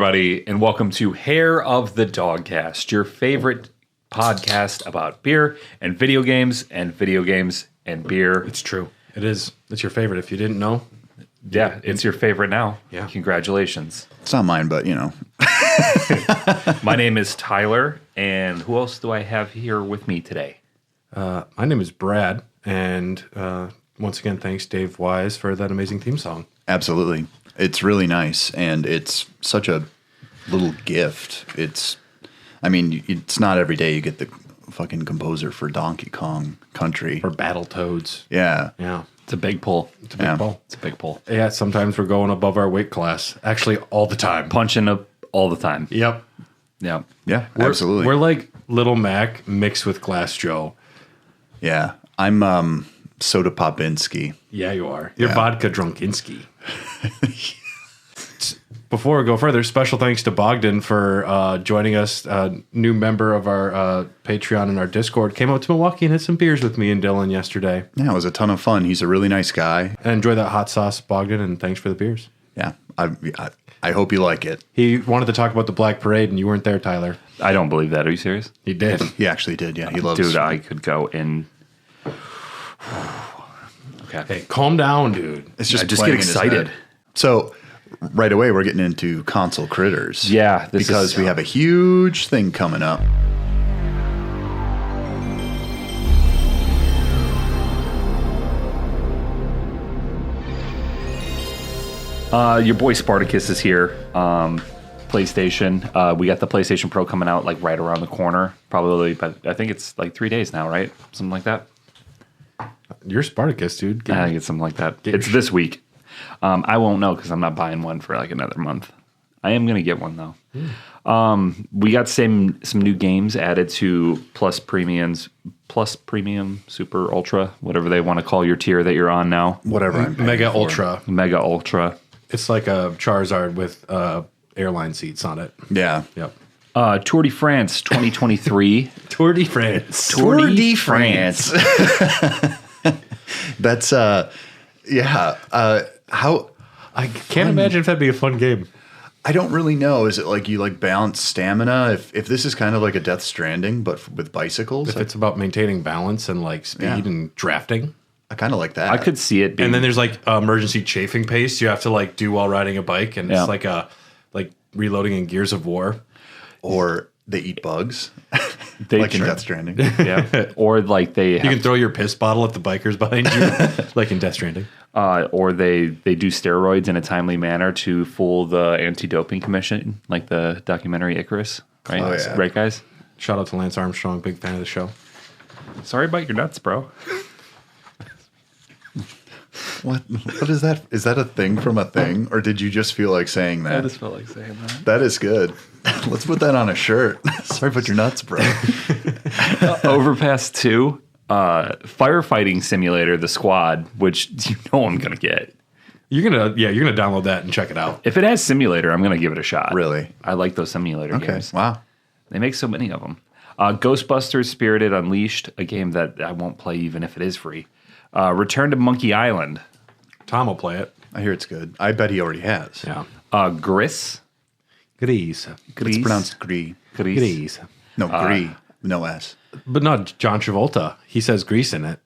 everybody, and welcome to Hair of the Dogcast, your favorite podcast about beer and video games and beer. It's true. It is. It's your favorite. If you didn't know. Yeah, it's your favorite now. Yeah. Congratulations. It's not mine, but you know. My name is Tyler, and who else do I have here with me today? My name is Brad, and once again, thanks Dave Wise for that amazing theme song. Absolutely. It's really nice, and it's such a little gift. It's not every day you get the fucking composer for Donkey Kong Country. Or Battletoads. Yeah. Yeah. It's a big pull. It's a big pull. It's a big pull. Yeah, sometimes we're going above our weight class. Actually, all the time. Punching up all the time. Yep. Yeah. Yeah, absolutely. We're like Little Mac mixed with Glass Joe. Yeah. I'm Soda Popinski. Yeah, you are. You're Vodka Drunkinski. Before we go further, special thanks to Bogdan for joining us, new member of our Patreon and our Discord. Came out to Milwaukee and had some beers with me and Dylan yesterday. Yeah, it was a ton of fun. He's a really nice guy. And enjoy that hot sauce, Bogdan, and thanks for the beers. Yeah. I hope you like it. He wanted to talk about the Black Parade, and you weren't there, Tyler. I don't believe that. Are you serious? He did. He actually did. Yeah, he loves. Dude, I could go in. Okay. Hey, calm down, dude. It's just I just playing get in his excited. head. So right away, we're getting into console critters. Yeah, because we have a huge thing coming up. Your boy Spartacus is here. PlayStation. We got the PlayStation Pro coming out like right around the corner. Probably, but I think it's like 3 days now, right? Something like that. You're Spartacus, dude. I think it's something like that. It's this week. I won't know because I'm not buying one for like another month. I am going to get one though. We got some new games added to Plus Premium, Super, Ultra, whatever they want to call your tier that you're on now. Whatever. I'm paying Mega for. Ultra. Ultra. It's like a Charizard with airline seats on it. Yeah. Yep. Tour de France 2023. Tour de France. Tour de France. That's how I can't imagine if that'd be a fun game. I don't really know. Is it like you like balance stamina? If this is kind of like a Death Stranding, but with bicycles, If it's about maintaining balance and like speed and drafting. I kind of like that. I could see it being. And then there's like emergency chafing paste you have to like do while riding a bike, and it's like reloading in Gears of War. Or they eat bugs, They like in try- Death Stranding. Yeah. Or like they You can throw your piss bottle at the bikers behind you, like in Death Stranding. or they do steroids in a timely manner to fool the anti-doping commission, like the documentary Icarus, right? Oh, yeah. Right, guys? Shout out to Lance Armstrong, big fan of the show. Sorry about your nuts, bro. What is that? Is that a thing from a thing, or did you just feel like saying that? I just felt like saying that. That is good. Let's put that on a shirt. Sorry about your nuts, bro. Overpass 2, firefighting simulator, The Squad, which you know I'm going to get. You're gonna download that and check it out. If it has simulator, I'm going to give it a shot. Really? I like those simulator Okay. games. Wow. They make so many of them. Ghostbusters Spirited Unleashed, a game that I won't play even if it is free. Return to Monkey Island. Tom will play it. I hear it's good. I bet he already has. Yeah. Gris. Gris. It's pronounced Gree. Gris. No, Gree. No S. But not John Travolta. He says grease in it.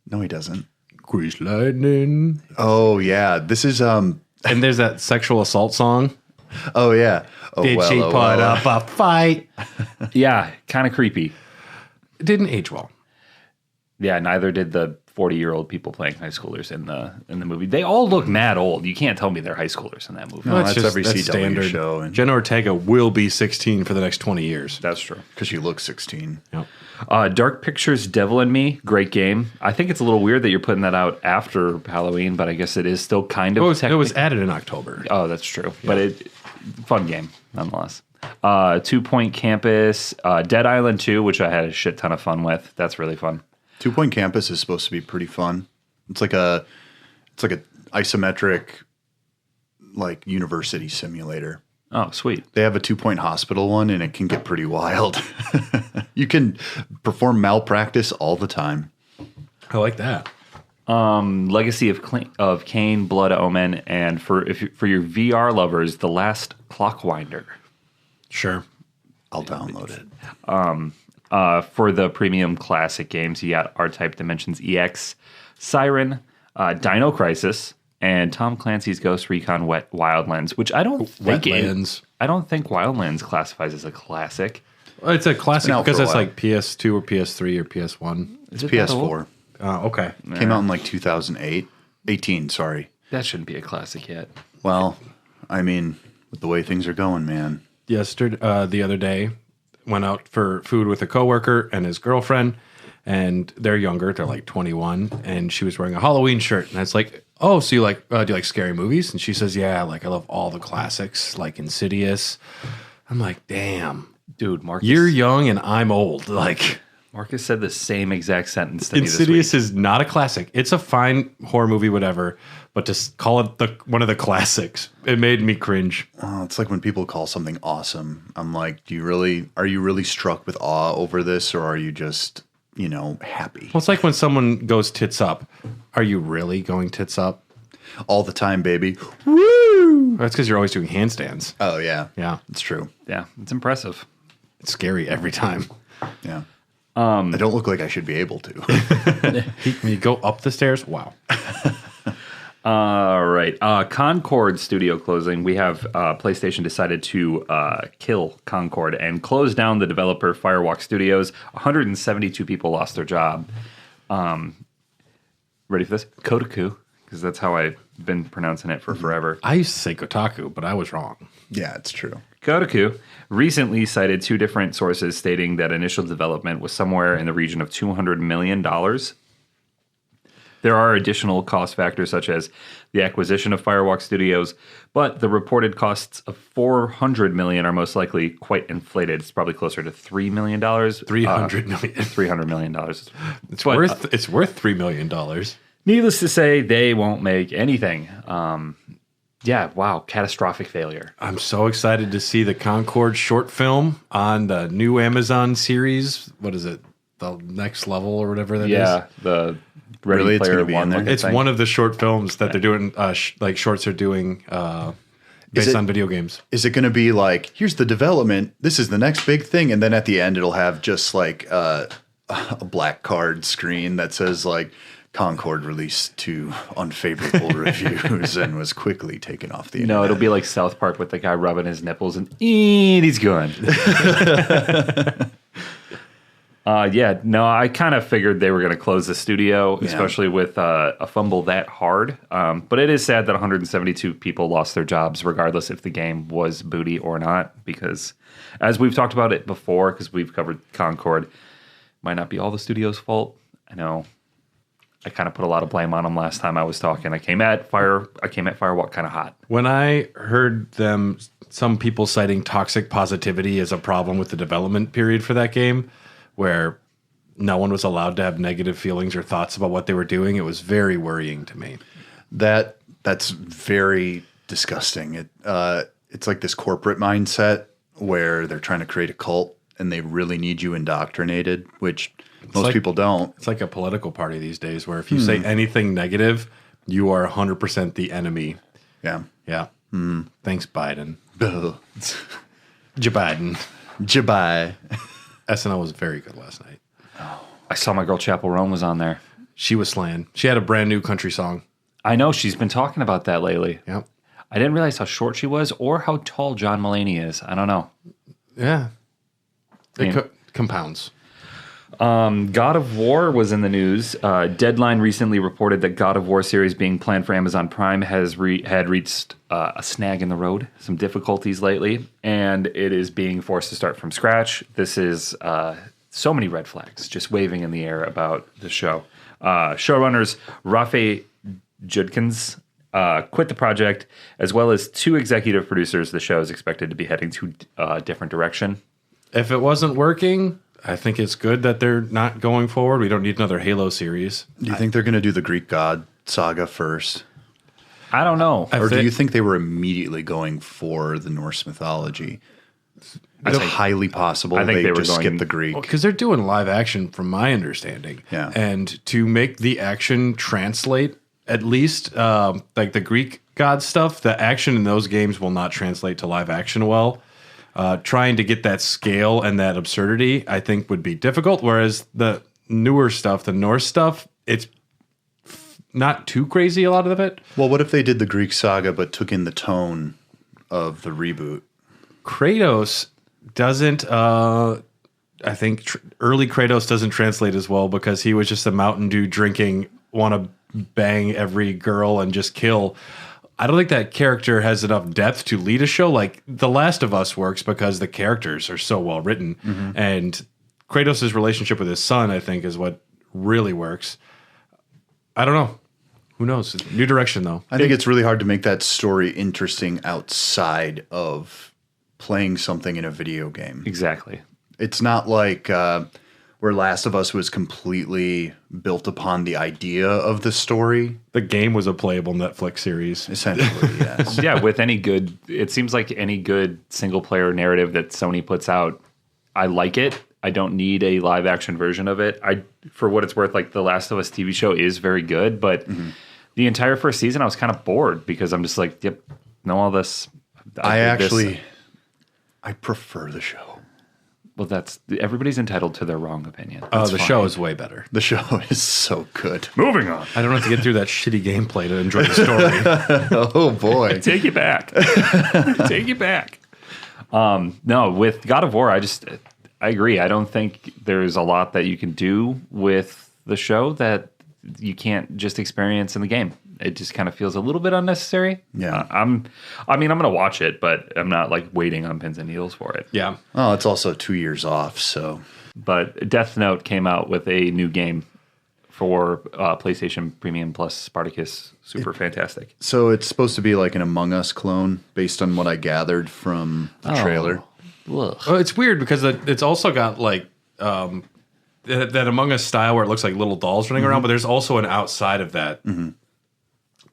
No, he doesn't. Grease lightning. Oh, yeah. This is, And there's that sexual assault song. oh, yeah. Oh, Did she oh, put well. up a fight? Yeah, kind of creepy. It didn't age well. Yeah, neither did the 40-year-old people playing high schoolers in the movie. They all look mad old. You can't tell me they're high schoolers in that movie. No, that's every CW show. And Jenna Ortega will be 16 for the next 20 years. That's true. because she looks 16. Yep. Dark Pictures Devil in Me, great game. I think it's a little weird that you're putting that out after Halloween, but I guess it is still kind of. It was added in October. Oh, that's true. But fun game nonetheless. 2 Point Campus, Dead Island 2, which I had a shit ton of fun with. That's really fun. 2 Point Campus is supposed to be pretty fun. It's like a isometric like university simulator. Oh, sweet. They have a 2 Point hospital one, and it can get pretty wild. You can perform malpractice all the time. I like that. Legacy of Kain, Blood Omen, and for your VR lovers, The Last Clockwinder. Sure. I'll download it. For the premium classic games, you got R-Type Dimensions EX, Siren, Dino Crisis, and Tom Clancy's Ghost Recon Wildlands, which I don't think Wildlands classifies as a classic. Well, it's a classic out because for a it's while. like PS2 or PS3 or PS1. It's PS4. Okay. Came out in like 2008. 18, sorry. That shouldn't be a classic yet. Well, I mean, with the way things are going, man. Yesterday, the other day, went out for food with a coworker and his girlfriend, and they're younger. They're like 21, and she was wearing a Halloween shirt. And I was like, "Oh, so you like do you like scary movies?" And she says, "Yeah, like I love all the classics, like Insidious." I'm like, "Damn, Dude, Marcus, you're young and I'm old." Like, Marcus said the same exact sentence to me Insidious this week. is not a classic. It's a fine horror movie, whatever. But to call it one of the classics, it made me cringe. Well, it's like when people call something awesome. I'm like, are you really struck with awe over this, or are you just, happy? Well, it's like when someone goes tits up. Are you really going tits up? All the time, baby. Woo! That's because you're always doing handstands. Oh, yeah. Yeah. It's true. Yeah, it's impressive. It's scary every time. Yeah. I don't look like I should be able to. When you go up the stairs, wow. All right. Concord studio closing. We have PlayStation decided to kill Concord and close down the developer Firewalk Studios. 172 people lost their job. Ready for this? Kotaku, because that's how I've been pronouncing it for forever. I used to say Kotaku, but I was wrong. Yeah, it's true. Kotaku recently cited two different sources stating that initial development was somewhere in the region of $200 million. There are additional cost factors such as the acquisition of Firewalk Studios, but the reported costs of $400 million are most likely quite inflated. It's probably closer to $3 million. $300 million. $300 million. It's worth $3 million. Needless to say, they won't make anything. Yeah, wow, catastrophic failure. I'm so excited to see the Concord short film on the new Amazon series. What is it? The Next Level or whatever that is? Yeah, the Ready Really? It's Player gonna be in One. there? looking It's thing. one of the short films that they're doing, like shorts are doing based it- on video games. Is it going to be like, here's the development, this is the next big thing, and then at the end it'll have just like a black card screen that says like, Concord released to unfavorable reviews and was quickly taken off the internet. No, it'll be like South Park with the guy rubbing his nipples and he's gone. I kind of figured they were going to close the studio, especially with a fumble that hard. But it is sad that 172 people lost their jobs, regardless if the game was booty or not, because as we've talked about it before, because we've covered Concord, might not be all the studio's fault. I know. I kind of put a lot of blame on them last time I was talking. I came at Firewalk kind of hot. When I heard some people citing toxic positivity as a problem with the development period for that game, where no one was allowed to have negative feelings or thoughts about what they were doing, it was very worrying to me. That's very disgusting. It's like this corporate mindset where they're trying to create a cult and they really need you indoctrinated, which most people don't. It's like a political party these days where if you say anything negative, you are 100% the enemy. Yeah. Yeah. Thanks, Biden. Ugh. Joe Biden. Jabai. SNL was very good last night. I saw my girl Chapel Roan was on there. She was slaying. She had a brand new country song. I know she's been talking about that lately. Yep. I didn't realize how short she was or how tall John Mulaney is. I don't know. Yeah. It Yeah. compounds. God of War was in the news. Deadline recently reported that God of War series being planned for Amazon Prime had reached a snag in the road, some difficulties lately, and it is being forced to start from scratch. This is so many red flags just waving in the air about the show. Showrunners Rafe Judkins quit the project, as well as two executive producers. The show is expected to be heading to a different direction. If it wasn't working, I think it's good that they're not going forward. We don't need another Halo series. Do you think they're going to do the Greek god saga first? I don't know. Or do you think they were immediately going for the Norse mythology? It's highly possible I think they were just going- skipped the Greek. Because they're doing live action, from my understanding. Yeah. And to make the action translate, at least like the Greek god stuff, the action in those games will not translate to live action well. Trying to get that scale and that absurdity, I think, would be difficult. Whereas the newer stuff, the Norse stuff, it's not too crazy, a lot of it. Well, what if they did the Greek saga but took in the tone of the reboot? Kratos doesn't, I think early Kratos doesn't translate as well because he was just a Mountain Dew drinking, want to bang every girl and just kill. I don't think that character has enough depth to lead a show. Like The Last of Us works because the characters are so well written. And Kratos' relationship with his son, I think, is what really works. I don't know. Who knows? New direction, though. I think it's really hard to make that story interesting outside of playing something in a video game. Exactly. It's not like where Last of Us was completely built upon the idea of the story. The game was a playable Netflix series. Essentially, yes. Yeah, with any good, it seems like any good single player narrative that Sony puts out, I like it. I don't need a live action version of it. For what it's worth, like the Last of Us TV show is very good, but the entire first season I was kind of bored because I'm just like, yep, know all this. I prefer the show. Well, that's everybody's entitled to their wrong opinion. Oh, the show is way better. The show is so good. Moving on. I don't have to get through that shitty gameplay to enjoy the story. Oh boy. Take it back. Take it back. No, with God of War, I agree. I don't think there's a lot that you can do with the show that you can't just experience in the game. It just kind of feels a little bit unnecessary. Yeah. I'm going to watch it, but I'm not like waiting on pins and needles for it. Yeah. Oh, it's also 2 years off, so. But Death Note came out with a new game for PlayStation Premium Plus Spartacus. Super fantastic. So it's supposed to be like an Among Us clone based on what I gathered from the trailer. Ugh. Well, it's weird because it's also got like that Among Us style where it looks like little dolls running around, but there's also an outside of that.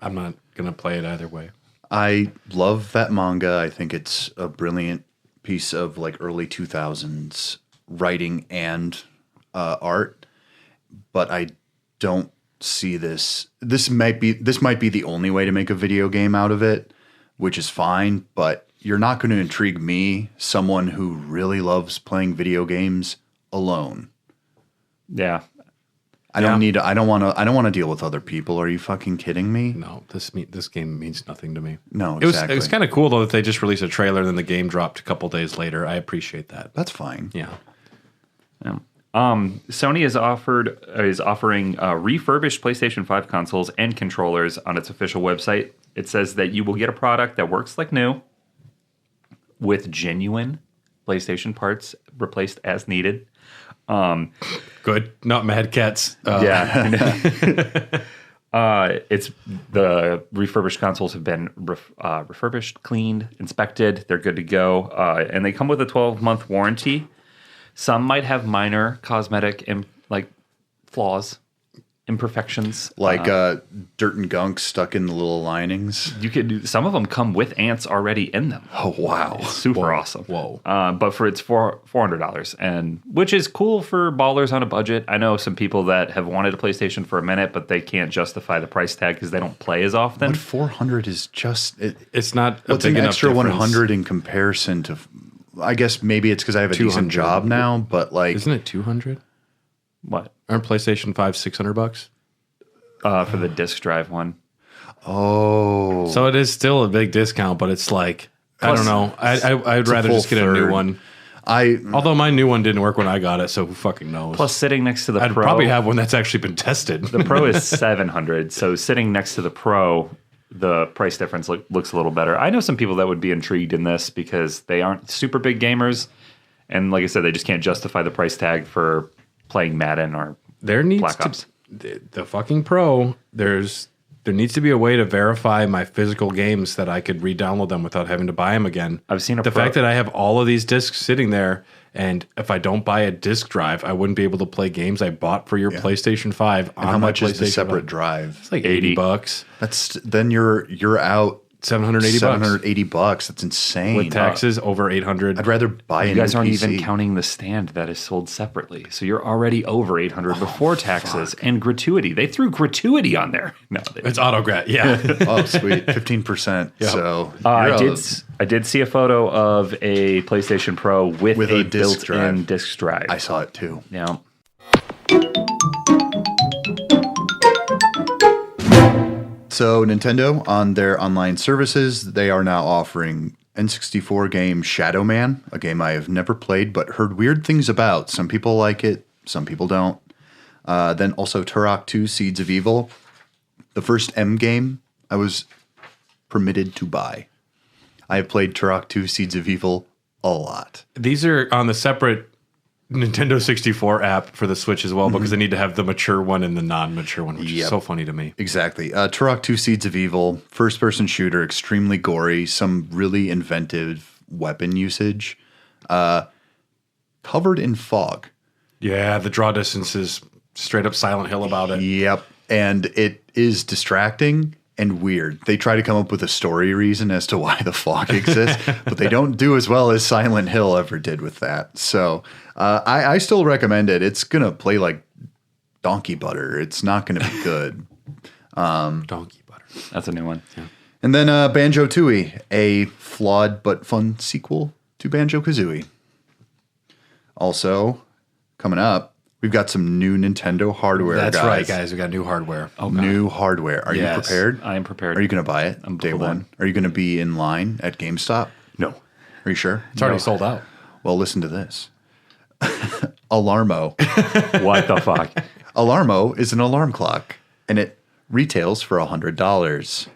I'm not going to play it either way. I love that manga. I think it's a brilliant piece of like early 2000s writing and art, but I don't see this. This might be the only way to make a video game out of it, which is fine, but you're not going to intrigue me, someone who really loves playing video games alone. Yeah. I don't want to deal with other people. Are you fucking kidding me? No, this game means nothing to me. No, It exactly. was kind of cool though that they just released a trailer and then the game dropped a couple days later. I appreciate that. That's fine. Yeah. Sony is offering refurbished PlayStation 5 consoles and controllers on its official website. It says that you will get a product that works like new with genuine PlayStation parts replaced as needed. Good. Not Mad Cats. Yeah. It's the refurbished consoles have been refurbished, cleaned, inspected. They're good to go. And they come with a 12-month warranty. Some might have minor cosmetic flaws, imperfections. Like dirt and gunk stuck in the little linings. Some of them come with ants already in them. Oh, wow. Super awesome. Whoa. But it's $400, and which is cool for ballers on a budget. I know some people that have wanted a PlayStation for a minute, but they can't justify the price tag because they don't play as often. But 400 is just... It's not a What's big an enough extra difference. 100 in comparison to... I guess maybe it's because I have a decent 200. job now, but like... Isn't it 200? What? Aren't PlayStation 5 $600? For the disc drive one. Oh. So it is still a big discount, but it's like, I don't know. I'd rather full just get a new third. one. I Although my new one didn't work when I got it, so who fucking knows? Plus, sitting next to the I'd Pro, probably have one that's actually been tested. the Pro is $700. So sitting next to the Pro, the price difference looks a little better. I know some people that would be intrigued in this because they aren't super big gamers, and like I said, they just can't justify the price tag for playing Madden or There needs Black to Ops. the fucking Pro. There needs to be a way to verify my physical games that I could re-download them without having to buy them again. I've seen a the Pro- fact that I have all of these discs sitting there, and if I don't buy a disc drive, I wouldn't be able to play games I bought for your PlayStation 5 on how my much is the PlayStation separate 5. drive? It's like $80. $80. That's then you're out $780. $780. That's insane. With taxes over 800. I'd rather buy You a guys new aren't PC. even counting the stand that is sold separately. So you're already over 800 before taxes and gratuity. They threw gratuity on there. No, they didn't. It's autograt. Yeah. Oh, sweet. 15%. Yep. So I did see a photo of a PlayStation Pro with a disc built-in drive. disc drive. I saw it too. Yeah. So Nintendo, on their online services, they are now offering N64 game Shadow Man, a game I have never played but heard weird things about. Some people like it, some people don't. Then also Turok 2 Seeds of Evil, the first M game I was permitted to buy. I have played Turok 2 Seeds of Evil a lot. These are on the separate Nintendo 64 app for the Switch as well because they need to have the mature one and the non-mature one, which is so funny to me. Exactly. Turok 2 Seeds of Evil, first-person shooter, extremely gory, some really inventive weapon usage, covered in fog. Yeah, the draw distance is straight up Silent Hill about it. Yep. And it is distracting and weird. They try to come up with a story reason as to why the fog exists, but they don't do as well as Silent Hill ever did with that. So I still recommend it. It's going to play like donkey butter. It's not going to be good. Donkey butter. That's a new one. Yeah. And then Banjo-Tooie, a flawed but fun sequel to Banjo-Kazooie. Also, coming up, we've got some new Nintendo hardware, That's guys. right, guys. We got new hardware. New hardware. Are you Yes, prepared? I am prepared. Are you going to buy it I'm day pulled one? in. Are you going to be in line at GameStop? No. Are you sure? It's already sold out. Well, listen to this. Alarmo. What the fuck? Alarmo is an alarm clock, and it retails for $100.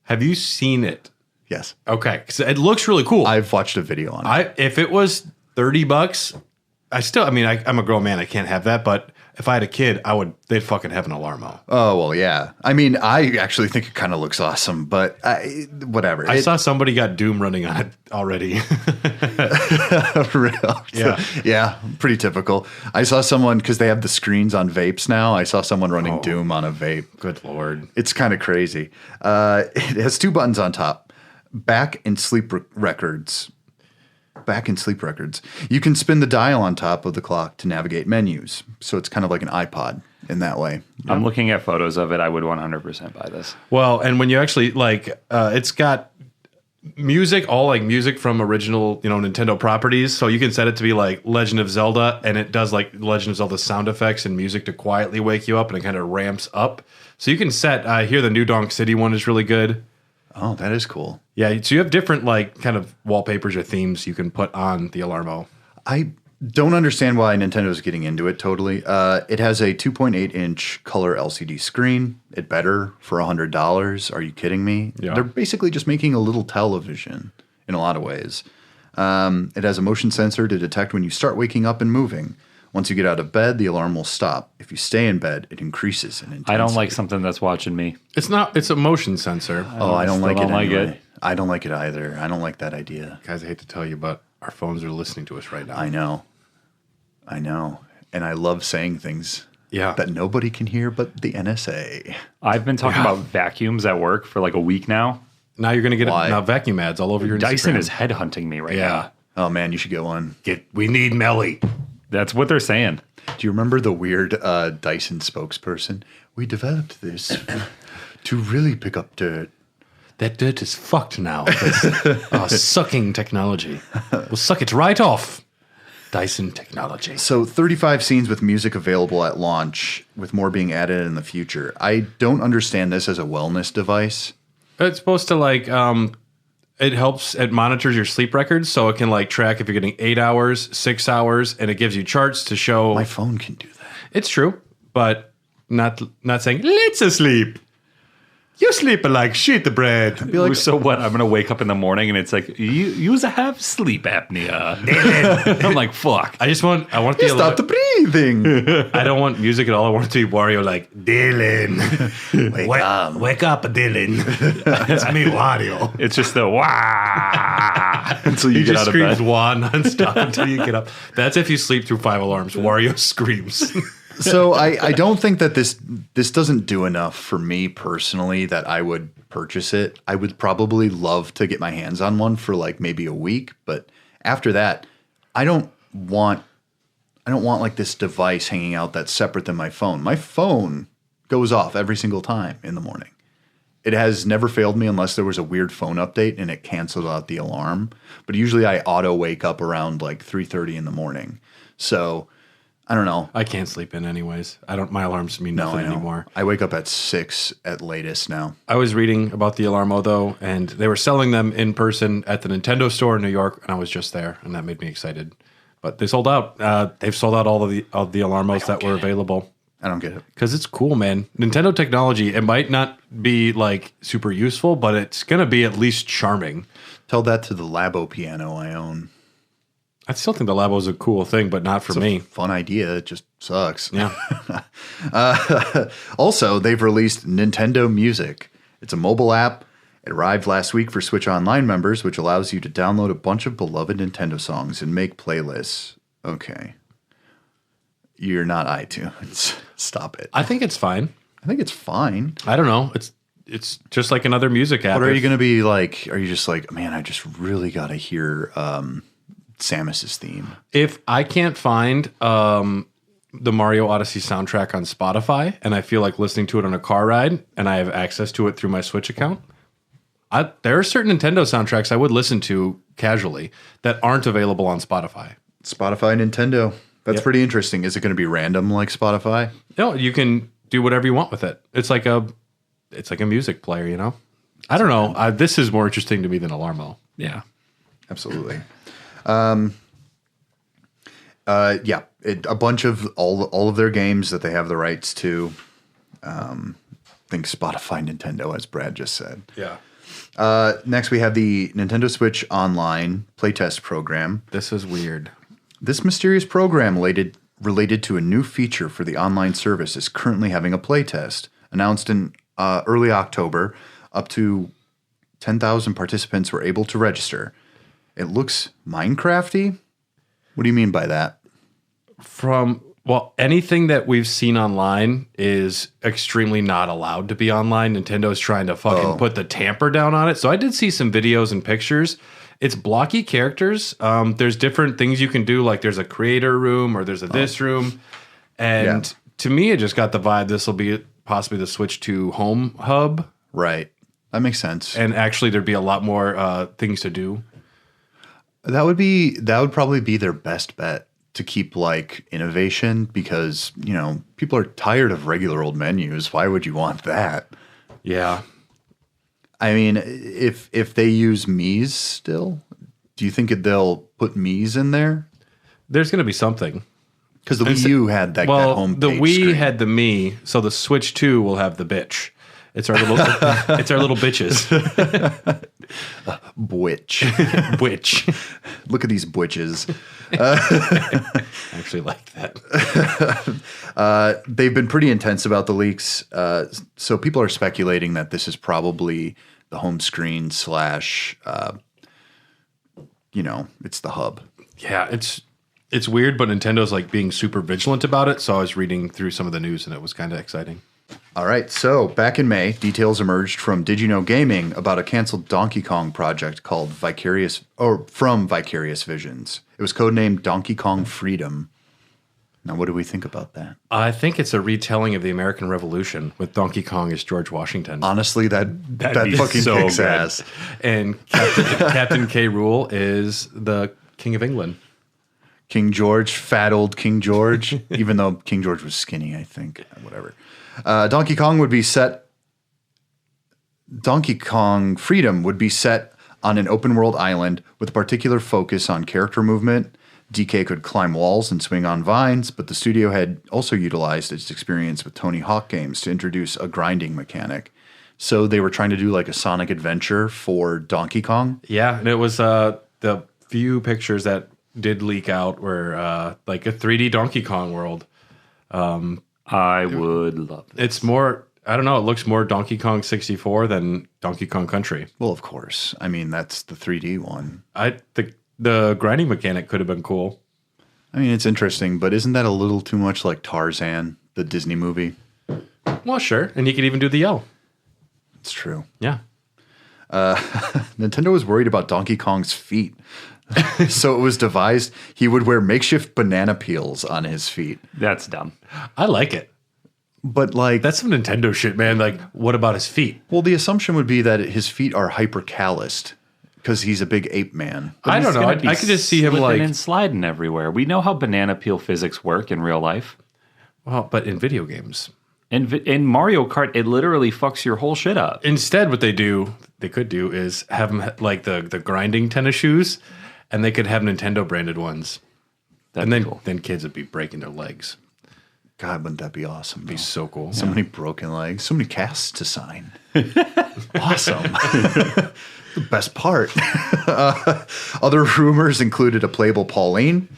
Have you seen it? Yes. Okay, 'cause it looks really cool. I've watched a video on it. If it was $30, I'm a grown man. I can't have that. But if I had a kid, they'd fucking have an Alarmo. Oh, well, yeah. I mean, I actually think it kind of looks awesome, but whatever. I saw somebody got Doom running on it already. Yeah. Yeah, pretty typical. I saw someone, because they have the screens on vapes now, I saw someone running Doom on a vape. Good Lord. It's kind of crazy. It has two buttons on top. Back and sleep records. Back and sleep records. You can spin the dial on top of the clock to navigate menus. So it's kind of like an iPod in that way. I'm looking at photos of it. I would 100% buy this. Well, and when you actually it's got music, all like music from original, Nintendo properties. So you can set it to be like Legend of Zelda, and it does like Legend of Zelda sound effects and music to quietly wake you up, and it kind of ramps up. So you can set. I hear the New Donk City one is really good. Oh, that is cool. Yeah, so you have different like kind of wallpapers or themes you can put on the Alarmo. I don't understand why Nintendo's getting into it totally. It has a 2.8-inch color LCD screen. It better for $100. Are you kidding me? Yeah. They're basically just making a little television in a lot of ways. It has a motion sensor to detect when you start waking up and moving. Once you get out of bed, the alarm will stop. If you stay in bed, it increases in intensity. I don't like something that's watching me. It's a motion sensor. I don't like it don't like anyway. it. I don't like it either. I don't like that idea. Guys, I hate to tell you, but our phones are listening to us right now. I know. And I love saying things Yeah. that nobody can hear but the NSA. I've been talking about vacuums at work for like a week now. Now you're going to get Why? now vacuum ads all over your Dyson Instagram. is headhunting me right Yeah. now. Oh, man, you should get one. We need Melly. That's what they're saying. Do you remember the weird Dyson spokesperson? We developed this to really pick up dirt. That dirt is fucked now. That's sucking technology. We'll suck it right off. Dyson technology. So 35 scenes with music available at launch, with more being added in the future. I don't understand this as a wellness device. It's supposed to it monitors your sleep records, so it can like track if you're getting 8 hours, 6 hours, and it gives you charts to show. My phone can do that. It's true, but not saying let's asleep. You sleep like shit bread. Like, so what? I'm gonna wake up in the morning and it's like you have sleep apnea. I'm like, fuck. I want the Stop the breathing. I don't want music at all. I want it to be Wario like Dylan. Wake up, Dylan. It's me, Wario. It's just the wah until you He get just out of screams bed. wah nonstop until you get up. That's if you sleep through 5 alarms. Wario screams. So I don't think that this doesn't do enough for me personally that I would purchase it. I would probably love to get my hands on one for like maybe a week, but after that, I don't want like this device hanging out that's separate than my phone. My phone goes off every single time in the morning. It has never failed me unless there was a weird phone update and it canceled out the alarm. But usually I auto wake up around like 3:30 in the morning. So I don't know. I can't sleep in anyways. My alarms mean nothing anymore. I wake up at 6 at latest now. I was reading about the Alarmo though, and they were selling them in person at the Nintendo store in New York, and I was just there, and that made me excited. But they sold out. They've sold out all of the Alarmos that were available. I don't get it. Because it's cool, man. Nintendo technology, it might not be like super useful, but it's going to be at least charming. Tell that to the Labo piano I own. I still think the Labo is a cool thing, but not for me. Fun idea. It just sucks. Yeah. Also, they've released Nintendo Music. It's a mobile app. It arrived last week for Switch Online members, which allows you to download a bunch of beloved Nintendo songs and make playlists. Okay. You're not iTunes. Stop it. I think it's fine. I think it's fine. I don't know. It's just like another music app. What are you going to be like? Are you just like, man, I just really got to hear Samus's theme? If I can't find the Mario Odyssey soundtrack on Spotify and I feel like listening to it on a car ride and I have access to it through my Switch account, there are certain Nintendo soundtracks I would listen to casually that aren't available on Spotify. Spotify, Nintendo. That's pretty interesting. Is it going to be random like Spotify? No, you can do whatever you want with it. It's like a music player, you know? I don't know. This is more interesting to me than Alarmo. Yeah. Absolutely. A bunch of all of their games that they have the rights to. Think Spotify, Nintendo, as Brad just said. Yeah. Next, we have the Nintendo Switch Online playtest program. This is weird. This mysterious program related to a new feature for the online service is currently having a playtest. Announced in early October, up to 10,000 participants were able to register. It looks Minecrafty. What do you mean by that? Anything that we've seen online is extremely not allowed to be online. Nintendo's trying to fucking put the tamper down on it. So I did see some videos and pictures. It's blocky characters. There's different things you can do, like there's a creator room or there's this room. And to me, it just got the vibe this will be possibly the Switch 2 home hub. Right. That makes sense. And actually, there'd be a lot more things to do. That would probably be their best bet to keep like innovation because, you know, people are tired of regular old menus. Why would you want that? Yeah. I mean, if they use Mii's still, do you think they'll put Mii's in there? There's going to be something. Because the Wii U had that home the page Wii screen. had the Mii, so the Switch 2 will have the bitch. It's our little bitches. Bwitch. Bwitch. Look at these bwitches. I actually like that. They've been pretty intense about the leaks. So people are speculating that this is probably the home screen / it's the hub. Yeah, it's weird, but Nintendo's like being super vigilant about it. So I was reading through some of the news and it was kind of exciting. All right, so back in May, details emerged from Did You Know Gaming about a canceled Donkey Kong project called Vicarious Visions. It was codenamed Donkey Kong Freedom. Now, what do we think about that? I think it's a retelling of the American Revolution with Donkey Kong as George Washington. Honestly, that be fucking so kicks good. ass. And Captain K. Rool is the King of England. King George, fat old King George, even though King George was skinny, I think. Whatever. Donkey Kong Freedom would be set on an open world island with a particular focus on character movement. DK could climb walls and swing on vines, but the studio had also utilized its experience with Tony Hawk games to introduce a grinding mechanic. So they were trying to do like a Sonic adventure for Donkey Kong. Yeah, and it was the few pictures that did leak out were like a 3D Donkey Kong world. I would love it. It's more, I don't know, it looks more Donkey Kong 64 than Donkey Kong Country. Well, of course. I mean, that's the 3D one. I think the grinding mechanic could have been cool. I mean, it's interesting, but isn't that a little too much like Tarzan, the Disney movie? Well, sure. And he could even do the yell. It's true. Yeah. Nintendo was worried about Donkey Kong's feet. So it was devised he would wear makeshift banana peels on his feet. That's dumb. I like it. But like That's some Nintendo shit, man. Like, what about his feet? well, the assumption would be that his feet are hyper calloused because he's a big ape man. I don't know. I could just see him slipping like, and sliding everywhere. We know how banana peel physics work in real life. well, but in video games. In Mario Kart, it literally fucks your whole shit up. Instead, what they could do is have them like the grinding tennis shoes, and they could have Nintendo branded ones. That'd And be cool. then kids would be breaking their legs. God, wouldn't that be awesome? Be so cool. So many broken legs, so many casts to sign. Awesome. The best part. Other rumors included a playable Pauline.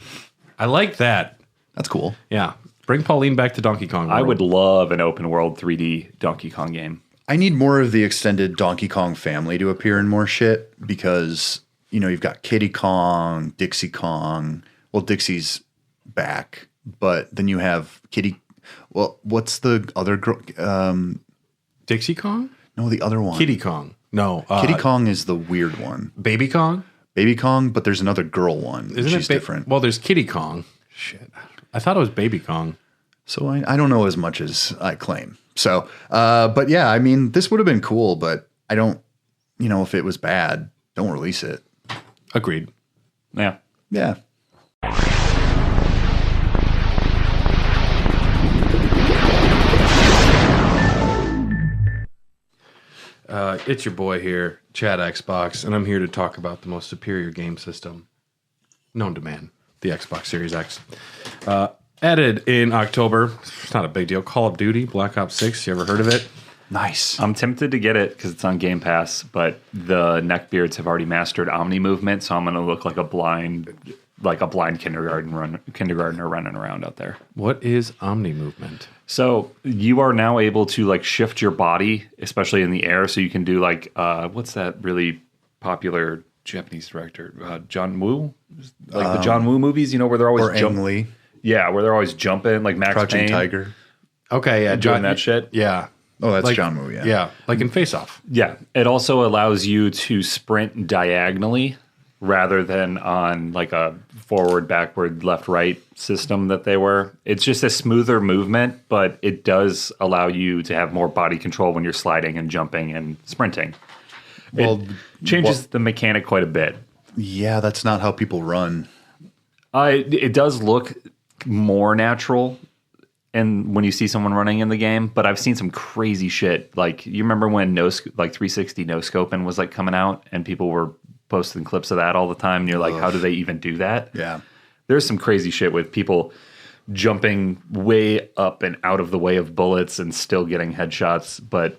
I like that. That's cool. Yeah. Bring Pauline back to Donkey Kong World. I would love an open world 3D Donkey Kong game. I need more of the extended Donkey Kong family to appear in more shit because, you know, you've got Kiddy Kong, Dixie Kong. Well, Dixie's back, but then you have Kiddy. Well, what's the other girl? Dixie Kong? No, the other one. Kiddy Kong. No. Kiddy Kong is the weird one. Baby Kong? Baby Kong, but there's another girl one. Isn't She's it different. Well, there's Kiddy Kong. Shit. I thought it was Baby Kong. So I don't know as much as I claim. So, but yeah, I mean, this would have been cool, but I don't, you know, if it was bad, don't release it. Agreed. Yeah. Yeah. It's your boy here, Chad Xbox, and I'm here to talk about the most superior game system known to man, the Xbox Series X. Added in October, it's not a big deal, Call of Duty, Black Ops 6, you ever heard of it? Nice. I'm tempted to get it because it's on Game Pass, but the neckbeards have already mastered Omni movement, so I'm going to look like a blind kindergartner running around out there. What is Omni Movement? So you are now able to like shift your body, especially in the air. So you can do like what's that really popular Japanese director, John Woo, like the John Woo movies. You know where they're always Or Ang Lee. Yeah, where they're always jumping, like Max Crouching Payne. Tiger. Okay, yeah, Doing that shit. Yeah. Oh, that's Like, John Woo, yeah. Yeah, like in Face Off. Yeah, it also allows you to sprint diagonally rather than on like a forward, backward, left, right system that they were. It's just a smoother movement, but it does allow you to have more body control when you're sliding and jumping and sprinting. Well, It changes the mechanic quite a bit. yeah, that's not how people run. It does look more natural and when you see someone running in the game, but I've seen some crazy shit. Like you remember when like 360 no scoping was like coming out and people were posting clips of that all the time and you're like, how do they even do that? Yeah. There's some crazy shit with people jumping way up and out of the way of bullets and still getting headshots, but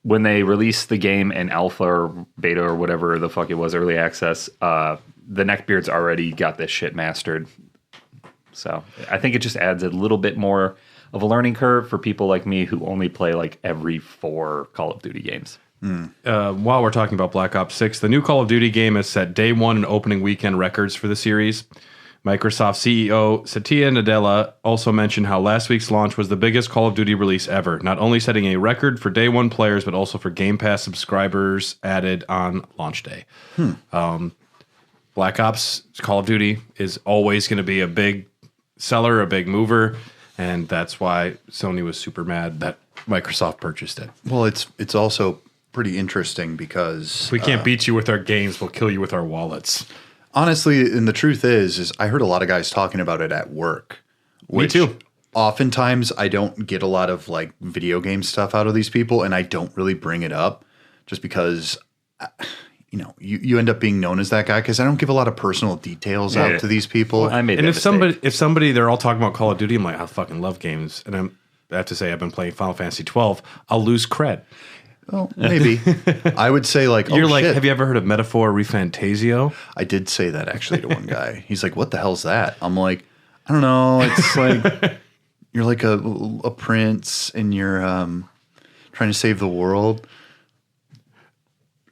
when they released the game in alpha or beta or whatever the fuck it was, early access, the neckbeards already got this shit mastered. So I think it just adds a little bit more of a learning curve for people like me who only play like every 4 Call of Duty games. While we're talking about Black Ops 6, the new Call of Duty game has set day one and opening weekend records for the series. Microsoft CEO Satya Nadella also mentioned how last week's launch was the biggest Call of Duty release ever, not only setting a record for day one players, but also for Game Pass subscribers added on launch day. Black Ops Call of Duty is always going to be a big seller, a big mover, and that's why Sony was super mad that Microsoft purchased it. Well, it's also pretty interesting because We can't beat you with our games, we'll kill you with our wallets. honestly, and the truth is I heard a lot of guys talking about it at work. Which too. Oftentimes I don't get a lot of like video game stuff out of these people, and I don't really bring it up just because you know, you end up being known as that guy because I don't give a lot of personal details out to these people. I made And that if somebody they're all talking about Call of Duty, I'm like, I fucking love games, and I have to say I've been playing Final Fantasy 12. I'll lose cred. Well, maybe. I would say like, You're oh, like, shit. have you ever heard of Metaphor Refantasio? I did say that actually to one guy. He's like, what the hell's that? I'm like, I don't know. It's like you're like a prince and you're trying to save the world.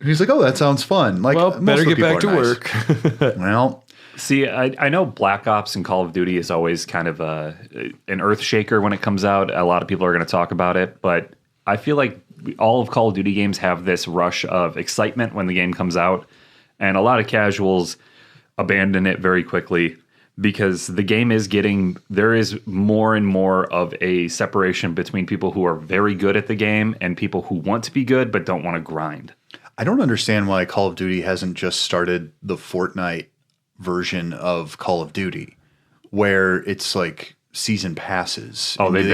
He's like, oh, that sounds fun. Like, Well, most better of the get back to people are nice. work. Well, See, I know Black Ops and Call of Duty is always kind of an earth shaker when it comes out. A lot of people are going to talk about it, but I feel like all of Call of Duty games have this rush of excitement when the game comes out, and a lot of casuals abandon it very quickly because the game is there is more and more of a separation between people who are very good at the game and people who want to be good but don't want to grind. I don't understand why Call of Duty hasn't just started the Fortnite version of Call of Duty, where it's like season passes. Oh, they've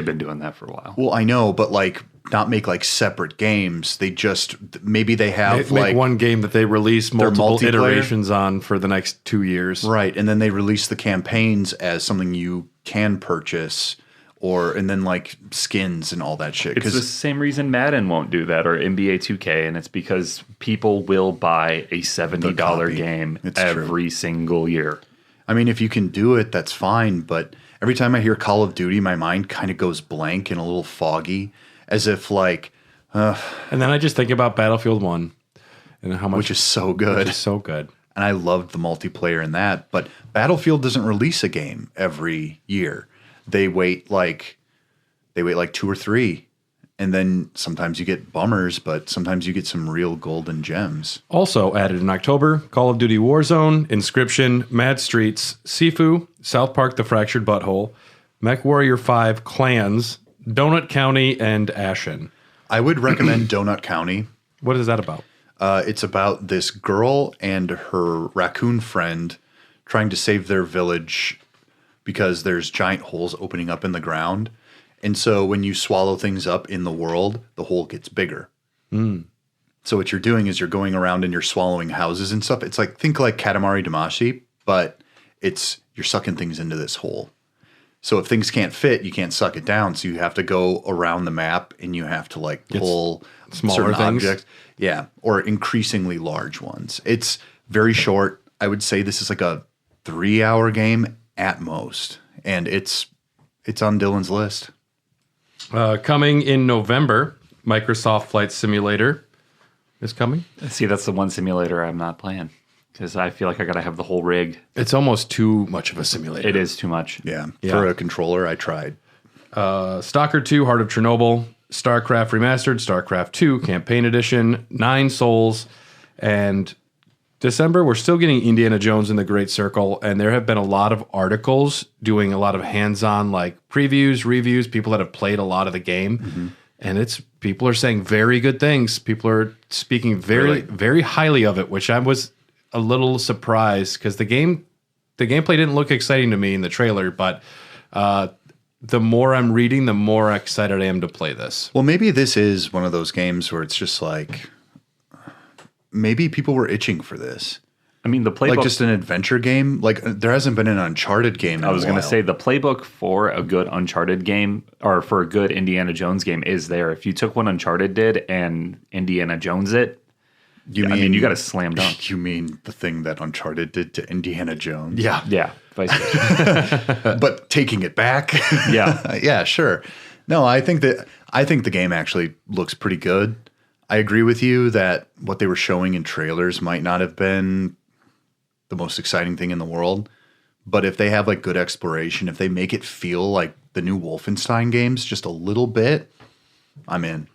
been doing that for a while. Well, I know, but like not make like separate games. They just maybe they have Make one game that they release multiple multiplayer iterations on for the next 2 years. right, and then they release the campaigns as something you can purchase, and then like skins and all that shit. It's the same reason Madden won't do that or NBA 2K, and it's because people will buy a $70 game every single year. I mean, if you can do it, that's fine. But every time I hear Call of Duty, my mind kind of goes blank and a little foggy, as if like. And then I just think about Battlefield 1 and how much. Which is so good. Which is so good. And I loved the multiplayer in that. But Battlefield doesn't release a game every year. They wait like 2 or 3. And then sometimes you get bummers, but sometimes you get some real golden gems. Also added in October, Call of Duty Warzone, Inscription, Mad Streets, Sifu, South Park The Fractured Butthole, Mech Warrior 5, Clans, Donut County, and Ashen. I would recommend Donut County. What is that about? It's about this girl and her raccoon friend trying to save their village because there's giant holes opening up in the ground. And so when you swallow things up in the world, the hole gets bigger. So what you're doing is you're going around and you're swallowing houses and stuff. It's like, think like Katamari Damacy, but you're sucking things into this hole. So if things can't fit, you can't suck it down. So you have to go around the map and you have to like pull smaller certain things. objects. Yeah, or increasingly large ones. It's very short. I would say this is like a 3-hour game at most. And it's on Dylan's list. Coming in November, Microsoft Flight Simulator is coming. See, that's the one simulator I'm not playing because I feel like I got to have the whole rig. It's almost too much of a simulator. It is too much. Yeah. For a controller, I tried. Stalker 2, Heart of Chernobyl, StarCraft Remastered, StarCraft 2, Campaign Edition, 9 Souls, and December, we're still getting Indiana Jones in the Great Circle, and there have been a lot of articles doing a lot of hands-on like previews, reviews, people that have played a lot of the game, and people are saying very good things. People are speaking very, very highly of it, which I was a little surprised because the gameplay didn't look exciting to me in the trailer, but the more I'm reading, the more excited I am to play this. Well, maybe this is one of those games where it's just like, maybe people were itching for this. I mean, the playbook... Like just an adventure game? Like, there hasn't been an Uncharted game in a while. I was going to say, the playbook for a good Uncharted game, or for a good Indiana Jones game, is there. If you took what Uncharted did and Indiana Jones it, you got to slam dunk. You mean the thing that Uncharted did to Indiana Jones? Yeah. Yeah, vice versa. But taking it back? Yeah. Yeah, sure. No, I think the game actually looks pretty good. I agree with you that what they were showing in trailers might not have been the most exciting thing in the world. But if they have like good exploration, if they make it feel like the new Wolfenstein games just a little bit, I'm in.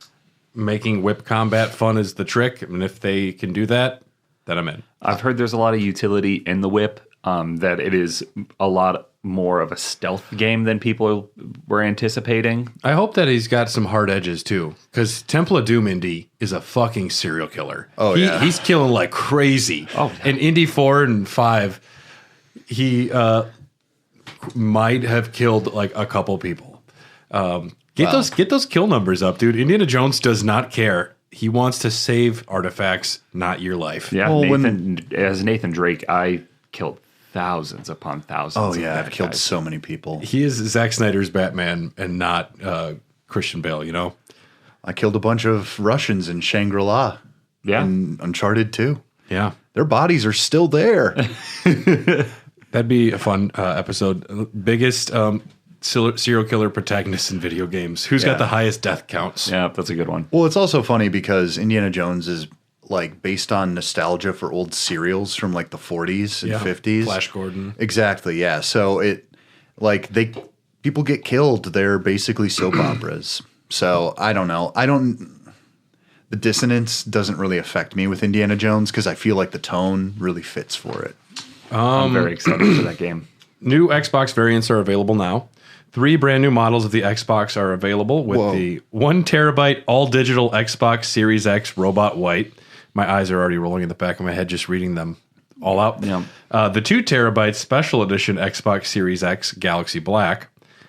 Making whip combat fun is the trick. And if they can do that, then I'm in. I've heard there's a lot of utility in the whip, that it is a lot more of a stealth game than people were anticipating. I hope that he's got some hard edges too, because Temple of Doom Indy is a fucking serial killer. Yeah. He's killing like crazy. Oh, yeah. In Indy 4 and 5, he might have killed like a couple people. Get those kill numbers up, dude. Indiana Jones does not care. He wants to save artifacts, not your life. Yeah, as Nathan Drake, I killed thousands upon thousands. Oh, yeah. I've killed so many people. He is Zack Snyder's Batman and not Christian Bale, you know? I killed a bunch of Russians in Shangri-La. Yeah. In Uncharted 2. Yeah. Their bodies are still there. That'd be a fun episode. Biggest serial killer protagonists in video games. Who's got the highest death counts? Yeah, that's a good one. Well, it's also funny because Indiana Jones is like based on nostalgia for old serials from like the 40s and 50s. Flash Gordon. Exactly, yeah. So people get killed. They're basically soap operas. So I don't know. The dissonance doesn't really affect me with Indiana Jones because I feel like the tone really fits for it. I'm very excited for that game. New Xbox variants are available now. 3 brand new models of the Xbox are available with the 1 terabyte all digital Xbox Series X Robot White. My eyes are already rolling in the back of my head just reading them all out. Yeah. The 2 terabyte special edition Xbox Series X Galaxy Black.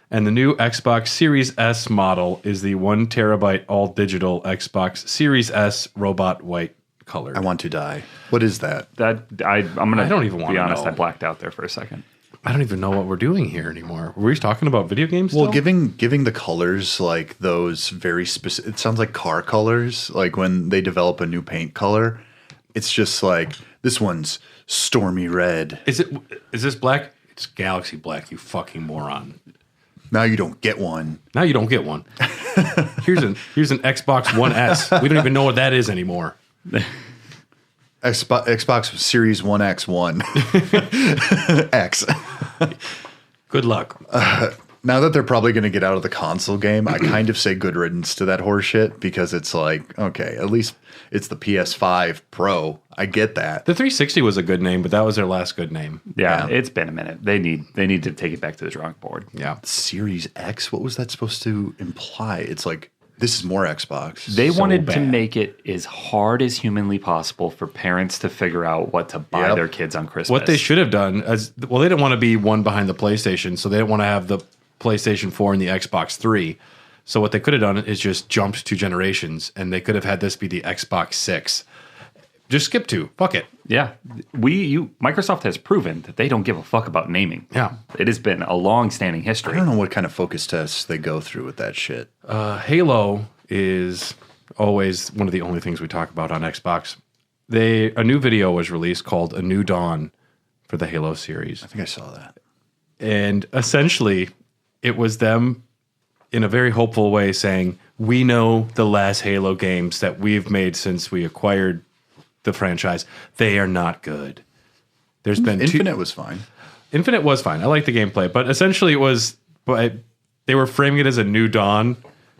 And the new Xbox Series S model is the 1 terabyte all digital Xbox Series S Robot White color. I want to die. What is that? I don't even wanna be honest. know. I blacked out there for a second. I don't even know what we're doing here anymore. Were we talking about video games still? Well, giving the colors like those very specific. It sounds like car colors. Like when they develop a new paint color, it's just like this one's stormy red. Is this black? It's Galaxy Black, you fucking moron. Now you don't get one. Now you don't get one. Here's an Xbox One S. We don't even know what that is anymore. Xbox Series 1X1 X. Good luck. Now that they're probably going to get out of the console game, I kind of say good riddance to that horseshit because it's like, okay, at least it's the PS5 Pro. I get that. The 360 was a good name, but that was their last good name. Yeah, it's been a minute. They need to take it back to the drawing board. Yeah. Series X, what was that supposed to imply? It's like, this is more Xbox. They So wanted to bad. make it as hard as humanly possible for parents to figure out what to buy their kids on Christmas. What they should have done they didn't want to be one behind the PlayStation, so they didn't want to have the PlayStation 4 and the Xbox 3. So what they could have done is just jumped 2 generations, and they could have had this be the Xbox 6. Just skip 2. Fuck it. Yeah, Microsoft has proven that they don't give a fuck about naming. Yeah. It has been a long-standing I history. don't know what kind of focus tests they go through with that shit. Halo is always one of the only things we talk about on Xbox. A new video was released called A New Dawn for the Halo series. I think I saw that. And essentially, it was them in a very hopeful way saying, we know the last Halo games that we've made since we acquired the franchise, they are not good. There's been Infinite was fine. Infinite was fine. I like the gameplay, but essentially they were framing it as a new dawn,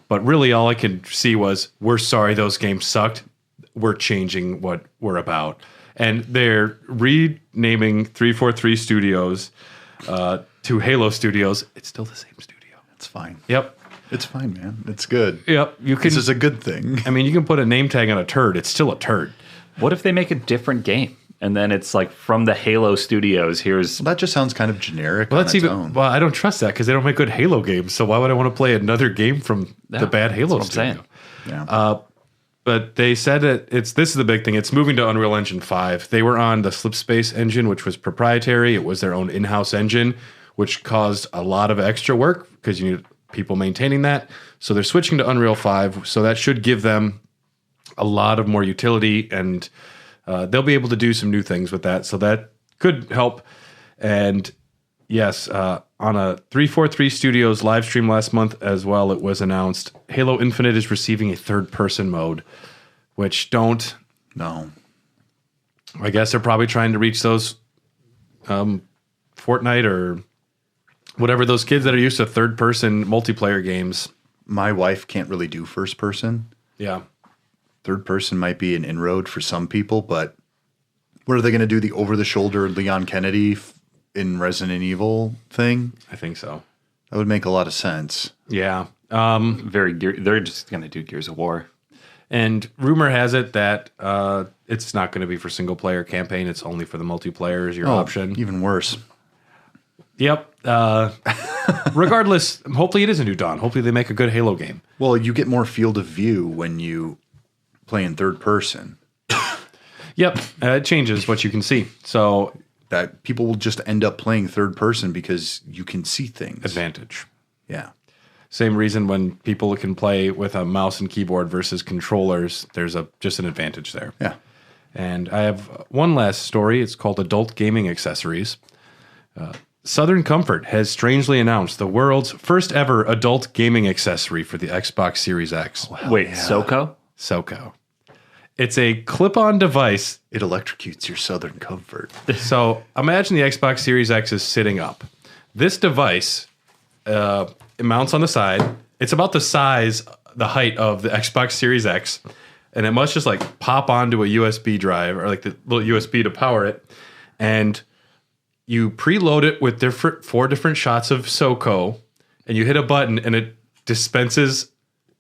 but really all I could see was, we're sorry those games sucked. We're changing what we're about. And they're renaming 343 Studios to Halo Studios. It's still the same studio. It's fine. Yep. It's fine, man. It's good. Yep. This is a good thing. I mean, you can put a name tag on a turd. It's still a turd. What if they make a different game? And then it's like from the Halo studios, here's... That just sounds kind of generic Well, on that's its even. own. Well, I don't trust that because they don't make good Halo games. So why would I want to play another game from the bad Halo that's what I'm studio? saying. Yeah. But they said that this is the big thing. It's moving to Unreal Engine 5. They were on the Slipspace engine, which was proprietary. It was their own in-house engine, which caused a lot of extra work because you need people maintaining that. So they're switching to Unreal 5. So that should give them a lot of more utility, and they'll be able to do some new things with that. So that could help. And yes, on a 343 Studios live stream last month as well, it was announced Halo Infinite is receiving a third-person mode, which No. I guess they're probably trying to reach those Fortnite or whatever, those kids that are used to third-person multiplayer games. My wife can't really do first person. Yeah. Third person might be an inroad for some people, but what are they going to do? The over-the-shoulder Leon Kennedy in Resident Evil thing? I think so. That would make a lot of sense. Yeah. They're just going to do Gears of War. And rumor has it that it's not going to be for single-player campaign. It's only for the multiplayer is your option. Even worse. Yep. Regardless, hopefully it is a new Dawn. Hopefully they make a good Halo game. Well, you get more field of view when you play in third person. Yep. It changes what you can see. So That people will just end up playing third person because you can see things. advantage. Yeah. Same reason when people can play with a mouse and keyboard versus controllers, there's just an advantage there. Yeah. And I have one last story. It's called Adult Gaming Accessories. Southern Comfort has strangely announced the world's first ever adult gaming accessory for the Xbox Series X. Wait, SoCo? SoCo. It's a clip-on device. It electrocutes your Southern Comfort. So imagine the Xbox Series X is sitting up. This device, it mounts on the side. It's about the size the height of the Xbox Series X, and it must just like pop onto a USB drive or like the little USB to power it, and you preload it with 4 different shots of SoCo, and you hit a button and it dispenses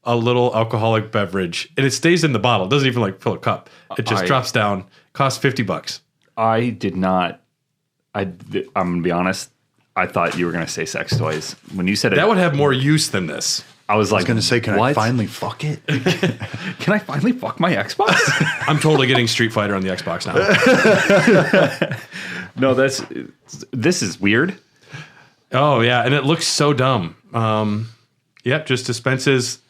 a little alcoholic beverage, and it stays in the bottle. It doesn't even like fill a cup. It just drops down. Costs $50. I did not. I'm gonna be honest. I thought you were gonna say sex toys when you said it. That would have more use than this. I was like, going to say, can I what? finally fuck it? Can I finally fuck my Xbox? I'm totally getting Street Fighter on the Xbox now. No, this is weird. Oh yeah, and it looks so dumb. Yep, just dispenses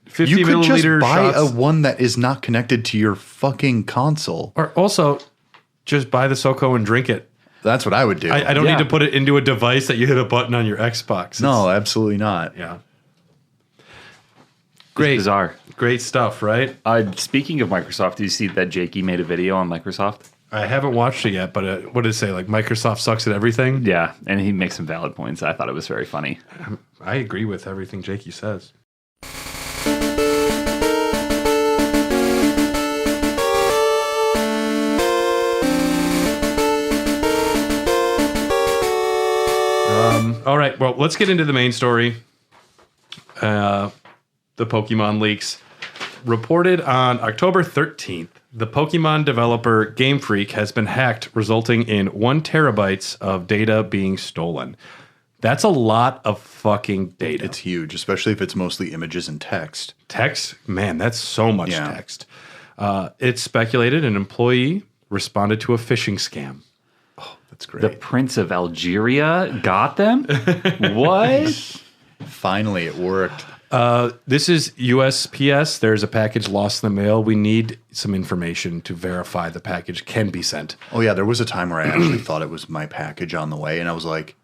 50 You could just milliliter buy shots. a one that is not connected to your fucking console. Or also, just buy the SoCo and drink it. That's what I would do. I don't Yeah. need to put it into a device that you hit a button on your Xbox. No, absolutely not. Yeah. Great, bizarre. Great stuff, right? Speaking of Microsoft, do you see that Jakey made a video on Microsoft? I haven't watched it yet, but what did it say? Like Microsoft sucks at everything? Yeah, and he makes some valid points. I thought it was very funny. I agree with everything Jakey says. All right, well, let's get into the main story. The Pokemon leaks. Reported on October 13th, the Pokemon developer Game Freak has been hacked, resulting in 1 terabytes of data being stolen. That's a lot of fucking data. It's huge, especially if it's mostly images and text. Text? Man, that's so much Yeah. text. It's speculated an employee responded to a phishing scam. That's great. The Prince of Algeria got them? What? Finally, it worked. This is USPS. There's a package lost in the mail. We need some information to verify the package can be sent. Oh, yeah, there was a time where I actually thought it was my package on the way, and I was like,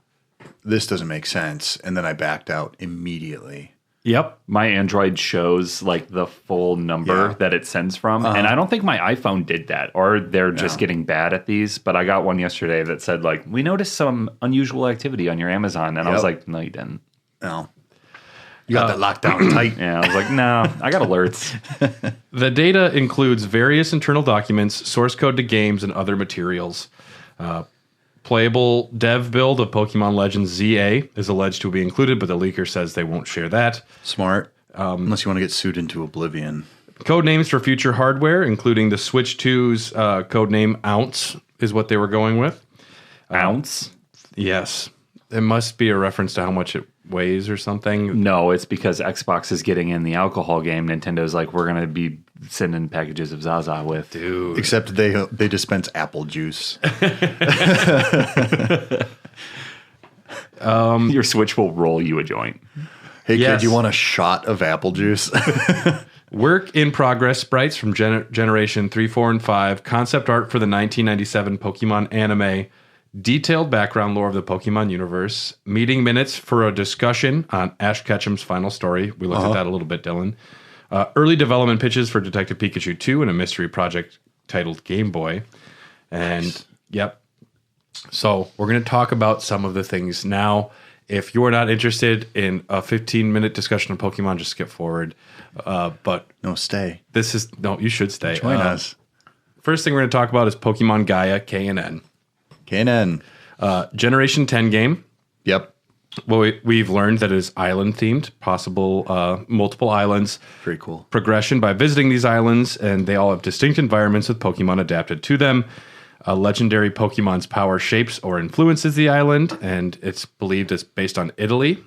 this doesn't make sense. And then I backed out immediately. Yep. My Android shows like the full number Yeah. that it sends from. And I don't think my iPhone did that, or they're just getting bad at these. But I got one yesterday that said like, we noticed some unusual activity on your Amazon. And I was like, no, you didn't. No. You got that locked down tight. Yeah, I was like, no, I got alerts. The data includes various internal documents, source code to games, and other materials. Playable dev build of Pokemon Legends ZA is alleged to be included, but the leaker says they won't share that. Smart. Unless you want to get sued into oblivion. Code names for future hardware, including the Switch 2's code name Ounce, is what they were going with. Ounce? Yes. It must be a reference to how much it weighs or something. No, it's because Xbox is getting in the alcohol game. Nintendo's like, we're going to be sending packages of Zaza with. Dude. Except they dispense apple juice. Your Switch will roll you a joint. Hey, Yes. kid, you want a shot of apple juice? Work in progress sprites from Generation 3, 4, and 5, concept art for the 1997 Pokemon anime, detailed background lore of the Pokemon universe, meeting minutes for a discussion on Ash Ketchum's final story. We looked at that a little bit, Dylan. Early development pitches for Detective Pikachu 2 and a mystery project titled Game Boy. And, yep. So we're going to talk about some of the things now. If you're not interested in a 15-minute discussion of Pokemon, just skip forward. But No, stay. this is no, you should stay. Join us. First thing we're going to talk about is Pokemon Gaia KNN. KNN. Generation 10 game. Yep. Well, we've learned that it is island themed, possible multiple islands. Very cool. Progression by visiting these islands, and they all have distinct environments with Pokemon adapted to them. Legendary Pokemon's power shapes or influences the island, and it's believed it's based on Italy.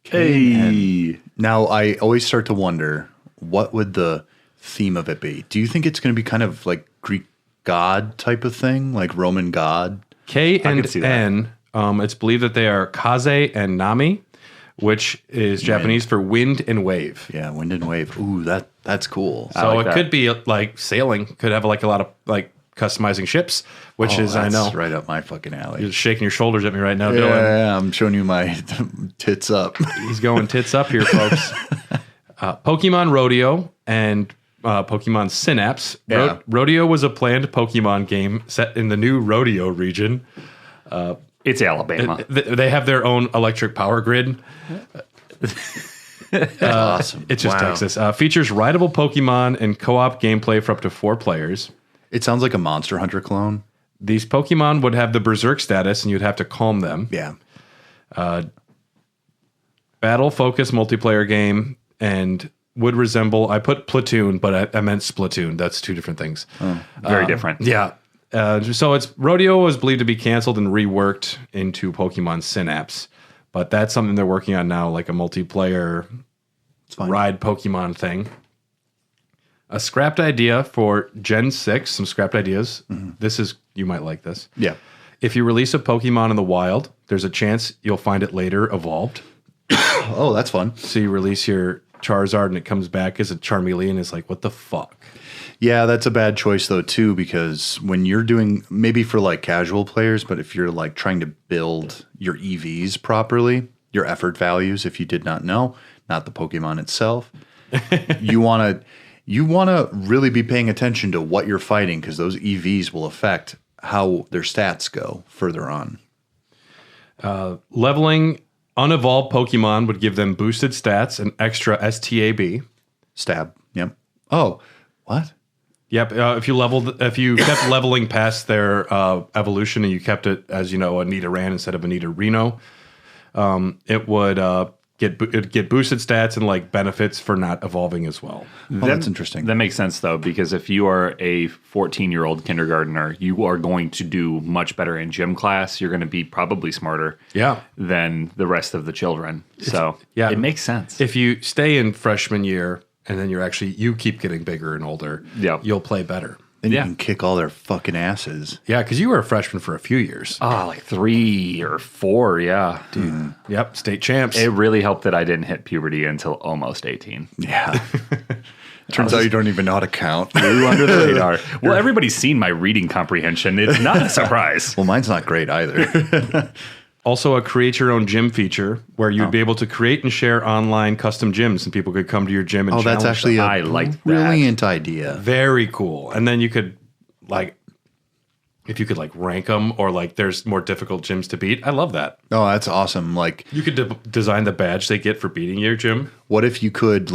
Hey. Now, I always start to wonder, what would the theme of it be? Do you think it's going to be kind of like Greek god type of thing, like Roman god? K and see that. N, it's believed that they are Kaze and Nami, which is Japanese for wind and wave. Yeah, wind and wave. Ooh, that's cool. So like it that. could be like sailing, could have like a lot of like customizing ships, which is, I know, That's right up my fucking alley. you're shaking your shoulders at me right now, Dylan. Yeah, I'm showing you my tits up. He's going tits up here, folks. Pokemon Rodeo and Pokemon Synapse. Yeah. Rodeo was a planned Pokemon game set in the new Rodeo region. It's Alabama. They have their own electric power grid. That's awesome. It just takes this. Features rideable Pokemon and co-op gameplay for up to 4 players. It sounds like a Monster Hunter clone. These Pokemon would have the Berserk status, and you'd have to calm them. Yeah. Battle-focused multiplayer game, and would resemble... I put Platoon, but I meant Splatoon. That's 2 different things. Very different. Yeah. So Rodeo was believed to be canceled and reworked into Pokemon Synapse, but that's something they're working on now, like a multiplayer ride Pokemon thing. A scrapped idea for Gen 6, some scrapped ideas. This is, you might like this. Yeah. If you release a Pokemon in the wild, there's a chance you'll find it later evolved. Oh, that's fun. So you release your Charizard and it comes back as a Charmeleon. It's like, what the fuck? Yeah, that's a bad choice though too, because when you're doing, maybe for like casual players, but if you're like trying to build your EVs properly, your effort values, if you did not know, not the Pokemon itself, you want to really be paying attention to what you're fighting, because those EVs will affect how their stats go further on. Leveling unevolved Pokemon would give them boosted stats and extra STAB. Stab. Yep. Oh, what? Yep. If you kept leveling past their evolution and you kept it as, a Nidoran instead of a Nidorino, it would get boosted stats and like benefits for not evolving as well. That's interesting. That makes sense though, because if you are a 14-year-old kindergartner, you are going to do much better in gym class. You're going to be probably smarter than the rest of the children. It makes sense. If you stay in freshman year and then you keep getting bigger and older, you'll play better. Then you can kick all their fucking asses. Yeah, because you were a freshman for a few years. Like 3 or 4, yeah. Dude. Yep, state champs. It really helped that I didn't hit puberty until almost 18. Yeah. Turns out you don't even know how to count. Flew under the radar. Well, everybody's seen my reading comprehension. It's not a surprise. Well, mine's not great either. Also, a create your own gym feature where you'd be able to create and share online custom gyms, and people could come to your gym and challenge that's actually them. I like that. Brilliant idea. Very cool. And then you could if you could rank them, or there's more difficult gyms to beat. I love that. Oh, that's awesome. Like, you could design the badge they get for beating your gym. What if you could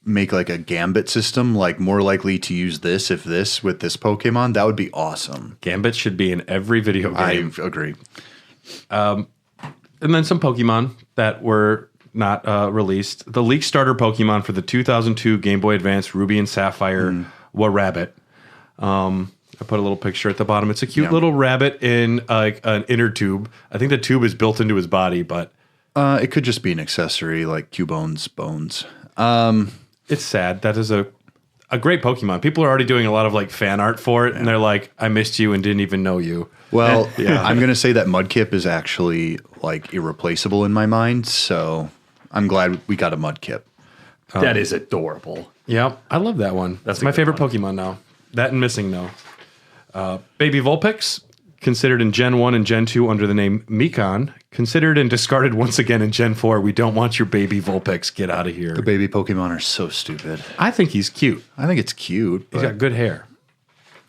make a gambit system, more likely to use this if this with this Pokemon? That would be awesome. Gambit should be in every video game. I agree. And then some Pokemon that were not released. The leaked starter Pokemon for the 2002 Game Boy Advance Ruby and Sapphire Rabbit. I put a little picture at the bottom. It's a cute little rabbit in an inner tube. I think the tube is built into his body, but it could just be an accessory like Cubone's bones. It's sad. That is a great Pokemon. People are already doing a lot of fan art for it, and they're like, I missed you and didn't even know you. Well, I'm going to say that Mudkip is actually irreplaceable in my mind, so I'm glad we got a Mudkip. That is adorable. Yeah, I love that one. That's my favorite Pokemon now. That and Missing No. Baby Vulpix, considered in Gen 1 and Gen 2 under the name Mekon, considered and discarded once again in Gen 4. We don't want your baby Vulpix. Get out of here. The baby Pokemon are so stupid. I think he's cute. I think it's cute. He's got good hair.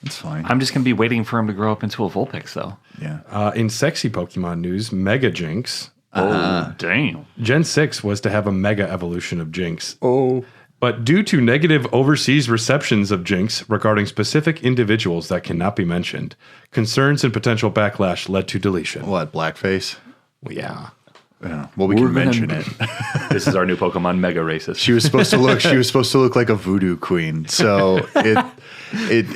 It's fine. I'm just going to be waiting for him to grow up into a Vulpix, though. Yeah. In sexy Pokemon news, Mega Jinx. Oh, damn. Gen 6 was to have a Mega evolution of Jinx. Oh. But due to negative overseas receptions of Jinx regarding specific individuals that cannot be mentioned, concerns and potential backlash led to deletion. What, blackface? Well, yeah. Yeah. Well, we can mention it. This is our new Pokemon, Mega Racist. She was supposed to look like a voodoo queen. So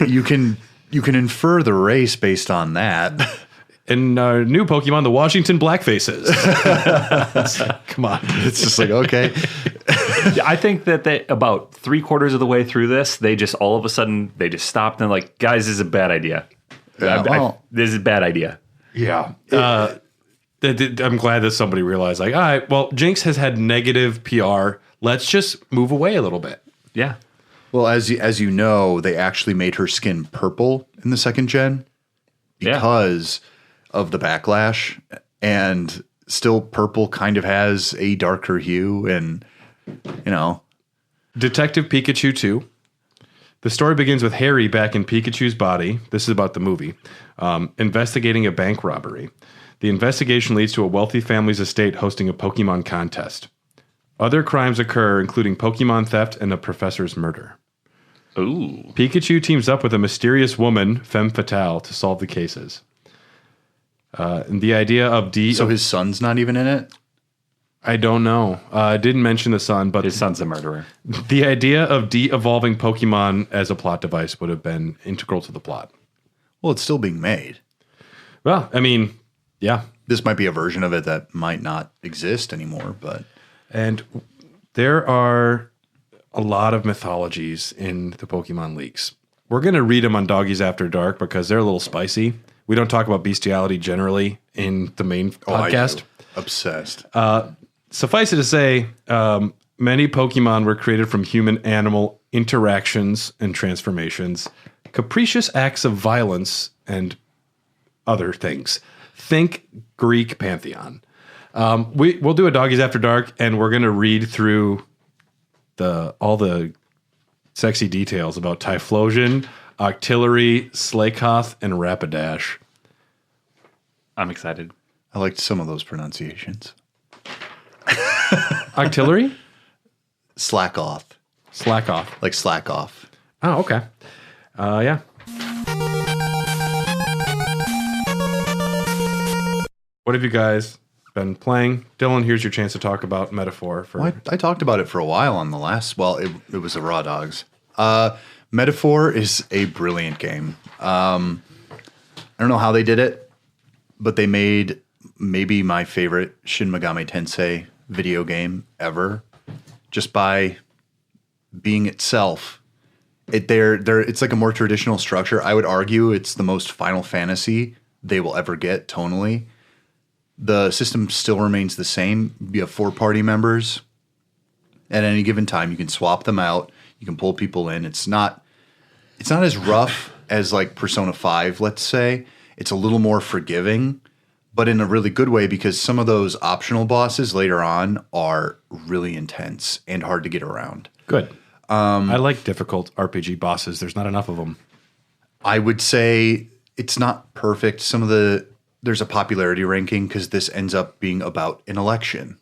you can infer the race based on that. In new Pokemon, the Washington Blackfaces. Come on. It's just okay. I think that they about 3/4 of the way through this, they just all of a sudden they just stopped and guys, this is a bad idea. This is a bad idea. Yeah. I'm glad that somebody realized, all right, well, Jinx has had negative PR. Let's just move away a little bit. Yeah. Well, as you know, they actually made her skin purple in the second gen because of the backlash, and still purple kind of has a darker hue, and Detective Pikachu 2. The story begins with Harry back in Pikachu's body. This is about the movie. Investigating a bank robbery. The investigation leads to a wealthy family's estate hosting a Pokemon contest. Other crimes occur, including Pokemon theft and a professor's murder. Ooh. Pikachu teams up with a mysterious woman, femme fatale, to solve the cases. And the idea of So his son's not even in it? I don't know. I didn't mention the son, but His son's a murderer. the idea of de-evolving Pokemon as a plot device would have been integral to the plot. Well, it's still being made. Well, I mean, yeah. This might be a version of it that might not exist anymore, but And there are a lot of mythologies in the Pokemon leaks. We're going to read them on Doggies After Dark because they're a little spicy. We don't talk about bestiality generally in the main podcast. I do. Obsessed. Suffice it to say, many Pokemon were created from human-animal interactions and transformations, capricious acts of violence, and other things. Think Greek pantheon. We'll do a Doggies After Dark, and we're going to read through all the sexy details about Typhlosion, Octillery, Slakoth, and Rapidash. I'm excited. I liked some of those pronunciations. Octillery? Slack off. Slakoth. Like slack off. Oh, okay. Yeah. What have you guys been playing? Dylan, here's your chance to talk about Metaphor. I talked about it for a while on the last, well, it was a Raw Dogs. Metaphor is a brilliant game. I don't know how they did it, but they made maybe my favorite Shin Megami Tensei video game ever just by being itself. It's like a more traditional structure. I would argue it's the most Final Fantasy they will ever get tonally. The system still remains the same. You have 4 party members. At any given time, you can swap them out. You can pull people in. It's not as rough as like Persona 5, let's say. It's a little more forgiving, but in a really good way because some of those optional bosses later on are really intense and hard to get around. Good. I like difficult RPG bosses. There's not enough of them. I would say it's not perfect. There's a popularity ranking because this ends up being about an election,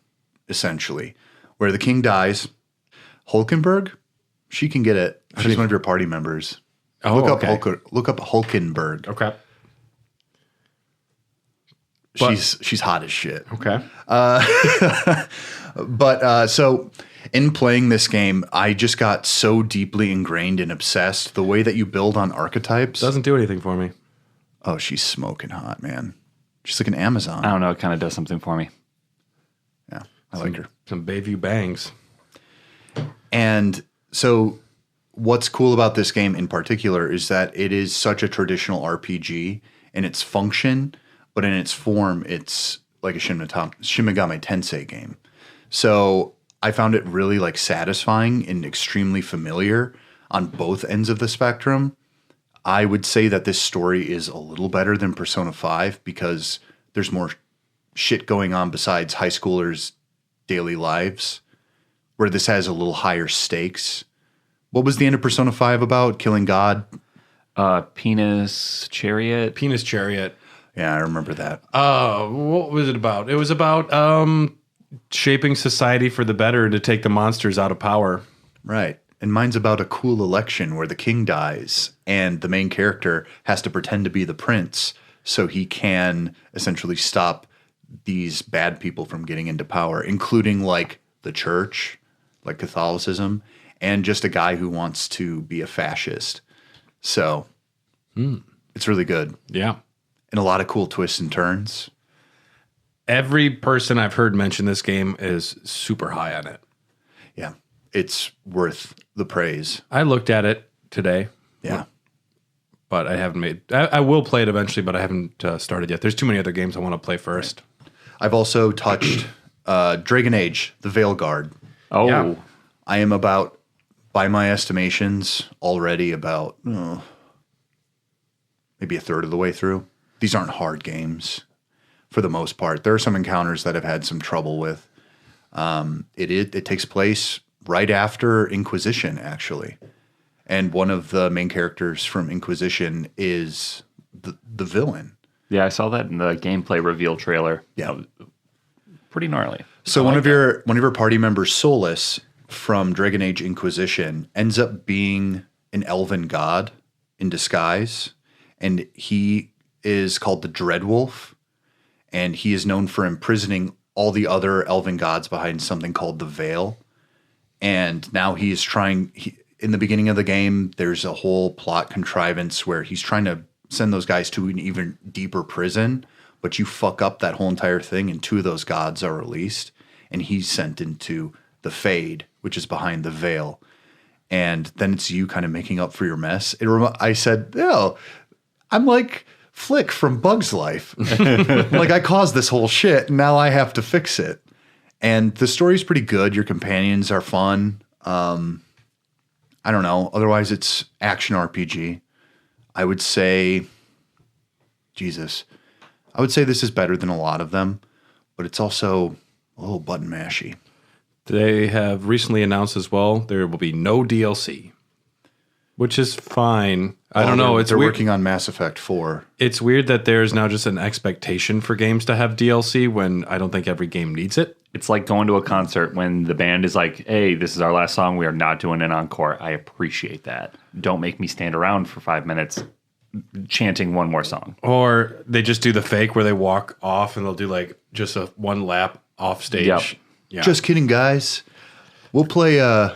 essentially, where the king dies. Hulkenberg, she can get it. She's one of your party members. Oh, look okay. Look up Hulkenberg. Okay. She's hot as shit. Okay. But so in playing this game, I just got so deeply ingrained and obsessed. The way that you build on archetypes Doesn't do anything for me. Oh, she's smoking hot, man. She's like an Amazon. I don't know. It kind of does something for me. Yeah, I like her. Some Bayview bangs. And so what's cool about this game in particular is that it is such a traditional RPG in its function, but in its form, it's like a Shin Megami Tensei game. So I found it really like satisfying and extremely familiar on both ends of the spectrum. I would say that this story is a little better than Persona 5 because there's more shit going on besides high schoolers' daily lives, where this has a little higher stakes. What was the end of Persona 5 about? Killing God? Penis Chariot. Penis Chariot. Yeah, I remember that. What was it about? It was about shaping society for the better and to take the monsters out of power. Right. And mine's about a cool election where the king dies and the main character has to pretend to be the prince so he can essentially stop these bad people from getting into power, including like the church, like Catholicism, and just a guy who wants to be a fascist. So it's really good. Yeah. And a lot of cool twists and turns. Every person I've heard mention this game is super high on it. Yeah. It's worth the praise. I looked at it today. Yeah. But I haven't made... I will play it eventually, but I haven't started yet. There's too many other games I want to play first. I've also touched Dragon Age, the Veilguard. Oh, Yeah. I am about, by my estimations, already about maybe a third of the way through. These aren't hard games for the most part. There are some encounters that I've had some trouble with. It takes place right after Inquisition, actually. And one of the main characters from Inquisition is the villain. yeah. I saw that in the gameplay reveal trailer. Yeah. That was pretty gnarly. So one of your party members, Solus from Dragon Age Inquisition, ends up being an elven god in disguise, and he is called the Dreadwolf, and he is known for imprisoning all the other elven gods behind something called the Veil. And now he's trying. In the beginning of the game, there's a whole plot contrivance where he's trying to send those guys to an even deeper prison, but you fuck up that whole entire thing, and 2 of those gods are released, and he's sent into the Fade, which is behind the Veil. And then it's you kind of making up for your mess. I said, "Oh, I'm like Flick from Bug's Life. Like I caused this whole shit, and now I have to fix it." And the story's pretty good. Your companions are fun. I don't know. Otherwise, it's action RPG. I would say, I would say this is better than a lot of them, but it's also a little button mashy. They have recently announced as well there will be no DLC, which is fine. I don't know. They're working on Mass Effect 4. It's weird that there's now just an expectation for games to have DLC when I don't think every game needs it. It's like going to a concert when the band is like, hey, this is our last song. We are not doing an encore. I appreciate that. Don't make me stand around for 5 minutes chanting one more song. Or they just do the fake where they walk off and they'll do like just a 1 lap off stage. Yep. Yeah. Just kidding, guys. We'll play A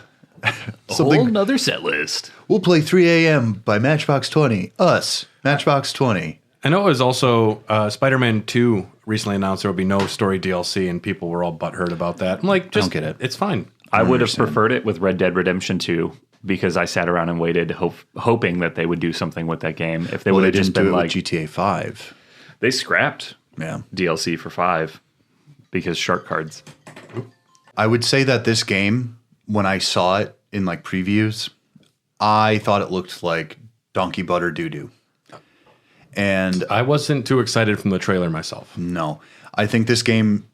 whole nother set list. We'll play 3 a.m. by Matchbox 20. Us, Matchbox 20. I know it was also Spider-Man 2 recently announced there will be no story DLC, and people were all butthurt about that. I'm like, just don't get it. It's fine. I would have preferred it with Red Dead Redemption 2 because I sat around and waited, hoping that they would do something with that game. If they would have just been like GTA 5. They scrapped DLC for 5 because shark cards. I would say that this game, when I saw it in like previews, I thought it looked like donkey butter doo-doo. And I wasn't too excited from the trailer myself. No. I think this game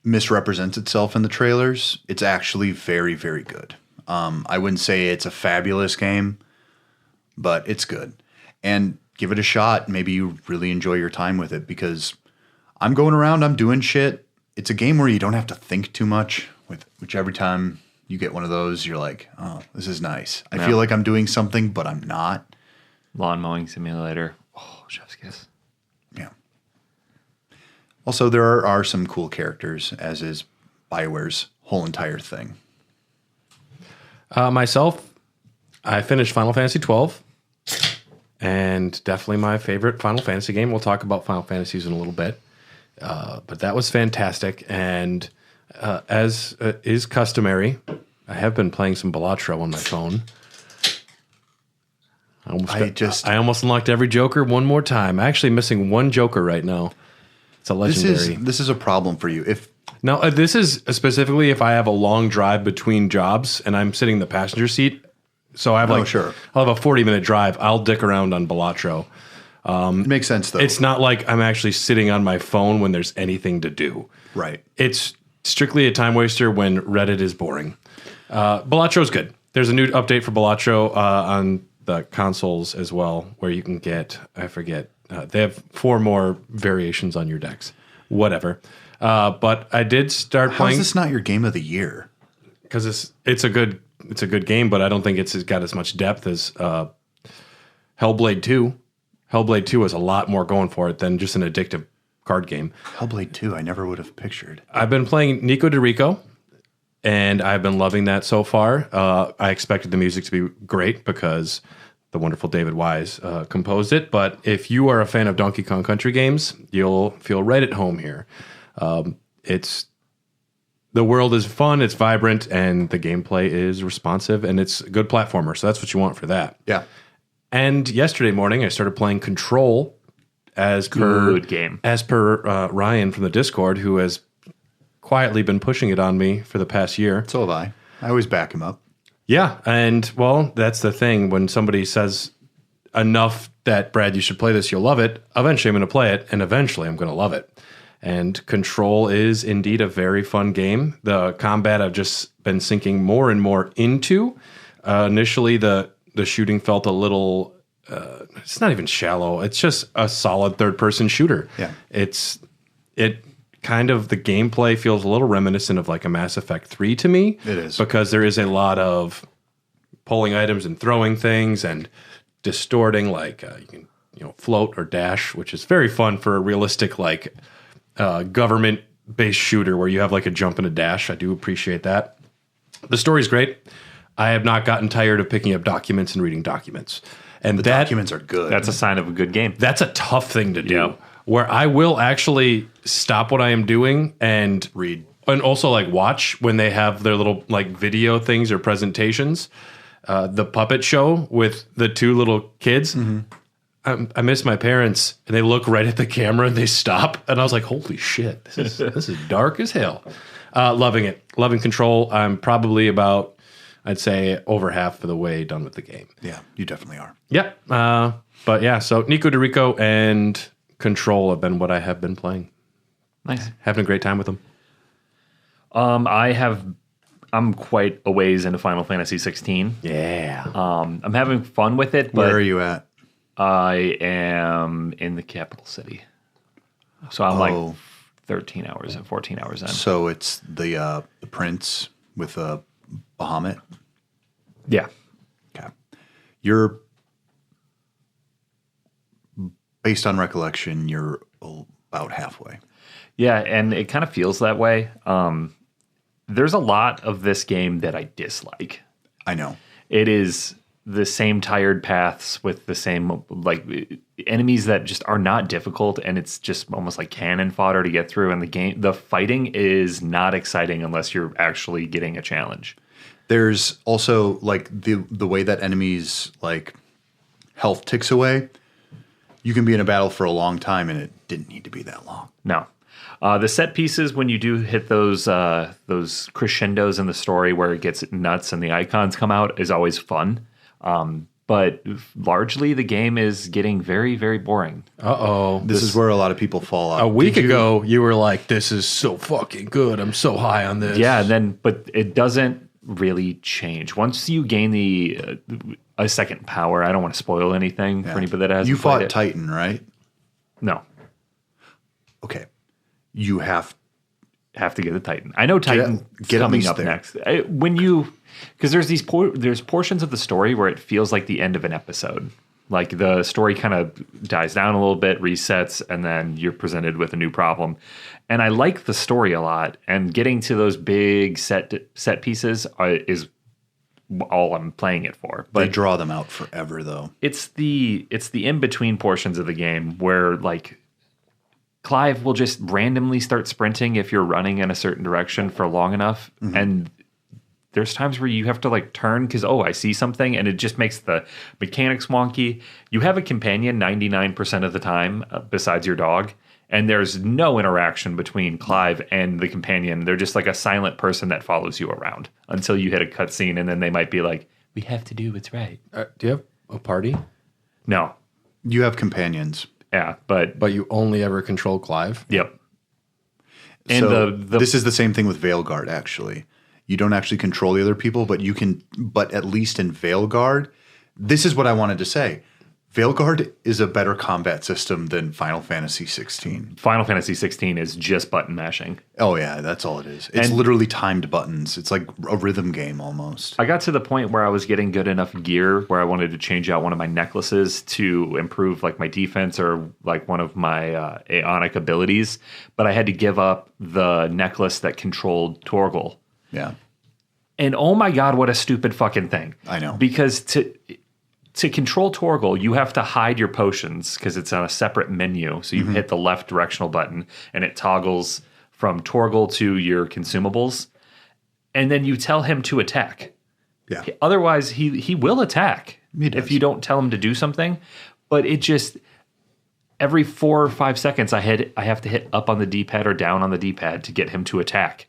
misrepresents itself in the trailers. It's actually very, very good. I wouldn't say it's a fabulous game, but it's good. And give it a shot. Maybe you really enjoy your time with it, because I'm going around, I'm doing shit. It's a game where you don't have to think too much, which every time you get one of those, you're like, oh, this is nice. I feel like I'm doing something, but I'm not. Lawn mowing simulator. Oh, chef's kiss. Yeah. Also, there are some cool characters, as is BioWare's whole entire thing. Myself, I finished Final Fantasy 12, and definitely my favorite Final Fantasy game. We'll talk about Final Fantasies in a little bit, but that was fantastic. And as is customary, I have been playing some Balatro on my phone. I almost unlocked every Joker one more time. I'm actually missing one Joker right now. It's a legendary. This is a problem for you. No, this is specifically if I have a long drive between jobs and I'm sitting in the passenger seat. So I have I'll have a 40-minute drive. I'll dick around on Balatro. It makes sense, though. It's not like I'm actually sitting on my phone when there's anything to do. Right. It's strictly a time waster when Reddit is boring. Balatro's good. There's a new update for Balatro on the consoles as well, where you can get, I forget, they have 4 more variations on your decks. Whatever. But I did start playing. How is this not your game of the year? Because it's a good game, but I don't think it's got as much depth as Hellblade 2. Hellblade 2 has a lot more going for it than just an addictive card game. Hellblade 2, I never would have pictured. I've been playing Nico DeRico, and I've been loving that so far. I expected the music to be great because the wonderful David Wise composed it. But if you are a fan of Donkey Kong Country games, you'll feel right at home here. The world is fun, it's vibrant, and the gameplay is responsive, and it's a good platformer. So that's what you want for that. Yeah. And yesterday morning, I started playing Control as per Ryan from the Discord, who has quietly been pushing it on me for the past year. So have I. I always back him up. Yeah, and well, that's the thing. When somebody says enough that, Brad, you should play this, you'll love it, eventually I'm going to play it, and eventually I'm going to love it. And Control is indeed a very fun game. The combat I've just been sinking more and more into. Initially, the shooting felt a little, it's not even shallow. It's just a solid third-person shooter. Yeah. It kind of the gameplay feels a little reminiscent of like a Mass Effect 3 to me. It is. Because there is a lot of pulling items and throwing things and distorting, like you can float or dash, which is very fun for a realistic like government-based shooter where you have like a jump and a dash. I do appreciate that. The story's great. I have not gotten tired of picking up documents and reading documents. And The documents are good. That's a sign of a good game. that's a tough thing to do. Yeah. Where I will actually stop what I am doing and Read. and also like watch when they have their little like video things or presentations. The puppet show with the two little kids. I miss my parents, and they look right at the camera and they stop, and I was like, "Holy shit, this is dark as hell." Loving it, loving Control. I'm probably about, I'd say, over half of the way done with the game. Yeah, you definitely are. Yep. But yeah, so Nico DeRico and Control have been what I have been playing. Nice. Having a great time with them. I'm quite a ways into Final Fantasy 16. Yeah. I'm having fun with it, but Where are you at? I am in the capital city. So I'm like 13 hours and 14 hours in. So it's the prince with Bahamut. Yeah. Okay. You're, based on recollection, you're about halfway. Yeah, and it kind of feels that way. There's a lot of this game that I dislike. I know. It is the same tired paths with the same like enemies that just are not difficult, and it's just almost like cannon fodder to get through. And the fighting is not exciting unless you're actually getting a challenge. There's also like the way that enemies like health ticks away. You can be in a battle for a long time, and it didn't need to be that long. No. The set pieces, when you do hit those crescendos in the story where it gets nuts and the icons come out, is always fun. But largely, the game is getting very, very boring. Uh-oh. This is where a lot of people fall off. A week ago, you were like, this is so fucking good. I'm so high on this. Yeah, but it doesn't really change. Once you gain a second power, I don't want to spoil anything for anybody that hasn't You played fought it. Titan, right? No. Okay. You have Have to get the Titan. I know Titan get at coming least up there. next. Because there's there's portions of the story where it feels like the end of an episode. Like the story kind of dies down a little bit, resets, and then you're presented with a new problem. And I like the story a lot. And getting to those big set pieces is all I'm playing it for. they But draw them out forever, though. it's the in between portions of the game where like Clive will just randomly start sprinting if you're running in a certain direction for long enough. And there's times where you have to like turn because, I see something, and it just makes the mechanics wonky. You have a companion 99% of the time besides your dog, and there's no interaction between Clive and the companion. They're just like a silent person that follows you around until you hit a cutscene, and then they might be like, we have to do what's right. Do you have a party? No. You have companions. Yeah, but But you only ever control Clive? yep. And So the this is the same thing with Veilguard, actually. You don't actually control the other people, but you can. But at least in Veilguard, this is what I wanted to say. Veilguard is a better combat system than Final Fantasy 16. Final Fantasy 16 is just button mashing. Oh yeah, that's all it is. It's And- literally timed buttons. It's like a rhythm game almost. I got to the point where I was getting good enough gear where I wanted to change out one of my necklaces to improve like my defense or like one of my Aeonic abilities, but I had to give up the necklace that controlled Torgal. Yeah. And oh my god, what a stupid fucking thing. I know. Because to control Torgal, you have to hide your potions because it's on a separate menu. So you hit the left directional button and it toggles from Torgal to your consumables. And then you tell him to attack. Yeah. Otherwise, he will attack He does. if you don't tell him to do something. But it just every 4 or 5 seconds, I have to hit up on the D-pad or down on the D-pad to get him to attack.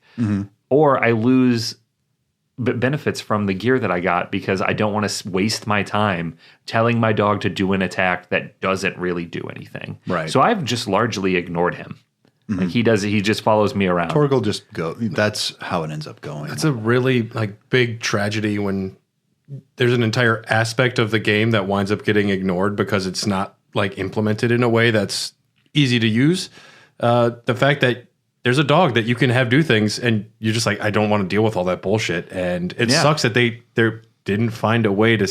Or I lose benefits from the gear that I got because I don't want to waste my time telling my dog to do an attack that doesn't really do anything. Right. So I've just largely ignored him. Like he just follows me around. Torgal just go. That's how it ends up going. It's a really like big tragedy when there's an entire aspect of the game that winds up getting ignored because it's not like implemented in a way that's easy to use. The fact that there's a dog that you can have do things, and you're just like, I don't want to deal with all that bullshit. And it sucks that they didn't find a way to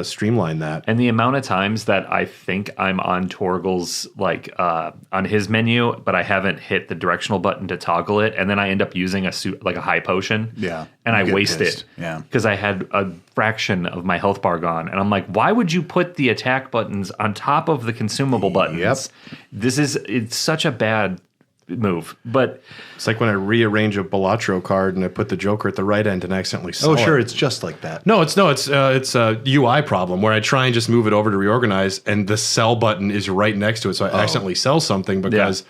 streamline that. And the amount of times that I think I'm on Torgal's, like on his menu, but I haven't hit the directional button to toggle it, and then I end up using a high potion. Yeah. And I You get waste pissed. it. Yeah. Because I had a fraction of my health bar gone. And I'm like, why would you put the attack buttons on top of the consumable buttons? Yep. It's such a bad move. But It's like when I rearrange a Balatro card and I put the Joker at the right end and accidentally sell Oh, sure. it. It's just like that. No, it's a UI problem where I try and just move it over to reorganize, and the sell button is right next to it, so I accidentally sell something because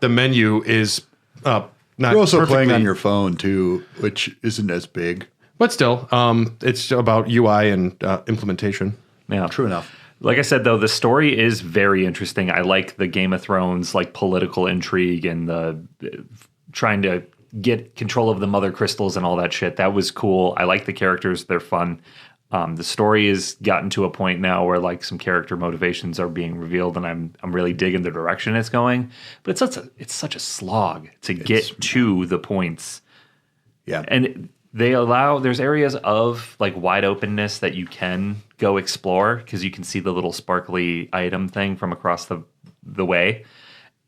the menu is not. You're also playing perfectly- on your phone too, which isn't as big. but still, it's about UI and implementation. yeah. True enough. Like I said, though, the story is very interesting. I like the Game of Thrones, like political intrigue and the trying to get control of the mother crystals and all that shit. That was cool. I like the characters; they're fun. The story has gotten to a point now where like some character motivations are being revealed, and I'm really digging the direction it's going. But it's such a slog to get to the points. Yeah. And there's areas of like wide openness that you can go explore because you can see the little sparkly item thing from across the way.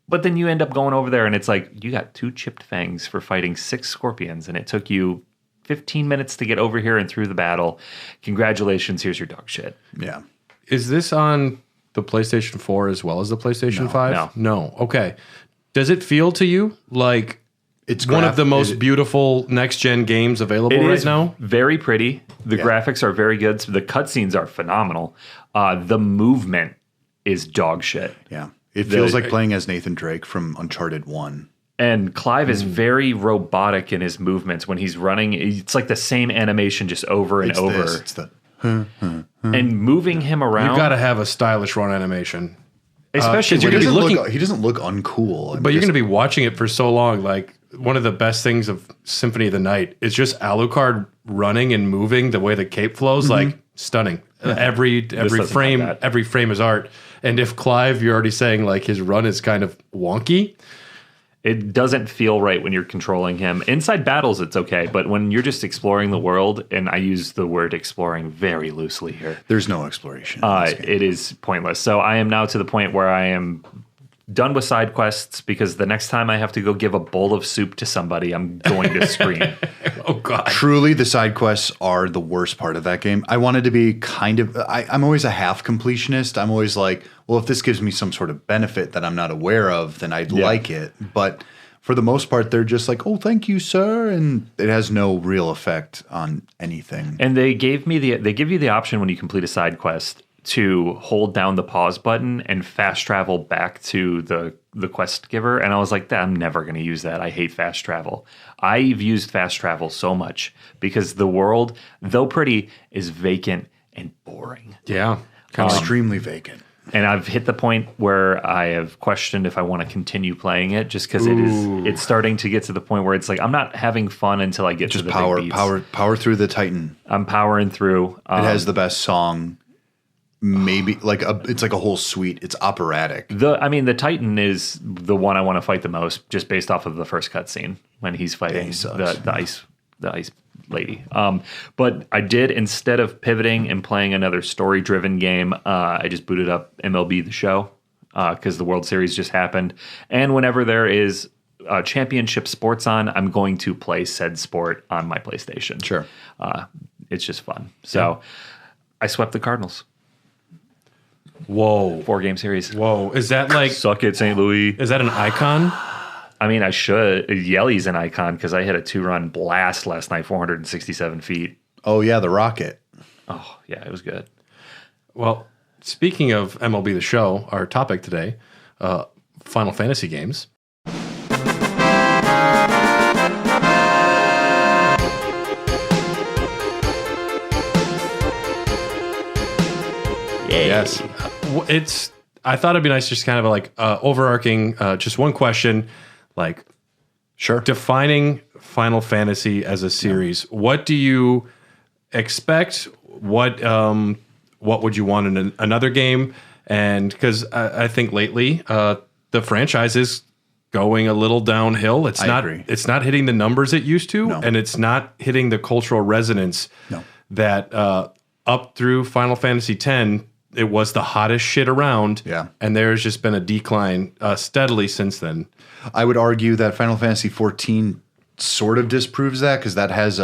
But then you end up going over there and it's like you got 2 chipped fangs for fighting 6 scorpions, and it took you 15 minutes to get over here and through the battle. Congratulations, here's your dog shit. Yeah. Is this on the PlayStation 4 as well as the PlayStation 5? No. Okay. Does it feel to you like It's one of the most beautiful next-gen games available It right is now? very pretty. The graphics are very good. The cutscenes are phenomenal. The movement is dog shit. Yeah. It feels like playing as Nathan Drake from Uncharted 1. And Clive is very robotic in his movements when he's running. It's like the same animation just over and over. It's the And moving him around. You've got to have a stylish run animation. especially you're when gonna you're be looking- he doesn't look uncool. But you're going to be watching it for so long. Like, one of the best things of Symphony of the Night is just Alucard running and moving the way the cape flows. Like, stunning. Every doesn't frame, have that. every frame is art. And if Clive, you're already saying like his run is kind of wonky. it doesn't feel right when you're controlling him. Inside battles, it's okay. But when you're just exploring the world, and I use the word exploring very loosely here, There's no exploration. in this game. it is pointless. So I am now to the point where I am done with side quests because the next time I have to go give a bowl of soup to somebody, I'm going to scream. Oh, God. Truly, the side quests are the worst part of that game. I wanted to be I'm always a half completionist. I'm always like, well, if this gives me some sort of benefit that I'm not aware of, then I'd like it. But for the most part, they're just like, oh, thank you, sir. And it has no real effect on anything. And they give you the option when you complete a side quest to hold down the pause button and fast travel back to the quest giver. And I was like, I'm never going to use that. I hate fast travel. I've used fast travel so much because the world, though pretty, is vacant and boring. Yeah. Extremely vacant. And I've hit the point where I have questioned if I want to continue playing it just because it's starting to get to the point where it's like I'm not having fun until I get to the big beats. Power through the Titan. I'm powering through. It has the best song. Maybe it's like a whole suite. It's operatic. The Titan is the one I want to fight the most, just based off of the first cutscene when he's fighting he sucks. the ice lady. But I did, instead of pivoting and playing another story-driven game, I just booted up MLB The Show because the World Series just happened, and whenever there is championship sports on, I'm going to play said sport on my PlayStation. Sure. It's just fun. So I swept the Cardinals. Whoa. 4-game series. Whoa. Is that like, Suck it, St. Louis. is that an icon? I mean, I should. Yelly's an icon because I hit a 2-run blast last night, 467 feet. Oh yeah, the Rocket. Oh, yeah, it was good. Well, speaking of MLB The Show, our topic today, Final Fantasy games. Yes. I thought it'd be nice just kind of like overarching, just one question, like Sure. defining Final Fantasy as a series. What do you expect? What would you want in another game? And because I think lately the franchise is going a little downhill. It's I not agree. It's not hitting the numbers it used to, No. and it's not hitting the cultural resonance that up through Final Fantasy X, it was the hottest shit around. Yeah. And there's just been a decline steadily since then. I would argue that Final Fantasy XIV sort of disproves that because that has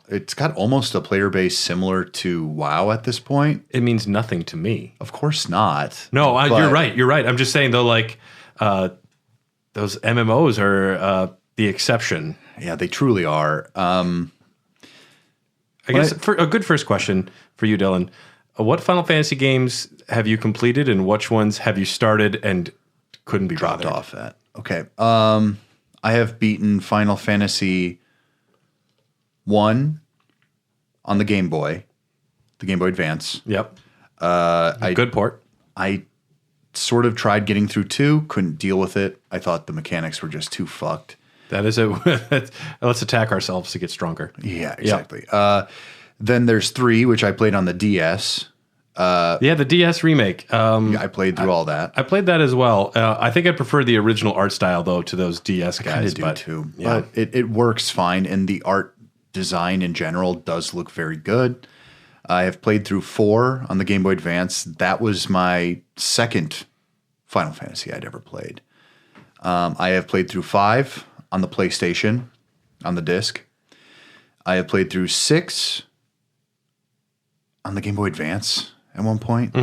it's got almost a player base similar to WoW at this point. It means nothing to me. Of course not. No, But- you're right. You're right. I'm just saying though, like those MMOs are the exception. Yeah, they truly are. I guess for a good first question for you, Dylan, what Final Fantasy games have you completed, and which ones have you started and couldn't be Dropped bothered? off at. Okay. I have beaten Final Fantasy 1 on the Game Boy Advance. Yep. Good port. I sort of tried getting through 2, couldn't deal with it. I thought the mechanics were just too fucked. That is let's attack ourselves to get stronger. Yeah, exactly. Then there's 3, which I played on the DS. Yeah, the DS remake. I played through all that. I played that as well. I think I prefer the original art style though to those DS guys. I do too. Yeah. But it works fine, and the art design in general does look very good. I have played through 4 on the Game Boy Advance. That was my second Final Fantasy I'd ever played. I have played through 5 on the PlayStation, on the disc. I have played through 6 on the Game Boy Advance at one point,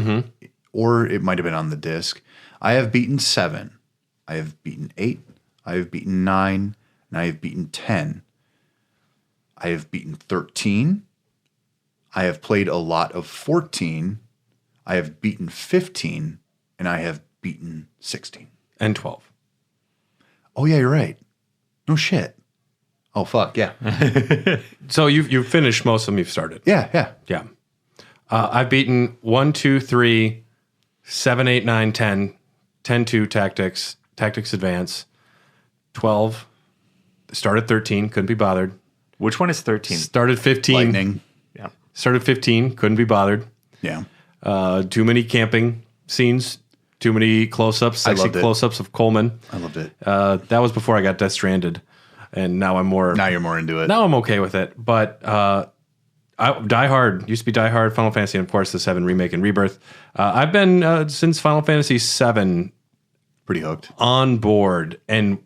or it might have been on the disc. I have beaten 7. I have beaten 8. I have beaten 9, and I have beaten 10. I have beaten 13. I have played a lot of 14. I have beaten 15, and I have beaten 16. And 12. Oh, yeah, you're right. No shit. Oh, fuck, yeah. So you've finished most of them you've started. Yeah. Yeah. I've beaten 1, 2, 3, 7, 8, 9, 10, 10, 2 Tactics, Tactics Advance, 12, started 13, couldn't be bothered. Which one is 13? Started 15. Lightning. Yeah. Started 15, couldn't be bothered. Yeah. Too many camping scenes, too many close-ups, sexy loved it. close-ups of Coleman. I loved it. That was before I got Death Stranded, and now I'm more. Now you're more into it. Now I'm okay with it, but Die Hard used to be Die Hard, Final Fantasy, and of course the 7 remake and rebirth. I've been since Final Fantasy 7 Pretty hooked. on board, and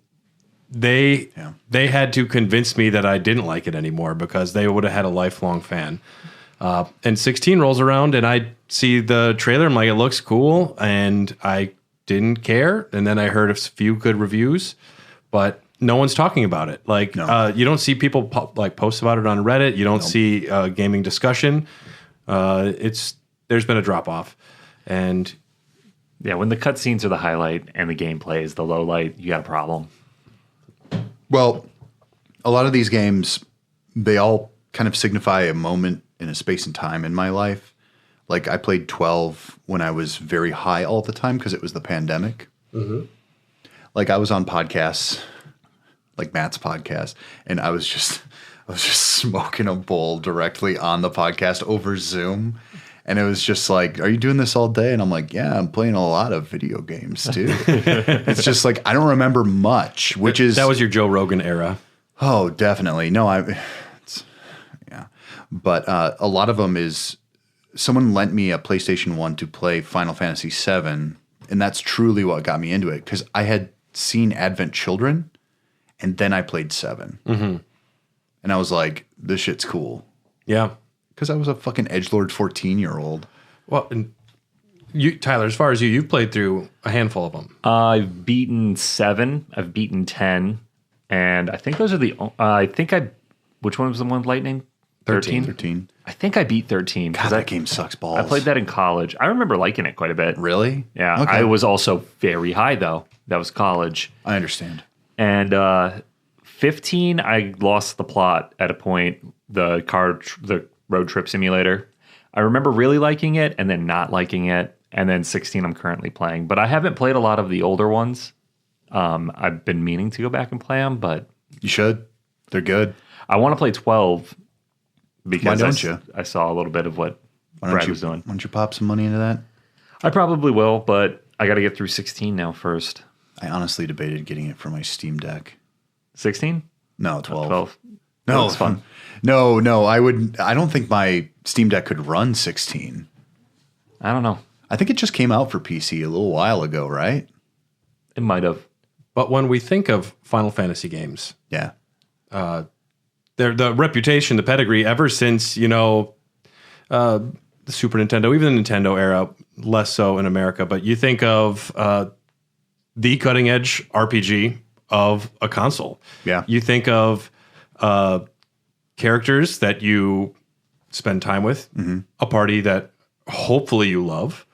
they had to convince me that I didn't like it anymore because they would have had a lifelong fan. And 16 rolls around, and I see the trailer. I'm like, it looks cool, and I didn't care. And then I heard a few good reviews, but no one's talking about it. Like, you don't see people post about it on Reddit. You don't see gaming discussion. There's been a drop off, and Yeah, when the cutscenes are the highlight and the gameplay is the low light, you got a problem. Well, a lot of these games, they all kind of signify a moment in a space and time in my life. Like I played 12 when I was very high all the time because it was the pandemic. Mm-hmm. Like I was on podcasts, like Matt's podcast, and I was just smoking a bowl directly on the podcast over Zoom. And it was just like, are you doing this all day? And I'm like, yeah, I'm playing a lot of video games too. It's just like, I don't remember much, which is... That was your Joe Rogan era. Oh, definitely. No, But a lot of them is, someone lent me a PlayStation 1 to play Final Fantasy 7. And that's truly what got me into it. Because I had seen Advent Children, and then I played 7. Mm-hmm. And I was like, this shit's cool. Yeah. Because I was a fucking edgelord 14-year-old. Well, and you, Tyler, as far as you've played through a handful of them. I've beaten 7. I've beaten 10. And I think those are the... which one was the one with Lightning? 13? I think I beat 13. God, that game sucks balls. I played that in college. I remember liking it quite a bit. Really? Yeah. Okay. I was also very high, though. That was college. I understand. And 15, I lost the plot at a point, the road trip simulator. I remember really liking it and then not liking it. And then 16, I'm currently playing. But I haven't played a lot of the older ones. I've been meaning to go back and play them, but... You should. They're good. I want to play 12 because Why don't you? I saw a little bit of what Brad was doing. Why don't you pop some money into that? I probably will, but I got to get through 16 now first. I honestly debated getting it for my Steam Deck. 16? No, 12. 12. No, it's fun. No, I don't think my Steam Deck could run 16. I don't know. I think it just came out for PC a little while ago, right? It might have. But when we think of Final Fantasy games, Yeah. the reputation, the pedigree, ever since, the Super Nintendo, even the Nintendo era, less so in America, but you think of the cutting edge RPG of a console. Yeah. You think of characters that you spend time with, a party that hopefully you love.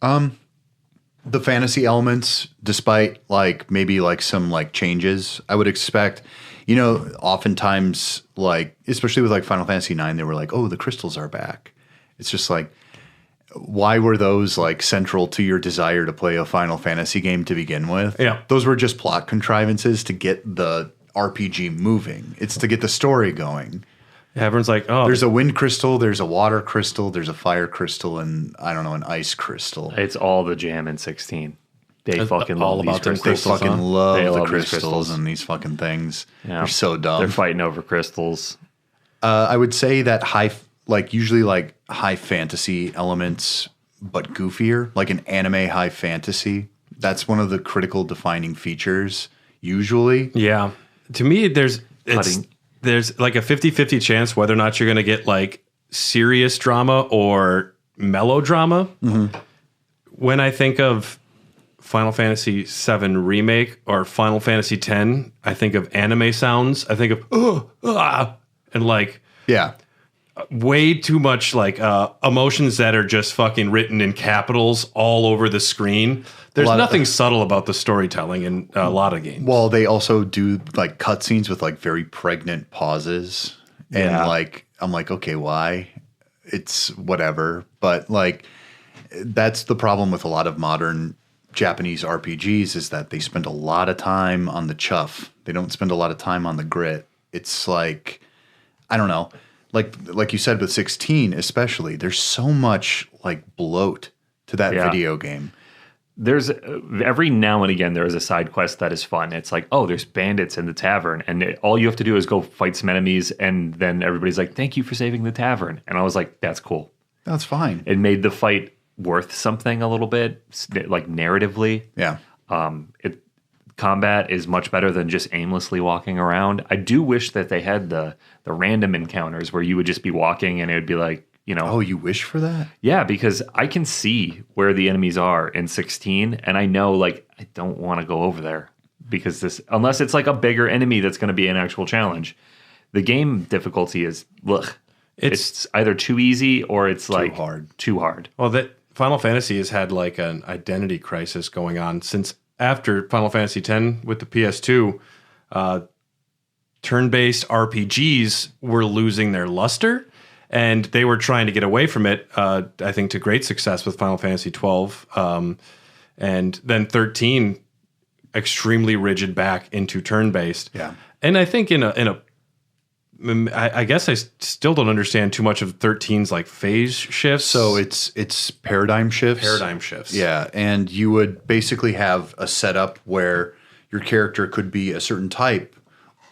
The fantasy elements, despite maybe some changes, I would expect, oftentimes especially with Final Fantasy 9, they were like, oh, the crystals are back. It's just why were those central to your desire to play a Final Fantasy game to begin with? Yeah. Those were just plot contrivances to get the RPG moving. It's to get the story going. Everyone's like, oh, There's a wind crystal, there's a water crystal, there's a fire crystal, and I don't know, an ice crystal. It's all the jam in 16. They It's fucking all love about these them crystals. They fucking love They the love these crystals crystals. and these fucking things. Yeah. They're so dumb. They're fighting over crystals. I would say that usually high fantasy elements, but goofier, like an anime high fantasy. That's one of the critical defining features, usually. yeah. To me, there's a Cutting. 50-50 chance whether or not you're going to get serious drama or melodrama. When I think of Final Fantasy VII Remake or Final Fantasy X, I think of anime sounds. I think of and Yeah. way too much emotions that are just fucking written in capitals all over the screen. There's lot of- nothing subtle about the storytelling in a lot of games. Well, they also do cutscenes with very pregnant pauses. And Yeah. I'm okay, why? It's whatever. But that's the problem with a lot of modern Japanese RPGs is that they spend a lot of time on the chuff. They don't spend a lot of time on the grit. It's I don't know. Like you said with 16 especially, there's so much bloat to that Yeah. video game. There's every now and again there is a side quest that is fun. It's there's bandits in the tavern, and all you have to do is go fight some enemies, and then everybody's like, "Thank you for saving the tavern." And I was like, "That's cool." That's fine. It made the fight worth something a little bit, narratively. Yeah. Combat is much better than just aimlessly walking around. I do wish that they had the random encounters where you would just be walking and it would be Oh, you wish for that? yeah, because I can see where the enemies are in 16, and I know I don't want to go over there because unless it's a bigger enemy that's going to be an actual challenge. The game difficulty is it's either too easy or it's too hard. Well, that Final Fantasy has had an identity crisis going on since after Final Fantasy X with the PS2. Turn-based RPGs were losing their luster, and they were trying to get away from it. I think to great success with Final Fantasy 12, and then 13, extremely rigid back into turn-based. Yeah. And I think I guess I still don't understand too much of 13's phase shifts. So it's paradigm shifts. Paradigm shifts. Yeah, and you would basically have a setup where your character could be a certain type,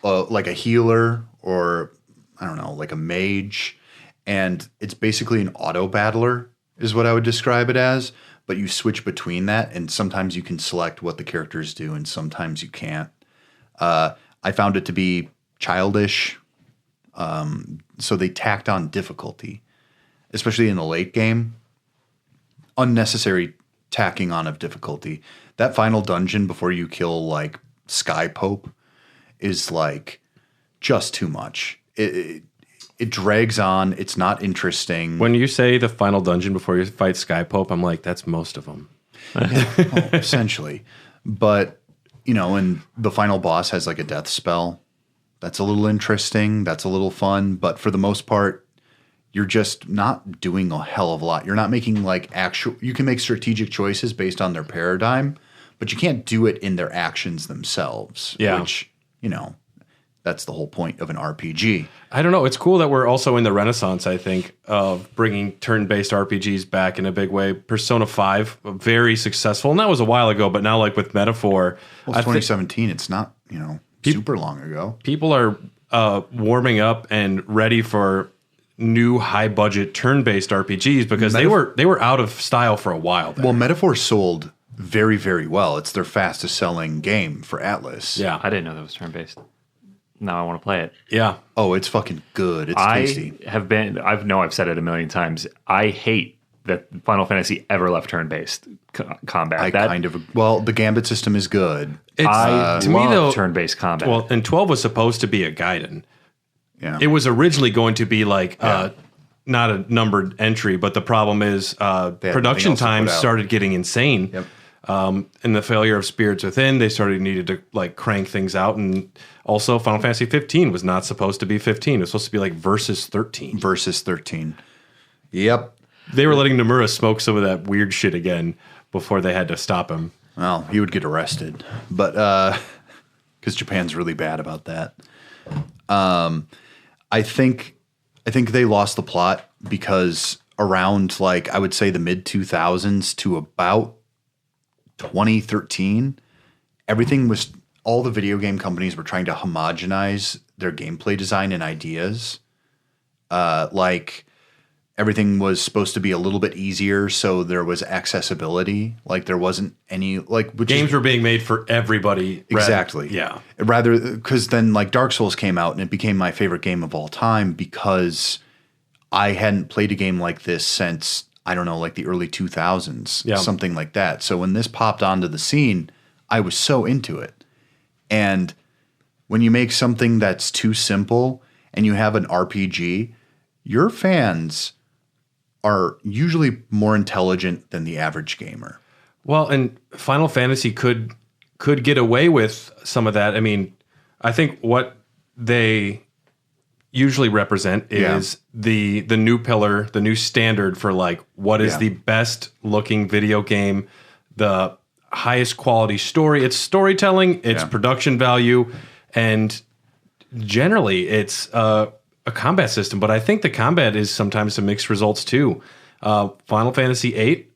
like a healer or I don't know, a mage, and it's basically an auto battler is what I would describe it as. But you switch between that, and sometimes you can select what the characters do, and sometimes you can't. I found it to be childish. So they tacked on difficulty, especially in the late game. Unnecessary tacking on of difficulty. That final dungeon before you kill Sky Pope is just too much. It drags on. It's not interesting. When you say the final dungeon before you fight Sky Pope, I'm like, that's most of them. Essentially. But, and the final boss has a death spell. That's a little interesting. That's a little fun. But for the most part, you're just not doing a hell of a lot. You're not making you can make strategic choices based on their paradigm, but you can't do it in their actions themselves. Yeah. Which, that's the whole point of an RPG. I don't know. It's cool that we're also in the renaissance, I think, of bringing turn-based RPGs back in a big way. Persona 5, very successful. And that was a while ago, but now like with Metaphor. Well, it's 2017. It's not, super long ago. People are warming up and ready for new high-budget turn-based RPGs because they were out of style for a while there. Well, Metaphor sold very, very well. It's their fastest-selling game for Atlas. Yeah. I didn't know that was turn-based. Now I want to play it. Yeah. Oh, it's fucking good. It's tasty. I've said it a million times. I hate that Final Fantasy ever left turn-based combat. The Gambit system is good. I to me, love though, turn-based combat. Well, and 12 was supposed to be a Gaiden. Yeah. It was originally going to be like not a numbered entry, but the problem is production times started getting insane. Yep. And the failure of Spirits Within, they needed to like crank things out. And also Final Fantasy 15 was not supposed to be 15. It was supposed to be like Versus 13. Versus 13. Yep. They were letting Nomura smoke some of that weird shit again before they had to stop him. Well, he would get arrested. But because Japan's really bad about that. I think they lost the plot because around like I would say the mid 2000s to about 2013, all the video game companies were trying to homogenize their gameplay design and ideas. Like everything was supposed to be a little bit easier, so there was accessibility. Like there wasn't any games were being made for everybody. Exactly. Yeah. Rather, because then like Dark Souls came out and it became my favorite game of all time because I hadn't played a game like this since I don't know, like the early 2000s, something like that. So when this popped onto the scene, I was so into it. And when you make something that's too simple and you have an RPG, your fans are usually more intelligent than the average gamer. Well, and Final Fantasy could get away with some of that. I mean, I think what they usually represent is the new pillar, the new standard for like what is the best looking video game, the highest quality story. It's storytelling, it's production value, and generally it's a combat system. But I think the combat is sometimes some mixed results too. Final Fantasy VIII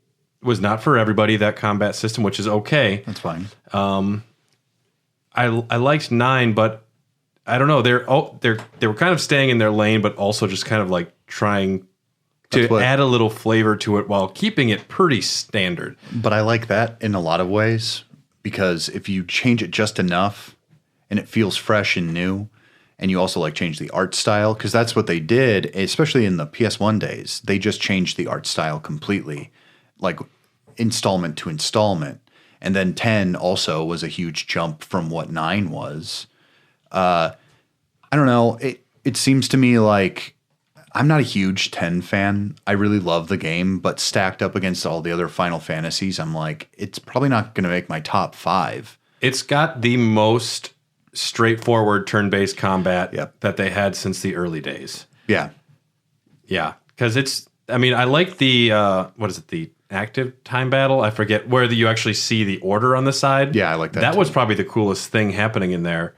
was not for everybody, that combat system, which is okay. That's fine. I liked 9, but I don't know. They were kind of staying in their lane, but also just kind of like trying to add a little flavor to it while keeping it pretty standard. But I like that in a lot of ways because if you change it just enough and it feels fresh and new, and you also like change the art style, because that's what they did, especially in the PS1 days. They just changed the art style completely, like installment to installment. And then 10 also was a huge jump from what 9 was. I don't know. It seems to me like I'm not a huge 10 fan. I really love the game, but stacked up against all the other Final Fantasies, I'm like, it's probably not going to make my top 5. It's got the most straightforward turn-based combat that they had since the early days. Yeah. Yeah. Because I like the, the active time battle? I forget where you actually see the order on the side. Yeah, I like that. That was probably the coolest thing happening in there.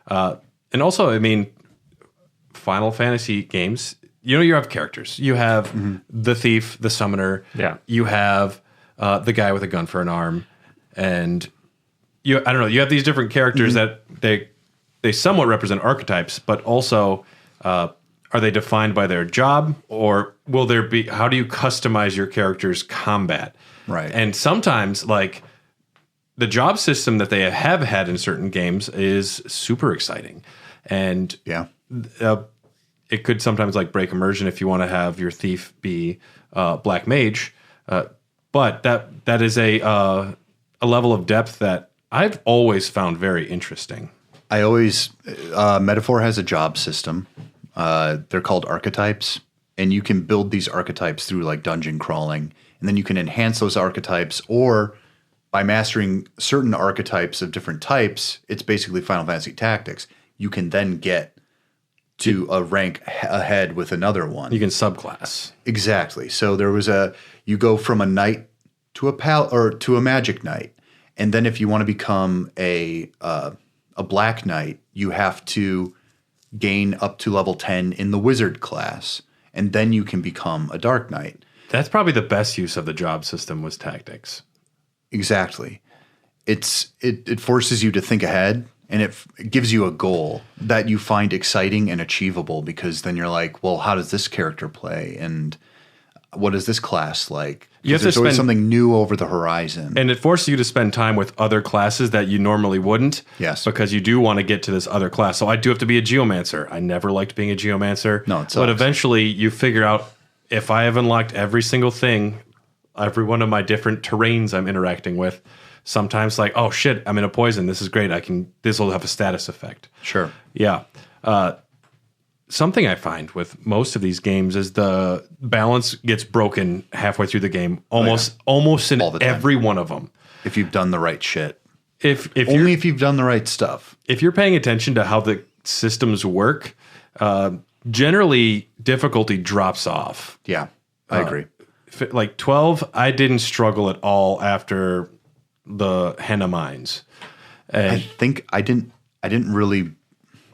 And also, Final Fantasy games, you have characters. You have the thief, the summoner. Yeah. You have the guy with a gun for an arm. And you have these different characters that they somewhat represent archetypes, but also are they defined by their job, or will there be, how do you customize your character's combat? Right. And sometimes, like, the job system that they have had in certain games is super exciting. And it could sometimes like break immersion if you want to have your thief be black mage. But that is a level of depth that I've always found very interesting. Metaphor has a job system. They're called archetypes, and you can build these archetypes through like dungeon crawling, and then you can enhance those archetypes, or by mastering certain archetypes of different types, it's basically Final Fantasy Tactics. You can then get to a rank ahead with another one. You can subclass. Exactly. So you go from a knight to a magic knight, and then if you want to become a black knight, you have to gain up to level 10 in the wizard class, and then you can become a Dark Knight. That's probably the best use of the job system was tactics. Exactly. It forces you to think ahead, and it gives you a goal that you find exciting and achievable, because then you're like, well, how does this character play? And what is this class like? You have to there's always spend- something new over the horizon. And it forces you to spend time with other classes that you normally wouldn't. Yes. Because you do want to get to this other class. So I do have to be a geomancer. I never liked being a geomancer. No, it sucks. But eventually you figure out, if I have unlocked every single thing, every one of my different terrains I'm interacting with, sometimes like, oh shit, I'm in a poison. This is great. This will have a status effect. Sure. Yeah. Something I find with most of these games is the balance gets broken halfway through the game, almost in All the time. every one of them. If you've done the right shit. If Only if you've done the right stuff. if you're paying attention to how the systems work, generally difficulty drops off. Yeah, I agree. Like 12, I didn't struggle at all after the henna mines. I think I didn't really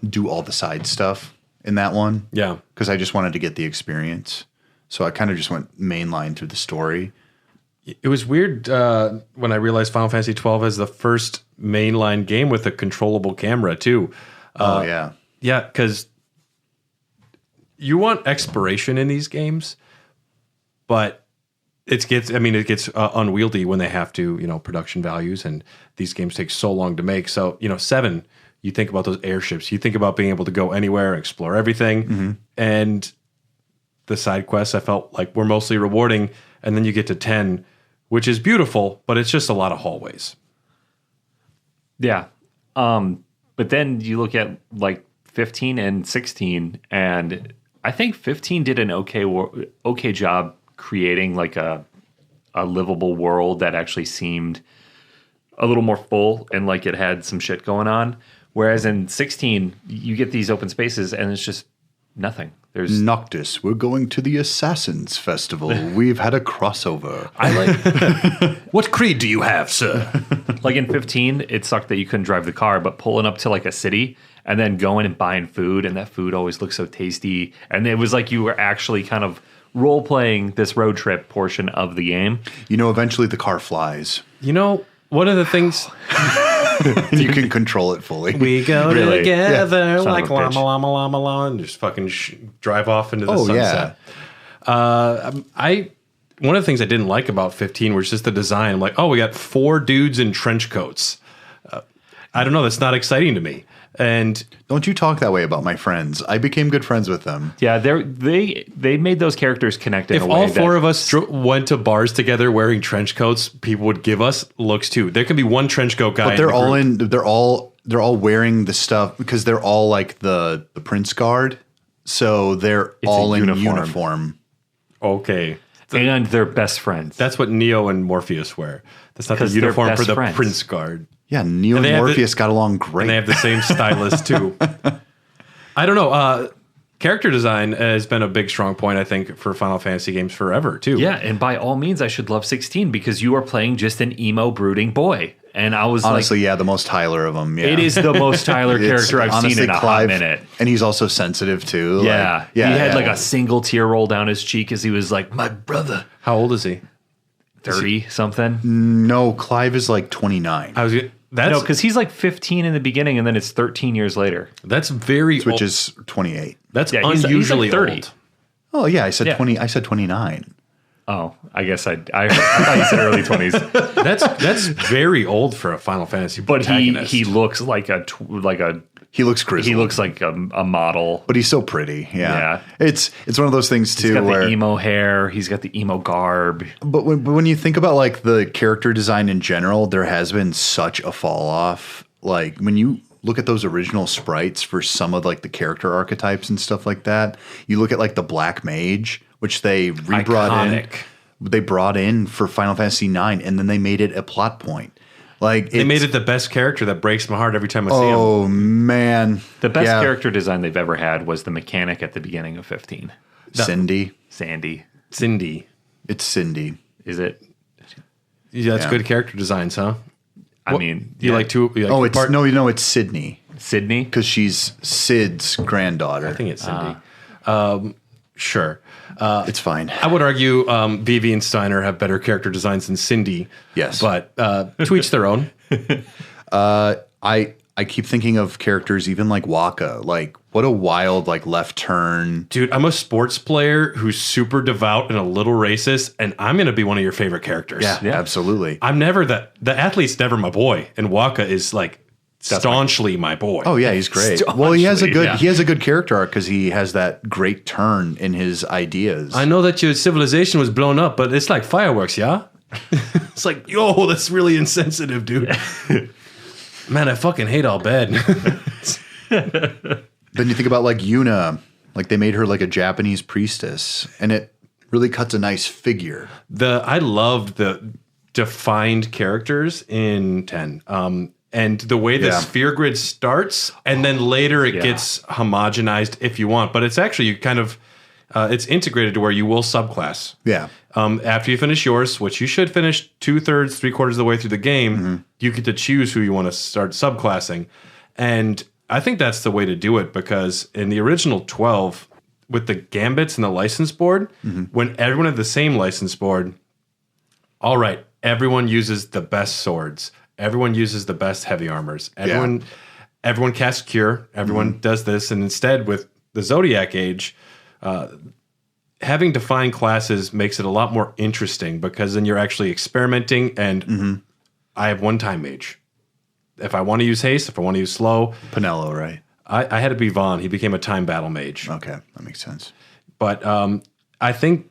do all the side stuff in that one. Yeah. Because I just wanted to get the experience. So I kind of just went mainline through the story. It was weird when I realized Final Fantasy 12 is the first mainline game with a controllable camera too. Oh, yeah. Yeah, because you want exploration in these games, but it gets unwieldy when they have to, production values, and these games take so long to make. So, 7, you think about those airships, you think about being able to go anywhere, explore everything, and the side quests I felt like were mostly rewarding. And then you get to 10, which is beautiful, but it's just a lot of hallways. Yeah. But then you look at like 15 and 16, and I think 15 did an okay job creating like a livable world that actually seemed a little more full and like it had some shit going on. Whereas in 16, you get these open spaces and it's just nothing. There's Noctis, we're going to the Assassins Festival. We've had a crossover. I like What creed do you have, sir? like in 15, it sucked that you couldn't drive the car, but pulling up to like a city and then going and buying food, and that food always looked so tasty. And it was like you were actually kind of role playing this road trip portion of the game. Eventually the car flies. One of the things You can control it fully. we go Really? together Yeah. Son like of a llama, bitch. llama, llama, llama, and just fucking drive off into the Oh, sunset. One of the things I didn't like about 15 was just the design. I'm like, oh, we got 4 dudes in trench coats. I don't know. That's not exciting to me. And Don't you talk that way about my friends. I became good friends with them. Yeah, they made those characters connect in if a way all 4 of us went to bars together wearing trench coats, people would give us looks too. There can be one trench coat guy. But they're the all group. they're all wearing the stuff because they're all like the Prince Guard. So they're all a in uniform. uniform. Okay. and they're best friends. That's what Neo and Morpheus wear. That's not the 'Cause they're uniform for best the friends. Prince Guard. Yeah, Neo and they have Morpheus got along great. And they have the same stylist too. I don't know. Character design has been a big strong point, I think, for Final Fantasy games forever too. Yeah, and by all means, I should love 16 because you are playing just an emo brooding boy. And I was Honestly, like, yeah, the most Tyler of them. Yeah. it is the most Tyler It's character I've seen honestly in a Clive, hot minute. And he's also sensitive too. Yeah. Like, yeah. He had yeah. like a single tear roll down his cheek as he was like, my brother, How old is he? 30 something. No, Clive is like 29, That's Because he's like 15 in the beginning and then it's 13 years later. that's very which old. is 28. That's Yeah, he's like unusually 30. old. Oh yeah, I said Yeah. 20. I said 29. Oh, I guess I thought you said early 20s. That's very old for a Final Fantasy But protagonist. he looks like He looks grizzled. he looks like a model. but he's so pretty. Yeah. Yeah. It's one of those things too He's got where the emo hair. He's got the emo garb. But when you think about like the character design in general, there has been such a fall off. Like when you look at those original sprites for some of like the character archetypes and stuff like that, you look at like the Black Mage, which they rebrought in. Iconic. They brought in for Final Fantasy IX, and then they made it a plot point. Like they made it the best character that breaks my heart every time I see him. Oh man, The best Yeah. character design they've ever had was the mechanic at the beginning of 15. Cindy. Sandy. Cindy. It's Cindy. Is it? Yeah, that's Yeah. good character designs, huh? I mean, You yeah. like two? You like Oh, two it's part- no, it's Sydney. Sydney? because she's Sid's granddaughter. I think it's Cindy. Sure. It's fine. I would argue Vivi and Steiner have better character designs than Cindy. Yes. But to each their own. I keep thinking of characters even like Waka. Like, what a wild like left turn. Dude, I'm a sports player who's super devout and a little racist, and I'm going to be one of your favorite characters. Yeah, absolutely. I'm never the athlete's never my boy, and Waka is like staunchly my boy. Oh yeah, he's great. Well, he has a good character arc because he has that great turn in his ideas. I know that your civilization was blown up, but it's like fireworks, yeah? It's like, yo, that's really insensitive, dude. Man, I fucking hate all bad. Then you think about like Yuna, like they made her like a Japanese priestess, and it really cuts a nice figure. I loved the defined characters in 10. And the way the sphere grid starts, and then later it gets homogenized if you want. But it's actually kind of, it's integrated to where you will subclass. Yeah. After you finish yours, which you should finish 2/3, 3/4 of the way through the game, you get to choose who you want to start subclassing. And I think that's the way to do it, because in the original 12, with the gambits and the license board, when everyone had the same license board, all right, everyone uses the best swords. Everyone uses the best heavy armors. Everyone casts cure. Everyone does this. And instead, with the Zodiac Age, having defined classes makes it a lot more interesting, because then you're actually experimenting. And I have one time mage. If I want to use haste, if I want to use slow. Pinello, right? I had to be Vaughn. He became a time battle mage. Okay, that makes sense. But I think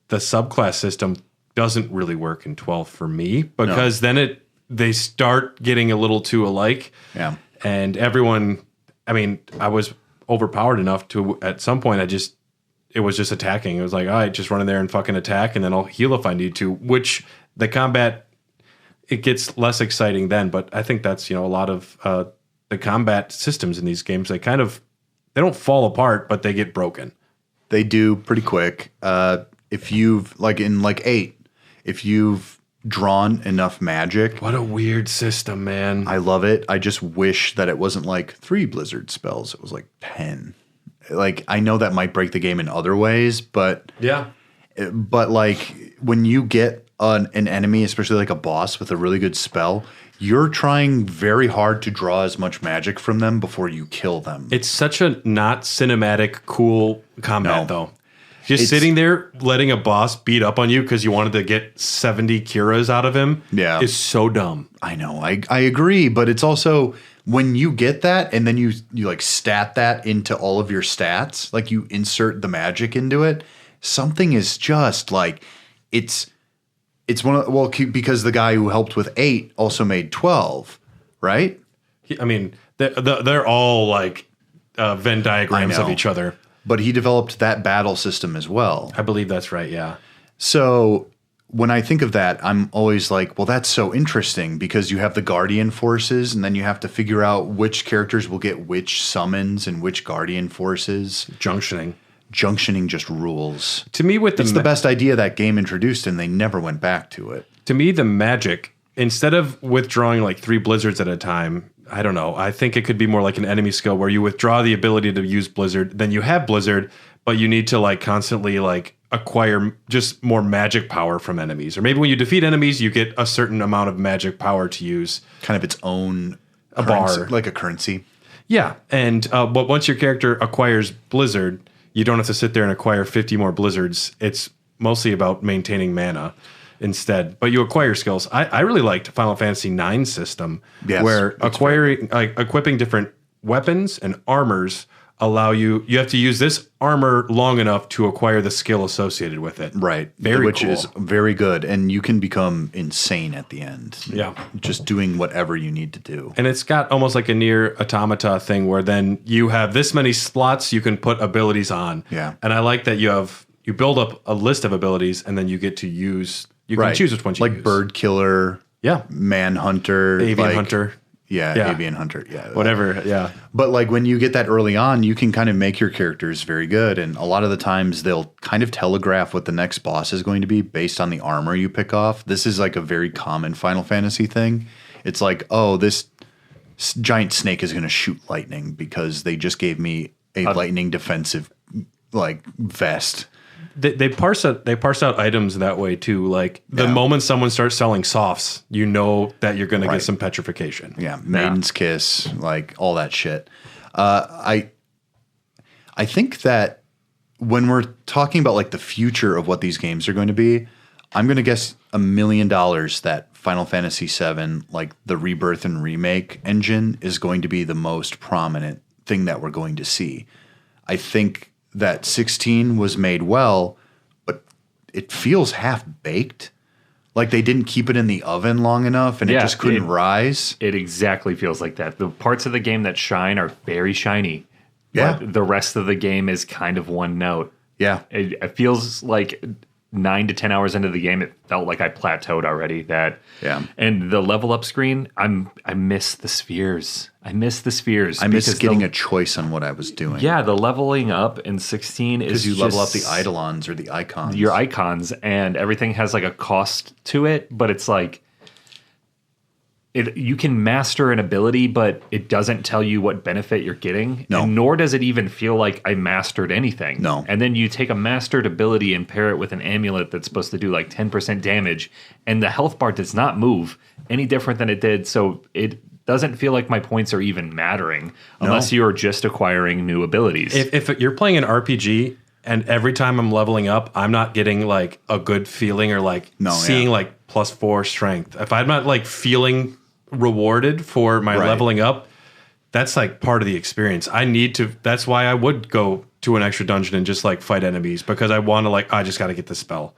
the subclass system doesn't really work in 12 for me, because then they start getting a little too alike. Yeah. And everyone, I mean, I was overpowered enough to, at some point, it was just attacking. It was like, all right, just run in there and fucking attack, and then I'll heal if I need to, which the combat, it gets less exciting then. But I think that's, a lot of the combat systems in these games, they don't fall apart, but they get broken. They do pretty quick. If you've, like in like 8, if you've drawn enough magic. What a weird system, man. I love it. I just wish that it wasn't like 3 blizzard spells. It was like 10. Like, I know that might break the game in other ways, but like when you get an enemy, especially like a boss with a really good spell, you're trying very hard to draw as much magic from them before you kill them. It's such a not cinematic, cool combat, though. Just sitting there letting a boss beat up on you because you wanted to get 70 Kiras out of him is so dumb. I know. I agree, but it's also when you get that and then you like stat that into all of your stats, like you insert the magic into it, something is just like it's one of because the guy who helped with 8 also made 12, right? I mean, they're all like Venn diagrams of each other. But he developed that battle system as well. I believe that's right, yeah. So when I think of that, I'm always like, well, that's so interesting because you have the Guardian forces and then you have to figure out which characters will get which summons and which Guardian forces. Junctioning just rules. To me, it's the best idea that game introduced and they never went back to it. To me, the magic, instead of withdrawing like 3 blizzards at a time, I don't know. I think it could be more like an enemy skill where you withdraw the ability to use Blizzard, then you have Blizzard, but you need to like constantly like acquire just more magic power from enemies. Or maybe when you defeat enemies, you get a certain amount of magic power to use. Kind of its own bar. Like a currency. Yeah. And but once your character acquires Blizzard, you don't have to sit there and acquire 50 more Blizzards. It's mostly about maintaining mana instead, but you acquire skills. I really liked Final Fantasy IX system, where equipping different weapons and armors allow you have to use this armor long enough to acquire the skill associated with it. Right. Which is very good. And you can become insane at the end. Yeah. Just doing whatever you need to do. And it's got almost like a Nier Automata thing where then you have this many slots you can put abilities on. Yeah. And I like that you build up a list of abilities and then you get to use. You can choose which ones you use. Like Bird Killer, Manhunter, Avian Hunter. Yeah, Avian Hunter. Yeah. Whatever, yeah. But like when you get that early on, you can kind of make your characters very good. And a lot of the times they'll kind of telegraph what the next boss is going to be based on the armor you pick off. This is like a very common Final Fantasy thing. It's like, oh, this giant snake is going to shoot lightning because they just gave me a lightning defensive like vest. They parse out items that way too. Like the moment someone starts selling softs, you know that you're going to get some petrification. Yeah, Maiden's Kiss, like all that shit. I think that when we're talking about like the future of what these games are going to be, I'm going to guess $1 million that Final Fantasy VII, like the Rebirth and Remake engine, is going to be the most prominent thing that we're going to see. I think that 16 was made well, but it feels half-baked. Like they didn't keep it in the oven long enough and it just couldn't rise. It exactly feels like that. The parts of the game that shine are very shiny. Yeah. But the rest of the game is kind of one note. Yeah. It feels like 9 to 10 hours into the game, it felt like I plateaued already. And the level up screen, I miss the spheres. I miss getting a choice on what I was doing. Yeah, the leveling up in 16 is because you level up the eidolons or the icons. Your icons, and everything has like a cost to it, but it's like you can master an ability, but it doesn't tell you what benefit you're getting. No. And nor does it even feel like I mastered anything. No. And then you take a mastered ability and pair it with an amulet that's supposed to do like 10% damage, and the health bar does not move any different than it did. So it doesn't feel like my points are even mattering unless you're just acquiring new abilities. If you're playing an RPG and every time I'm leveling up, I'm not getting like a good feeling or like seeing like +4 strength. If I'm not like feeling rewarded for my leveling up, that's like part of the experience. That's why I would go to an extra dungeon and just like fight enemies, because I want to like, I just got to get the spell.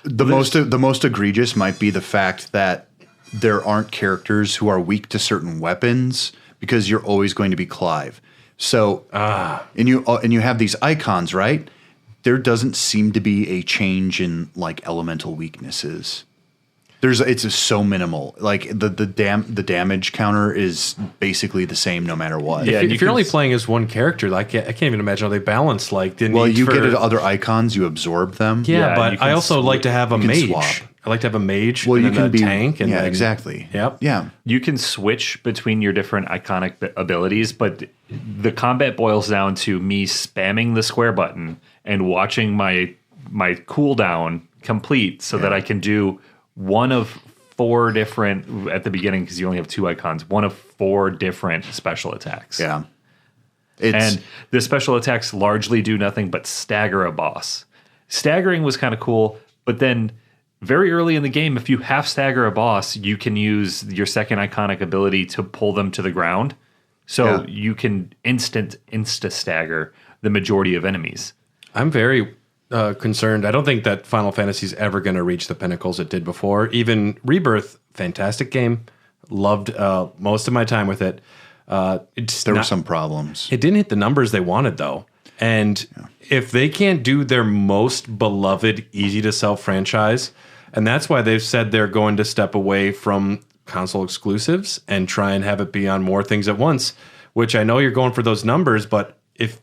The most egregious might be the fact that there aren't characters who are weak to certain weapons, because you're always going to be Clive. So, and you have these icons, right? There doesn't seem to be a change in like elemental weaknesses. It's just so minimal. Like the damage counter is basically the same no matter what. Yeah, if you're only playing as one character, like I can't even imagine how they balance like the need you get other icons, you absorb them. Yeah, but I also like to have a mage. I like to have a mage. Well, you and can be a tank. And exactly. Yep. Yeah. You can switch between your different iconic abilities, but the combat boils down to me spamming the square button and watching my cooldown complete so that I can do one of 4 different, at the beginning, because you only have 2 icons, one of 4 different special attacks. Yeah. And the special attacks largely do nothing but stagger a boss. Staggering was kind of cool, but then very early in the game, if you half stagger a boss, you can use your second iconic ability to pull them to the ground. So you can insta stagger the majority of enemies. I'm very concerned. I don't think that Final Fantasy is ever going to reach the pinnacles it did before. Even Rebirth, fantastic game. Loved most of my time with it. There were some problems. It didn't hit the numbers they wanted, though. And if they can't do their most beloved, easy-to-sell franchise, and that's why they've said they're going to step away from console exclusives and try and have it be on more things at once, which I know you're going for those numbers, but if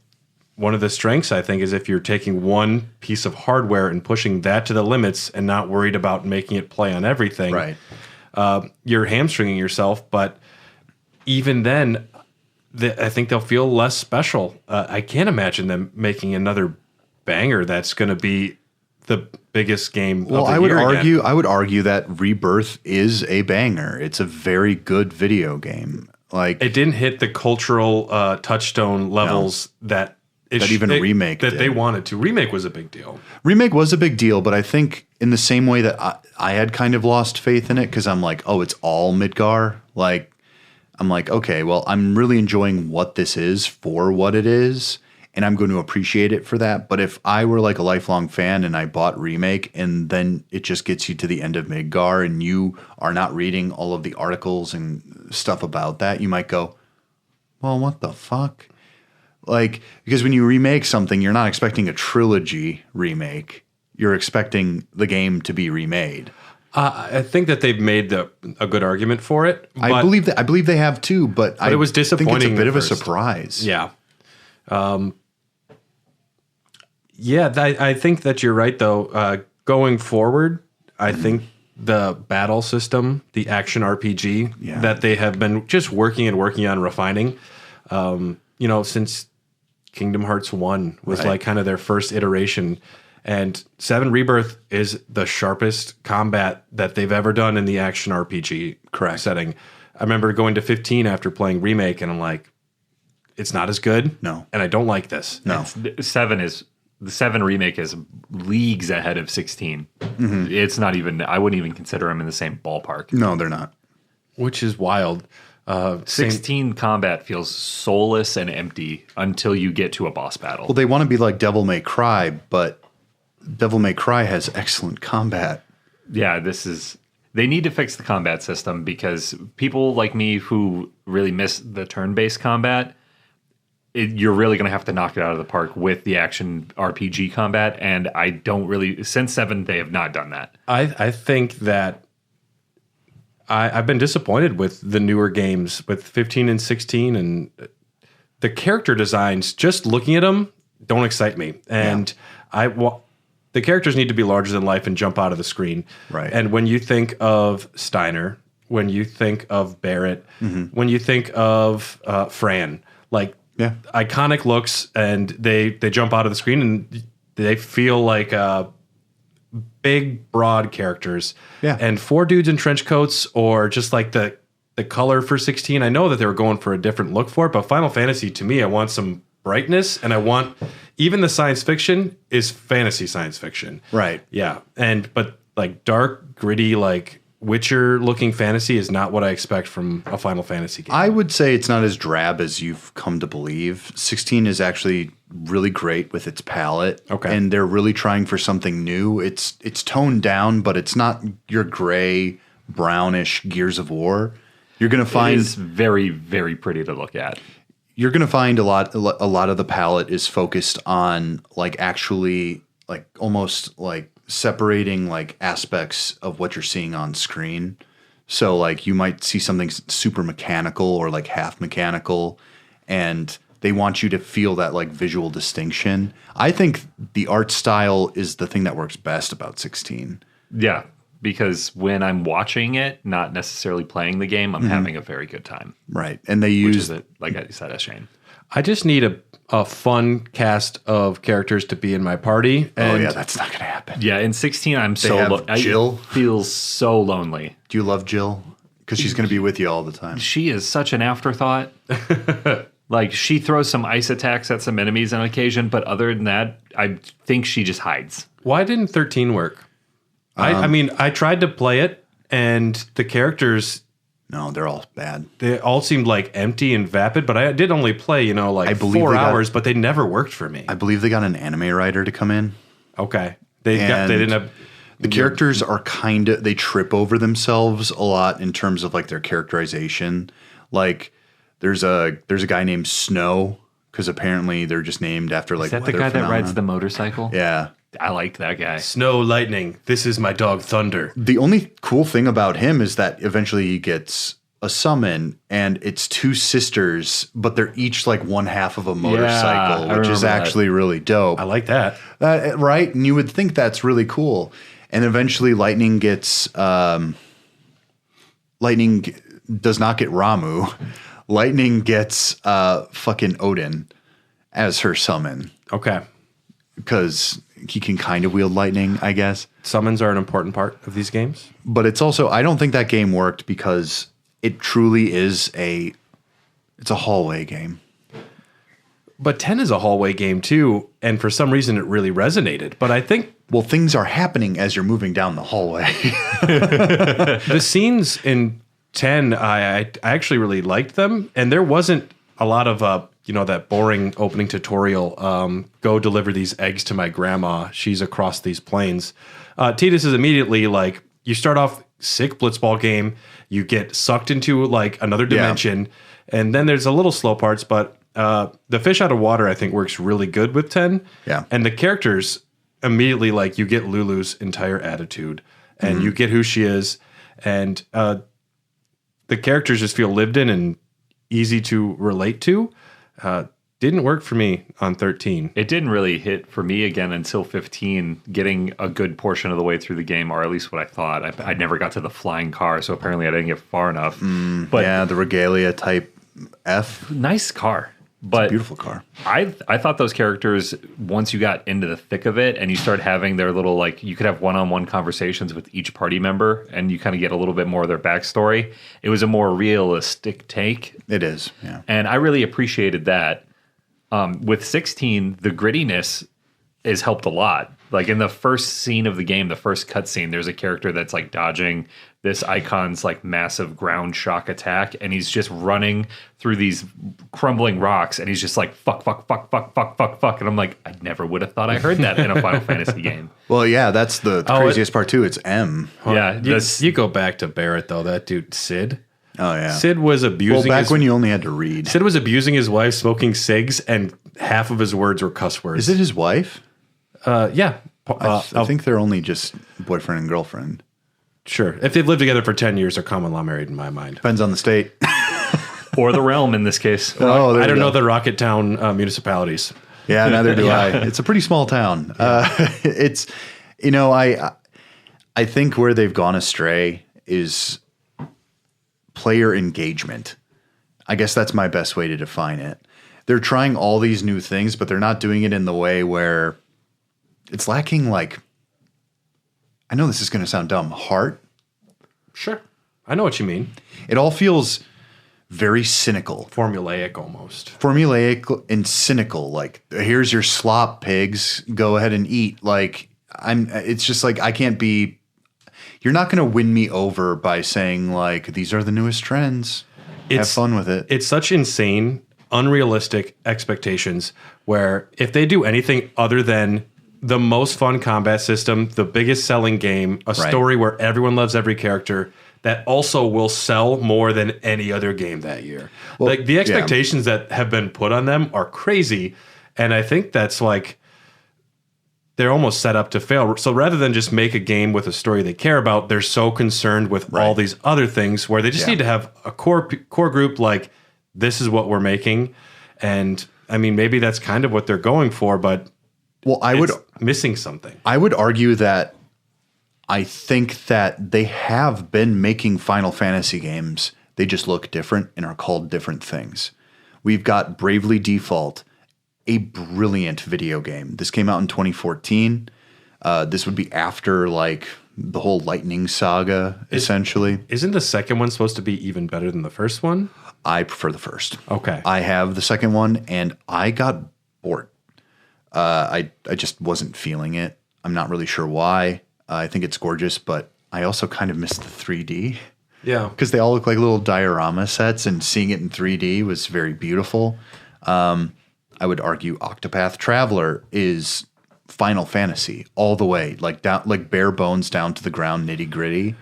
one of the strengths, I think, is if you're taking one piece of hardware and pushing that to the limits and not worried about making it play on everything, right? You're hamstringing yourself. But even then, I think they'll feel less special. I can't imagine them making another banger that's going to be the biggest game of the year again. I would argue that Rebirth is a banger. It's a very good video game. Like, it didn't hit the cultural touchstone levels that Remake that they wanted to. Remake was a big deal. Remake was a big deal, but I think in the same way that I had kind of lost faith in it, because I'm like, oh, it's all Midgar. Like, I'm like, okay, well, I'm really enjoying what this is for what it is, and I'm going to appreciate it for that. But if I were like a lifelong fan and I bought Remake and then it just gets you to the end of Midgar and you are not reading all of the articles and stuff about that, you might go, well, what the fuck? Like, because when you remake something, you're not expecting a trilogy remake. You're expecting the game to be remade. I think that they've made a good argument for it. I believe they have too, but it was disappointing. I think it's a bit of a surprise. Yeah. I think that you're right, though. Going forward, I think the battle system, the action RPG that they have been just working on refining. Since Kingdom Hearts 1 was like kind of their first iteration. And 7 Rebirth is the sharpest combat that they've ever done in the action RPG setting. I remember going to 15 after playing Remake, and I'm like, it's not as good. No. And I don't like this. No. The 7 remake is leagues ahead of 16. Mm-hmm. It's not even, I wouldn't even consider them in the same ballpark. No, they're not. Which is wild. 16 combat feels soulless and empty until you get to a boss battle. Well, they want to be like Devil May Cry, but Devil May Cry has excellent combat. Yeah, they need to fix the combat system because people like me who really miss the turn-based combat, you're really going to have to knock it out of the park with the action RPG combat. And I don't really, since 7, they have not done that. I think that I've been disappointed with the newer games with 15 and 16, and the character designs, just looking at them, don't excite me. And the characters need to be larger than life and jump out of the screen. Right. And when you think of Steiner, when you think of Barrett, when you think of Fran, like, iconic looks, and they jump out of the screen and they feel like big, broad characters. Yeah. And 4 dudes in trench coats, or just like the color for 16. I know that they were going for a different look for it, but Final Fantasy, to me, I want some brightness, and I want, even the science fiction is fantasy science fiction. Right. Yeah. But like dark, gritty, like Witcher looking fantasy is not what I expect from a Final Fantasy game. I would say it's not as drab as you've come to believe. 16 is actually really great with its palette. Okay. And they're really trying for something new. It's toned down, but it's not your gray, brownish Gears of War. You're going to find, it is very, very pretty to look at. You're going to find a lot of the palette is focused on like actually like almost like separating like aspects of what you're seeing on screen. So like you might see something super mechanical or like half mechanical, and they want you to feel that like visual distinction. I think the art style is the thing that works best about 16. Yeah, because when I'm watching it, not necessarily playing the game, I'm having a very good time. Right. And they Which use is, like I said, a shame. I just need a fun cast of characters to be in my party. And that's not going to happen. Yeah, in 16, I'm Jill. I feel so lonely. Do you love Jill? Because she's going to be with you all the time. She is such an afterthought. Like, she throws some ice attacks at some enemies on occasion, but other than that, I think she just hides. Why didn't 13 work? I mean, I tried to play it, and the characters... No, they're all bad. They all seemed like empty and vapid, but I did only play, like 4 hours, but they never worked for me. I believe they got an anime writer to come in. Okay. They didn't have... The characters are they trip over themselves a lot in terms of like their characterization. Like there's a guy named Snow, because apparently they're just named after like Is that the guy that rides the motorcycle? Yeah. I liked that guy. Snow Lightning. This is my dog Thunder. The only cool thing about him is that eventually he gets a summon, and it's 2 sisters, but they're each like one half of a motorcycle, which is actually really dope. I like that. Right? And you would think that's really cool. And eventually Lightning gets Lightning does not get Ramu. Lightning gets fucking Odin as her summon. Okay. Because he can kind of wield lightning, I guess. Summons are an important part of these games. But it's also, I don't think that game worked because it truly is it's a hallway game. But 10 is a hallway game too, and for some reason it really resonated. But I think... Well, things are happening as you're moving down the hallway. The scenes in 10, I actually really liked them, and there wasn't a lot of... that boring opening tutorial, go deliver these eggs to my grandma. She's across these plains. Tidus is immediately like, you start off sick blitzball game, you get sucked into like another dimension, and then there's a little slow parts, but the fish out of water, I think, works really good with 10. Yeah. And the characters immediately, like, you get Lulu's entire attitude, and you get who she is, and the characters just feel lived in and easy to relate to. didn't work for me on 13. It didn't really hit for me again until 15, getting a good portion of the way through the game, or at least what I thought. I never got to the flying car, so apparently I didn't get far enough. But Yeah, the Regalia type F. nice car. But Beautiful car. I thought those characters, once you got into the thick of it and you start having their little, like, you could have one-on-one conversations with each party member and you kind of get a little bit more of their backstory. It was a more realistic take. It is, yeah. And I really appreciated that. With 16, the grittiness is helped a lot. Like in the first scene of the game, the first cutscene, there's a character that's like dodging this icon's like massive ground shock attack, and he's just running through these crumbling rocks, and he's just like fuck, fuck, fuck, fuck, fuck, fuck, fuck, and I'm like, I never would have thought I heard that in a Final Fantasy game. Well, yeah, that's the craziest part too. It's M. Yeah, You go back to Barrett, though. That dude, Sid. Oh, yeah. Sid was abusing Well, back when you only had to read. Sid was abusing his wife, smoking cigs, and half of his words were cuss words. Is it his wife? Yeah. I think they're only just boyfriend and girlfriend. Sure. If they've lived together for 10 years, they're common law married in my mind. Depends on the state. or the realm in this case. Oh, there I don't you know go. the Rocket Town municipalities. Yeah, neither do I. It's a pretty small town. It's, you know, I think where they've gone astray is player engagement. I guess that's my best way to define it. They're trying all these new things, but they're not doing it in the way where it's lacking, like, I know this is going to sound dumb, heart. Sure. I know what you mean. It all feels very cynical. Formulaic almost. Formulaic and cynical. Like, here's your slop, pigs. Go ahead and eat. Like, it's just like, I can't be, you're not going to win me over by saying, like, these are the newest trends. Have fun with it. It's such insane, unrealistic expectations where if they do anything other than the most fun combat system, the biggest selling game, a story where everyone loves every character, that also will sell more than any other game that year. Well, like the expectations that have been put on them are crazy. And I think that's like, they're almost set up to fail. So rather than just make a game with a story they care about, they're so concerned with all these other things where they just need to have a core group like, this is what we're making. And I mean, maybe that's kind of what they're going for, but it's missing something. I would argue that I think that they have been making Final Fantasy games. They just look different and are called different things. We've got Bravely Default, a brilliant video game. This came out in 2014. This would be after like the whole Lightning saga, essentially. Isn't the second one supposed to be even better than the first one? I prefer the first. Okay. I have the second one, and I got bored. I just wasn't feeling it. I'm not really sure why. I think it's gorgeous, but I also kind of missed the 3D. Yeah. Because they all look like little diorama sets, and seeing it in 3D was very beautiful. I would argue Octopath Traveler is Final Fantasy all the way, like down, like bare bones down to the ground, nitty gritty.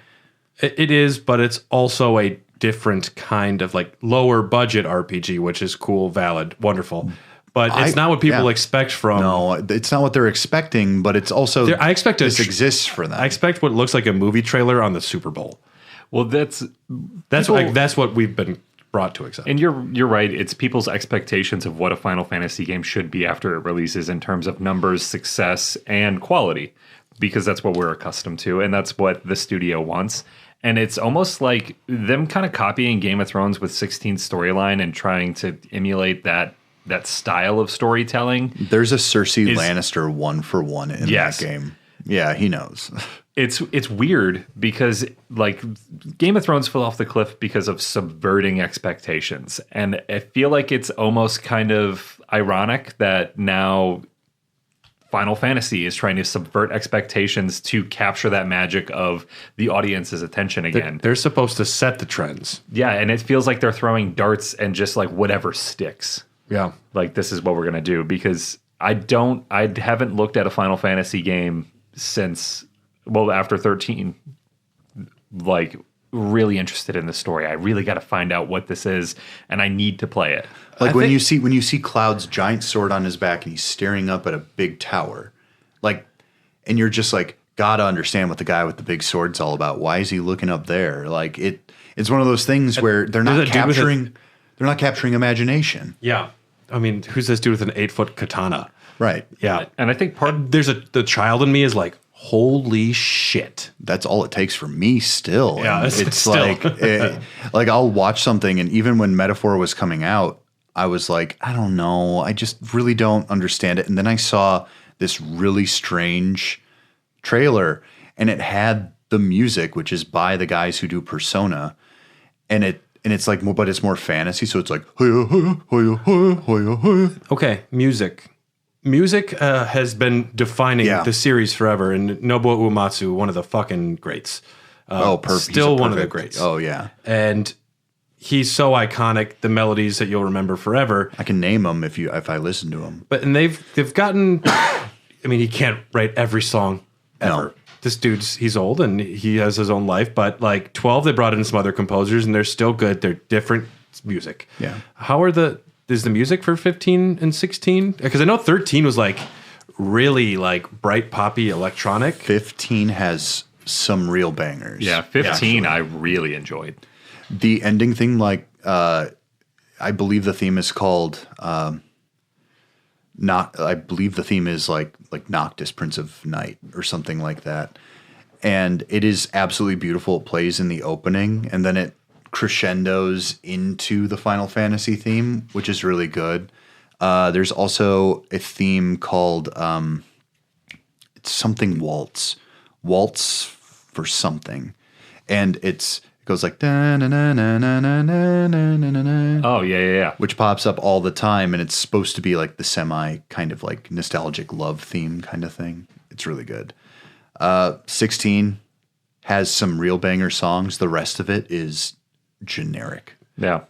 It is, but it's also a different kind of like lower budget RPG, which is cool, valid, wonderful. But it's not what people expect from. No, it's not what they're expecting, but it's also this exists for them. I expect what looks like a movie trailer on the Super Bowl. Well, that's what we've been brought to accept. And you're right. It's people's expectations of what a Final Fantasy game should be after it releases in terms of numbers, success, and quality, because that's what we're accustomed to, and that's what the studio wants. And it's almost like them kind of copying Game of Thrones with 16 storyline and trying to emulate that style of storytelling. There's a Cersei Lannister 1-for-1 in that game. Yeah, he knows. It's weird because like Game of Thrones fell off the cliff because of subverting expectations. And I feel like it's almost kind of ironic that now Final Fantasy is trying to subvert expectations to capture that magic of the audience's attention again. They're supposed to set the trends. Yeah, and it feels like they're throwing darts and just like whatever sticks. Yeah. Like this is what we're going to do, because I haven't looked at a Final Fantasy game since, well, after 13, like really interested in the story. I really got to find out what this is, and I need to play it. Like when you see Cloud's giant sword on his back and he's staring up at a big tower, like, and you're just like, gotta understand what the guy with the big sword's all about. Why is he looking up there? Like it's one of those things where they're not capturing imagination. Yeah. I mean, who's this dude with an 8-foot katana? Right. Yeah. And I think The child in me is like, holy shit. That's all it takes for me still. Yeah, And it's still. like I'll watch something, and even when Metaphor was coming out, I was like, I don't know. I just really don't understand it. And then I saw this really strange trailer, and it had the music, which is by the guys who do Persona, and it's like, but it's more fantasy. So it's like, Okay, music. Music has been defining the series forever, and Nobuo Uematsu, one of the fucking greats. Still one of the greats. Oh yeah, and he's so iconic. The melodies that you'll remember forever. I can name them if I listen to them. But and they've gotten. I mean, he can't write every song ever. No. This he's old and he has his own life. But like 12, they brought in some other composers, and they're still good. They're different music. Yeah. Is the music for 15 and 16? Because I know 13 was like really like bright poppy electronic. 15 has some real bangers. Yeah, 15 I really enjoyed. The ending thing, like I believe the theme is called I believe the theme is like Noctis, Prince of Night, or something like that. And it is absolutely beautiful. It plays in the opening, and then it crescendos into the Final Fantasy theme, which is really good. There's also a theme called it's something waltz for something, and it goes like da na na na na na na na na na. Oh yeah. Which pops up all the time, and it's supposed to be like the semi kind of like nostalgic love theme kind of thing. It's really good. 16 has some real banger songs. The rest of it is generic. Yeah.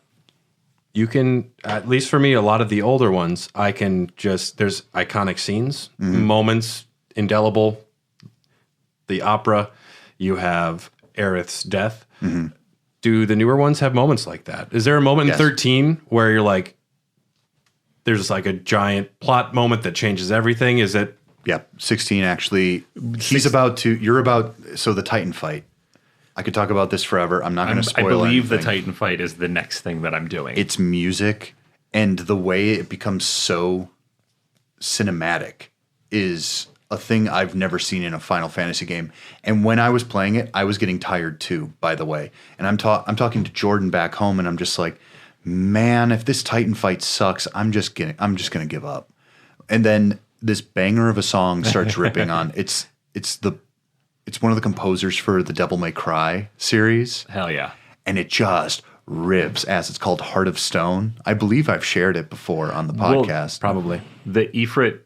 You can, at least for me, a lot of the older ones, there's iconic scenes, moments, indelible. The opera, you have Aerith's death. Mm-hmm. Do the newer ones have moments like that? Is there a moment in 13 where you're like, there's like a giant plot moment that changes everything? Is it? Yeah, 16 actually. So the Titan fight. I could talk about this forever. I'm not going to spoil I believe anything. the Titan fight is the next thing that I'm doing. It's music, and the way it becomes so cinematic is a thing I've never seen in a Final Fantasy game. And when I was playing it, I was getting tired too, by the way. And I'm talking to Jordan back home, and I'm just like, man, if this Titan fight sucks, I'm just going to give up. And then this banger of a song starts ripping on. It's one of the composers for the Devil May Cry series. Hell yeah. And it just rips ass. It's called Heart of Stone. I believe I've shared it before on the podcast. Probably. The Ifrit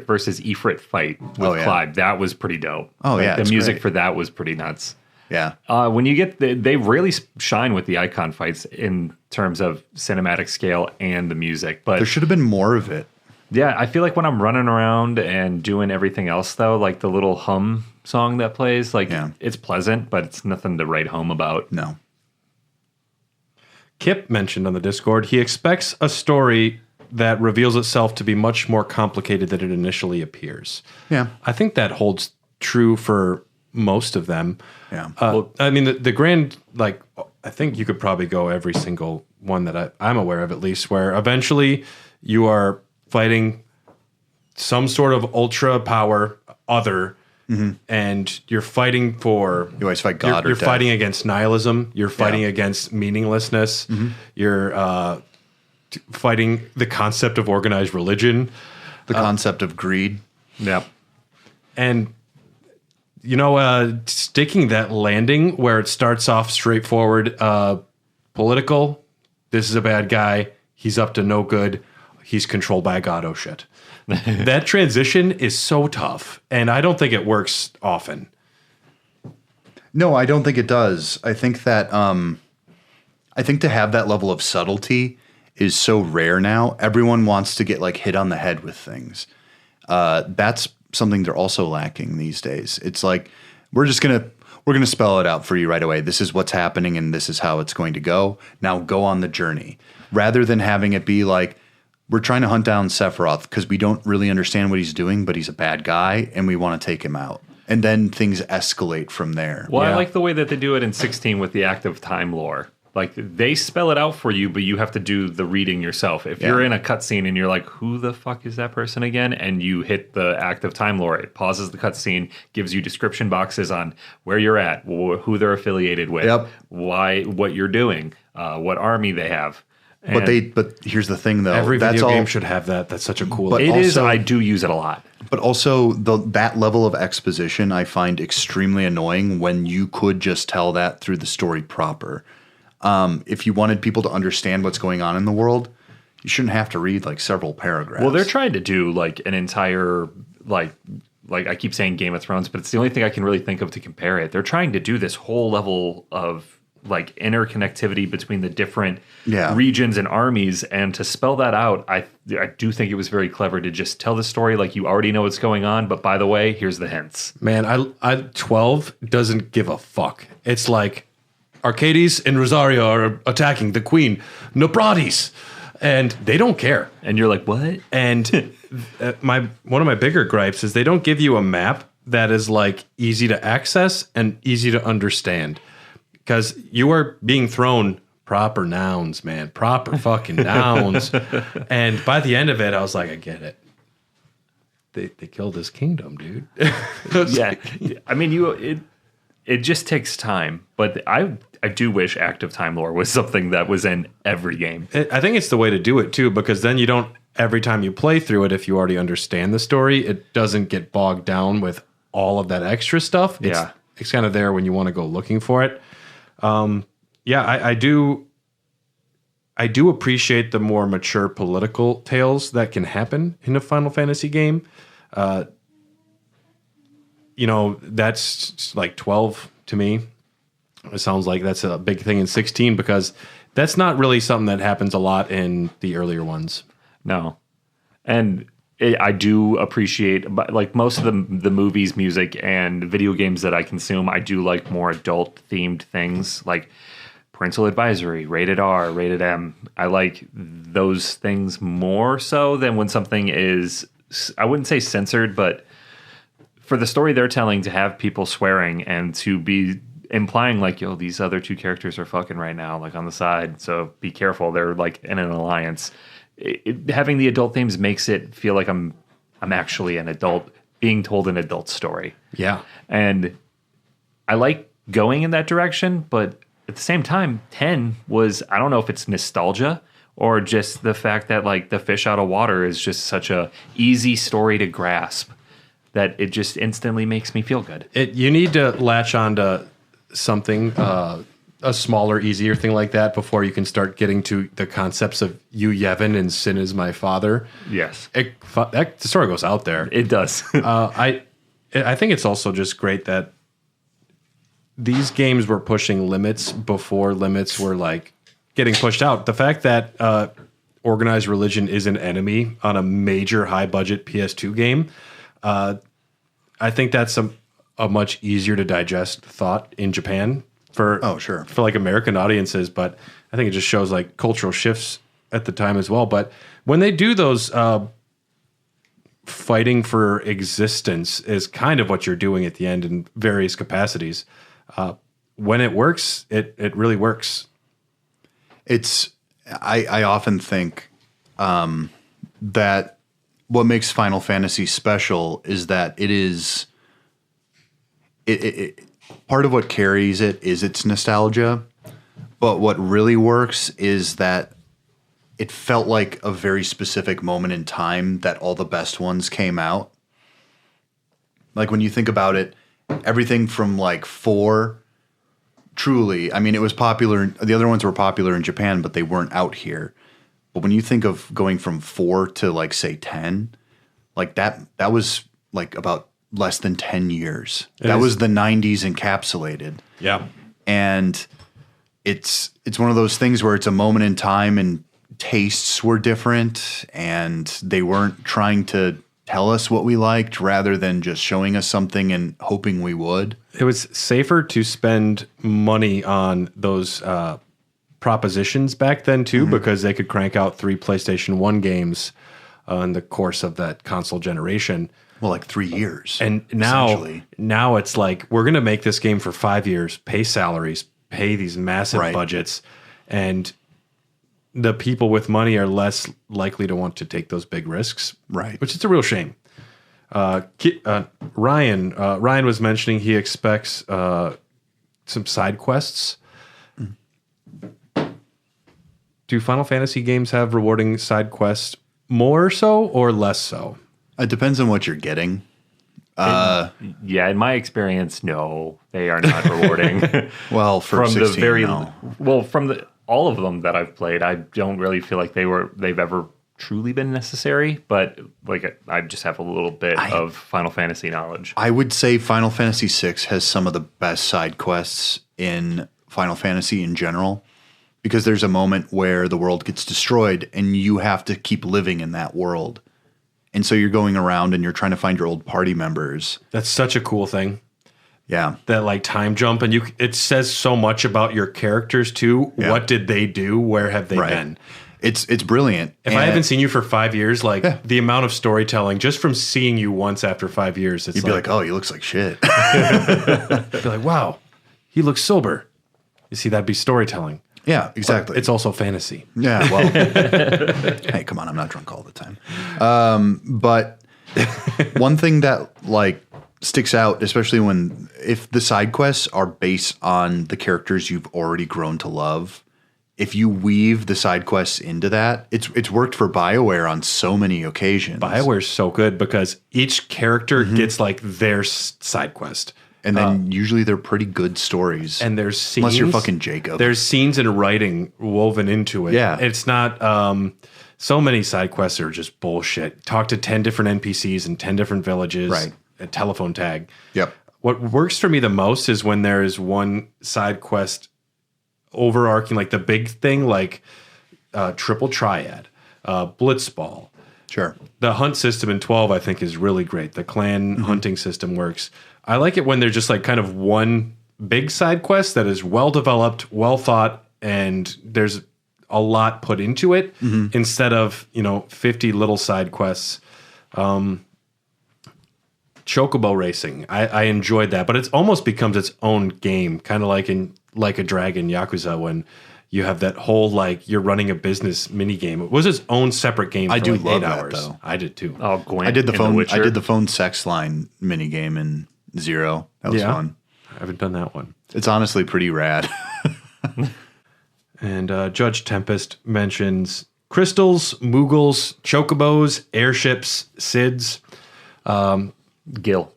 versus Ifrit fight with Clive, that was pretty dope. Oh, yeah. The music great. for that was pretty nuts. Yeah. When you get they really shine with the icon fights in terms of cinematic scale and the music. But There should have been more of it. yeah, I feel like when I'm running around and doing everything else, though, like the little hum song that plays, like it's pleasant, but it's nothing to write home about. No. Kip mentioned on the Discord, he expects a story that reveals itself to be much more complicated than it initially appears. Yeah. I think that holds true for most of them. Yeah. I mean, the grand, like, I think you could probably go every single one that I'm aware of, at least, where eventually you are fighting some sort of ultra power other, and you're fighting for. You always fight God You're or death. fighting against nihilism. You're fighting against meaninglessness. You're fighting the concept of organized religion, the concept of greed. Yep. and sticking that landing where it starts off straightforward, political. This is a bad guy. He's up to no good. He's controlled by a god. Oh shit. That transition is so tough, and I don't think it works often. No, I don't think it does. I think that to have that level of subtlety is so rare now. Everyone wants to get like hit on the head with things. That's something they're also lacking these days. It's like we're gonna spell it out for you right away. This is what's happening, and this is how it's going to go. Now go on the journey, rather than having it be like, we're trying to hunt down Sephiroth because we don't really understand what he's doing, but he's a bad guy and we want to take him out. And then things escalate from there. Well, I like the way that they do it in 16 with the active time lore. Like they spell it out for you, but you have to do the reading yourself. If you're in a cutscene and you're like, "Who the fuck is that person again?" and you hit the active time lore, it pauses the cutscene, gives you description boxes on where you're at, who they're affiliated with, why, what you're doing, what army they have. And But here's the thing, though. Every video game should have that. That's such a cool. But it is. also, I do use it a lot. But also, that level of exposition I find extremely annoying when you could just tell that through the story proper. If you wanted people to understand what's going on in the world, you shouldn't have to read like several paragraphs. Well, they're trying to do like an entire like I keep saying Game of Thrones, but it's the only thing I can really think of to compare it. They're trying to do this whole level of like interconnectivity between the different regions and armies, and to spell that out, I do think it was very clever to just tell the story like you already know what's going on, but by the way, here's the hints. Man, I 12 doesn't give a fuck. It's like Arcades and Rosario are attacking the Queen, Nobrades, and they don't care. And you're like, what? And one of my bigger gripes is they don't give you a map that is like easy to access and easy to understand. Because you are being thrown proper nouns, man. Proper fucking nouns. And by the end of it, I was like, I get it. They killed his kingdom, dude. Yeah. I mean, it just takes time. But I do wish active time lore was something that was in every game. I think it's the way to do it, too, because then you don't, every time you play through it, if you already understand the story, it doesn't get bogged down with all of that extra stuff. It's kind of there when you want to go looking for it. I do appreciate the more mature political tales that can happen in a Final Fantasy game. That's like 12 to me. It sounds like that's a big thing in 16 because that's not really something that happens a lot in the earlier ones. No. And I do appreciate, like most of the movies, music, and video games that I consume, I do like more adult-themed things, like parental advisory, rated R, rated M. I like those things more so than when something is, I wouldn't say censored, but for the story they're telling, to have people swearing and to be implying like, yo, these other two characters are fucking right now, like on the side, so be careful, they're like in an alliance. Having the adult themes makes it feel like I'm actually an adult being told an adult story. Yeah. And I like going in that direction, but at the same time, 10 was, I don't know if it's nostalgia or just the fact that like the fish out of water is just such a easy story to grasp that it just instantly makes me feel good. You need to latch onto something, a smaller, easier thing like that before you can start getting to the concepts of you, Yevon, and Sin is my father. Yes. The story goes out there. It does. I think it's also just great that these games were pushing limits before limits were like getting pushed out. The fact that organized religion is an enemy on a major high budget PS2 game, I think that's a much easier to digest thought in Japan for like American audiences, but I think it just shows like cultural shifts at the time as well. But when they do those fighting for existence is kind of what you're doing at the end in various capacities. When it works, it really works. I often think that what makes Final Fantasy special is that it is part of what carries it is its nostalgia, but what really works is that it felt like a very specific moment in time that all the best ones came out. Like when you think about it, everything from like 4, truly, I mean, it was popular. The other ones were popular in Japan, but they weren't out here. But when you think of going from 4 to like say 10, like that was like about less than 10 years. That was the 90s encapsulated. Yeah. And it's one of those things where it's a moment in time and tastes were different and they weren't trying to tell us what we liked rather than just showing us something and hoping we would. It was safer to spend money on those propositions back then too, because they could crank out 3 PlayStation 1 games in the course of that console generation. Well, like 3 years. And now it's like, we're going to make this game for 5 years, pay salaries, pay these massive budgets. and the people with money are less likely to want to take those big risks. Right. Which is a real shame. Ryan was mentioning he expects some side quests. Do Final Fantasy games have rewarding side quests more so or less so? It depends on what you're getting. Yeah, in my experience, no, they are not rewarding. Well, for from 16, the very no. well, from the all of them that I've played, I don't really feel like they've ever truly been necessary. But like, I just have a little bit of Final Fantasy knowledge. I would say Final Fantasy VI has some of the best side quests in Final Fantasy in general, because there's a moment where the world gets destroyed and you have to keep living in that world. And so you're going around and you're trying to find your old party members. That's such a cool thing. Yeah. That like time jump, and it says so much about your characters too. Yeah. What did they do? Where have they been? It's brilliant. If I haven't seen you for 5 years, like the amount of storytelling just from seeing you once after 5 years, it's you'd be like, oh, he looks like shit. be like, wow, he looks sober. You see, that'd be storytelling. Yeah, exactly. But it's also fantasy. Yeah, well, hey, come on, I'm not drunk all the time. But one thing that like sticks out, especially if the side quests are based on the characters you've already grown to love, if you weave the side quests into that, it's worked for BioWare on so many occasions. BioWare's so good because each character gets like their side quest. And then usually they're pretty good stories. And there's scenes. Unless you're fucking Jacob. There's scenes and writing woven into it. Yeah. It's not, so many side quests are just bullshit. Talk to 10 different NPCs in 10 different villages. Right. A telephone tag. Yep. What works for me the most is when there is one side quest overarching, like the big thing, like Triple Triad, Blitzball. Sure. The hunt system in 12, I think, is really great. The clan hunting system works. I like it when there's just like kind of one big side quest that is well developed, well thought, and there's a lot put into it instead of, 50 little side quests. Chocobo racing. I enjoyed that, but it almost becomes its own game, kind of like in Like a Dragon Yakuza when you have that whole like you're running a business mini game. It was its own separate game. I for do like love 8 that, hours. though. I did too. Oh, Gwent I did the in phone. Witcher. I did the phone sex line mini game in Zero. That was fun. I haven't done that one. It's honestly pretty rad. And Judge Tempest mentions crystals, moogles, chocobos, airships, SIDS. Gil.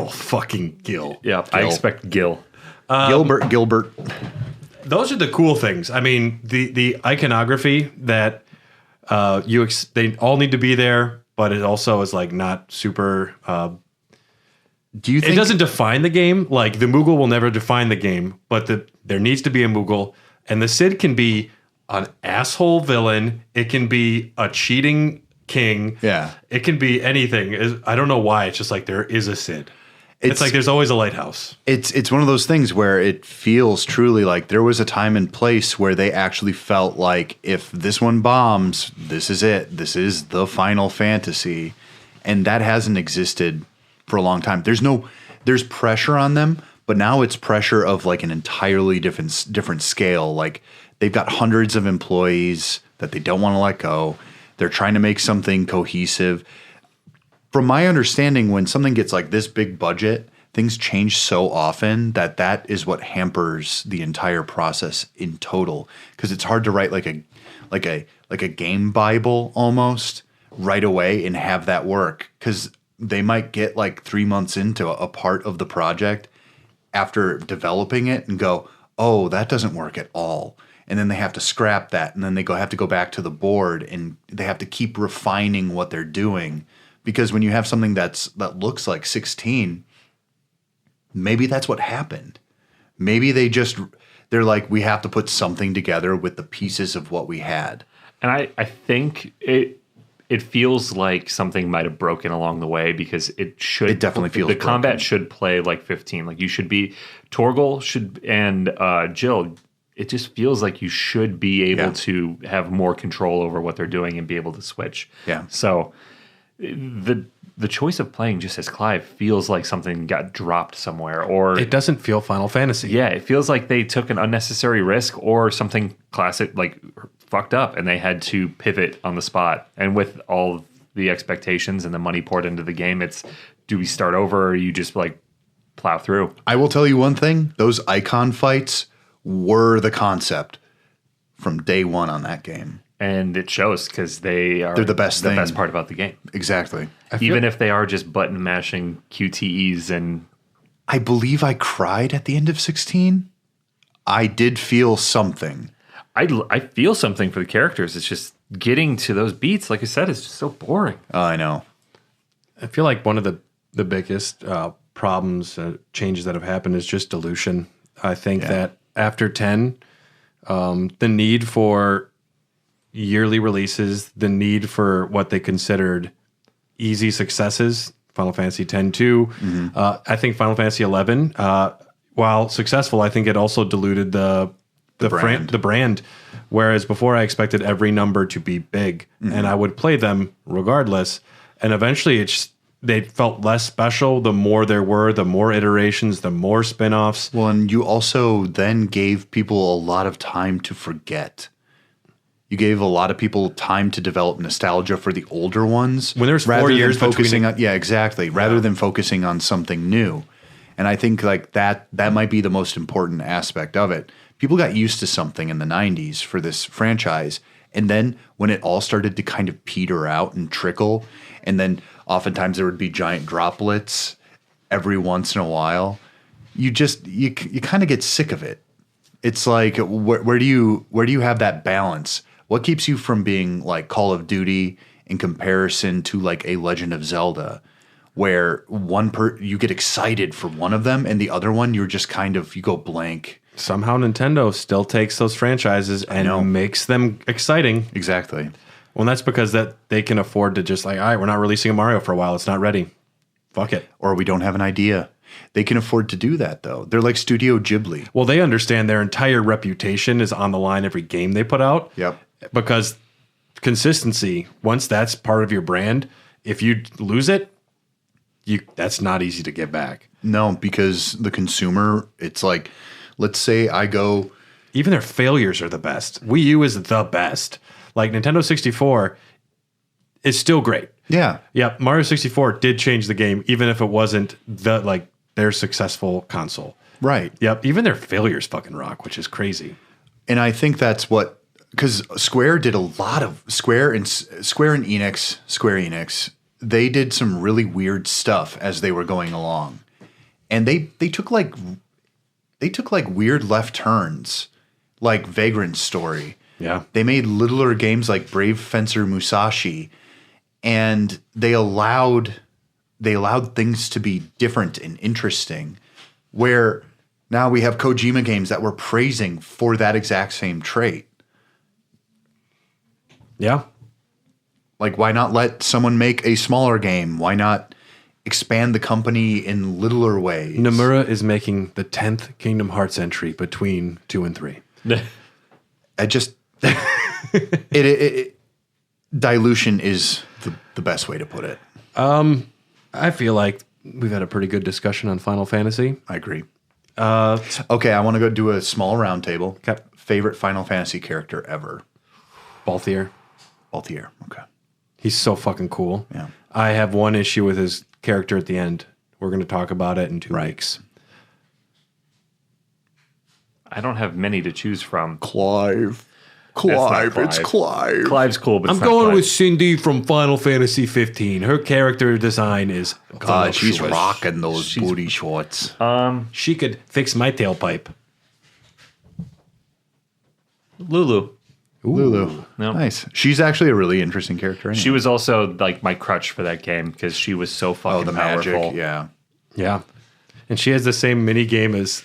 Fucking Gil. Yeah, I expect Gil. Gilbert. Those are the cool things. I mean, the iconography that they all need to be there, but it also is like not super. Do you think It doesn't define the game. Like the Moogle will never define the game, but there needs to be a Moogle, and the Cid can be an asshole villain. It can be a cheating king. Yeah. It can be anything. I don't know why. It's just like there is a Cid. It's like there's always a lighthouse. It's one of those things where it feels truly like there was a time and place where they actually felt like if this one bombs, this is it. This is the Final Fantasy. And that hasn't existed for a long time. There's pressure on them, but now it's pressure of like an entirely different scale. Like they've got hundreds of employees that they don't want to let go. They're trying to make something cohesive. From my understanding, when something gets like this big budget, things change so often that is what hampers the entire process in total. Because it's hard to write like a game Bible almost right away and have that work. Because they might get like 3 months into a part of the project after developing it and go, oh, that doesn't work at all. And then they have to scrap that, and then they have to go back to the board, and they have to keep refining what they're doing. Because when you have something that looks like 16, maybe that's what happened. Maybe they're like, we have to put something together with the pieces of what we had. And I think it feels like something might have broken along the way because it definitely feels the broken. combat should play like 15. Like you should be Torgal and Jill. It just feels like you should be able to have more control over what they're doing and be able to switch. Yeah. So the the choice of playing just as Clive feels like something got dropped somewhere, or It doesn't feel Final Fantasy. yeah, it feels like they took an unnecessary risk or something classic like fucked up, and they had to pivot on the spot. And with all the expectations and the money poured into the game, it's do we start over or you just like plow through? I will tell you one thing: those icon fights were the concept from day one on that game. And it shows because they're the best thing. The best part about the game. Exactly. Even if they are just button mashing QTEs, and I believe I cried at the end of 16. I did feel something. I feel something for the characters. It's just getting to those beats, like I said, is just so boring. I know. I feel like one of the biggest problems, changes that have happened is just dilution. I think that after 10, the need for yearly releases, the need for what they considered easy successes, Final Fantasy X-2. I think Final Fantasy 11, while successful, I think it also diluted the brand. Whereas before I expected every number to be big, and I would play them regardless. And eventually they felt less special the more there were, the more iterations, the more spin-offs. Well, and you also then gave people a lot of time to forget. You gave a lot of people time to develop nostalgia for the older ones. When there's 4 years focusing on, exactly. Rather than focusing on something new. And I think like that might be the most important aspect of it. People got used to something in the 90s for this franchise. And then when it all started to kind of peter out and trickle, and then oftentimes there would be giant droplets every once in a while, you kind of get sick of it. It's like, where do you have that balance? What keeps you from being like Call of Duty in comparison to like a Legend of Zelda, where you get excited for one of them and the other one you're just you go blank. Somehow Nintendo still takes those franchises and makes them exciting. Exactly. Well, that's because that they can afford to just like, all right, we're not releasing a Mario for a while. It's not ready. Fuck it. Or we don't have an idea. They can afford to do that, though. They're like Studio Ghibli. Well, they understand their entire reputation is on the line every game they put out. Yep. Because consistency, once that's part of your brand, if you lose it, that's not easy to get back. No, because the consumer, it's like, let's say I go... Even their failures are the best. Wii U is the best. Like Nintendo 64 is still great. Yeah. Yeah, Mario 64 did change the game, even if it wasn't their successful console. Right. Yep. Even their failures fucking rock, which is crazy. And I think that's because Square did a lot of Square Enix, they did some really weird stuff as they were going along. And they took like weird left turns, like Vagrant's story. Yeah. They made littler games like Brave Fencer Musashi, and they allowed things to be different and interesting, where now we have Kojima games that we're praising for that exact same trait. Yeah. Like, why not let someone make a smaller game? Why not expand the company in littler ways? Nomura is making the 10th Kingdom Hearts entry between 2 and 3. I just... dilution is the best way to put it. I feel like we've had a pretty good discussion on Final Fantasy. I agree. Okay, I want to go do a small round table. Okay. Favorite Final Fantasy character ever? Balthier. Balthier. Okay. He's so fucking cool. Yeah. I have one issue with his character at the end. We're going to talk about it in 2 weeks. I don't have many to choose from. Clive. It's Clive. Clive's cool, but I'm it's not going Clive. with Cindy from Final Fantasy 15. Her character design is God, she's voluptuous. rocking those booty shorts. She could fix my tailpipe. Lulu. Lulu. No. Nice. She's actually a really interesting character. Anyway. She was also like my crutch for that game because she was so fucking the powerful. magic. Yeah. Yeah. And she has the same mini game as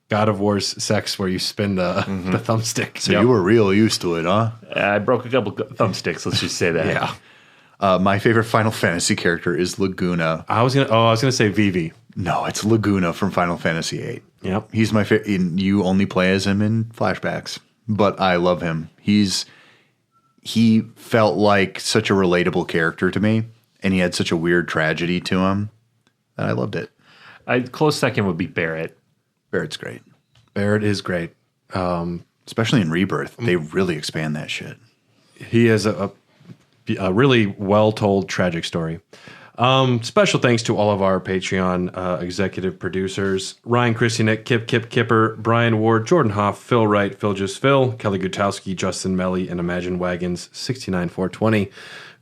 God of War's Sex where you spin the thumbstick. So you were real used to it, huh? I broke a couple thumbsticks. Let's just say that. Yeah. My favorite Final Fantasy character is Laguna. I was gonna say Vivi. No, it's Laguna from Final Fantasy VIII. Yep. He's my favorite. You only play as him in flashbacks, but I love him. He felt like such a relatable character to me, and he had such a weird tragedy to him that I loved it. Close second would be Barrett. Barrett's great. Barrett is great. Especially in Rebirth. They really expand that shit. He has a really well-told tragic story. Special thanks to all of our Patreon executive producers: Ryan Christianek, Kipper, Brian Ward, Jordan Hoff, Phil Wright, Phil Just Phil, Kelly Gutowski, Justin Melly, and Imagine Wagons 69420.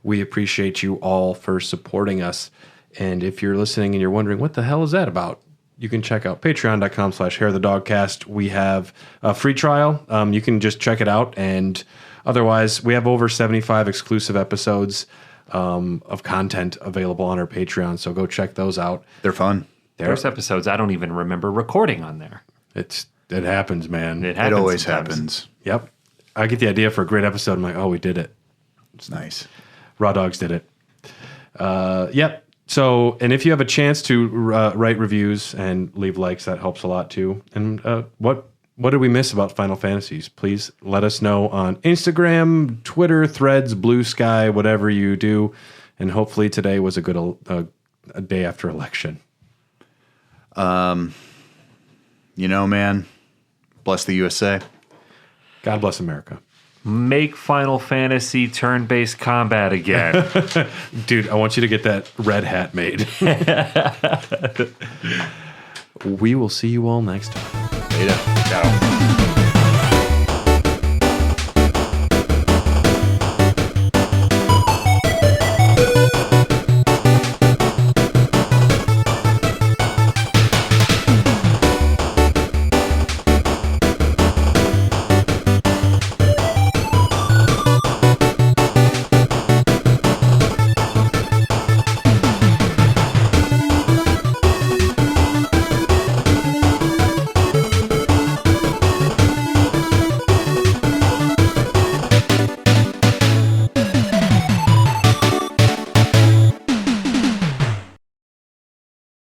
We appreciate you all for supporting us. And if you're listening and you're wondering what the hell is that about, you can check out patreon.com/hairthedogcast. We have a free trial. You can just check it out. And otherwise, we have over 75 exclusive episodes of content available on our Patreon. So go check those out. They're fun. There's episodes I don't even remember recording on there. It happens, man. It happens. It always sometimes. happens. Yep. I get the idea for a great episode. I'm like, oh, we did it. It's nice. Raw Dogs did it. Yep. So, and if you have a chance to write reviews and leave likes, that helps a lot too. And what did we miss about Final Fantasies? Please let us know on Instagram, Twitter, Threads, Blue Sky, whatever you do. And hopefully today was a good a day after election. Man, bless the USA. God bless America. Make Final Fantasy turn-based combat again. Dude, I want you to get that red hat made. We will see you all next time. Later. Ciao.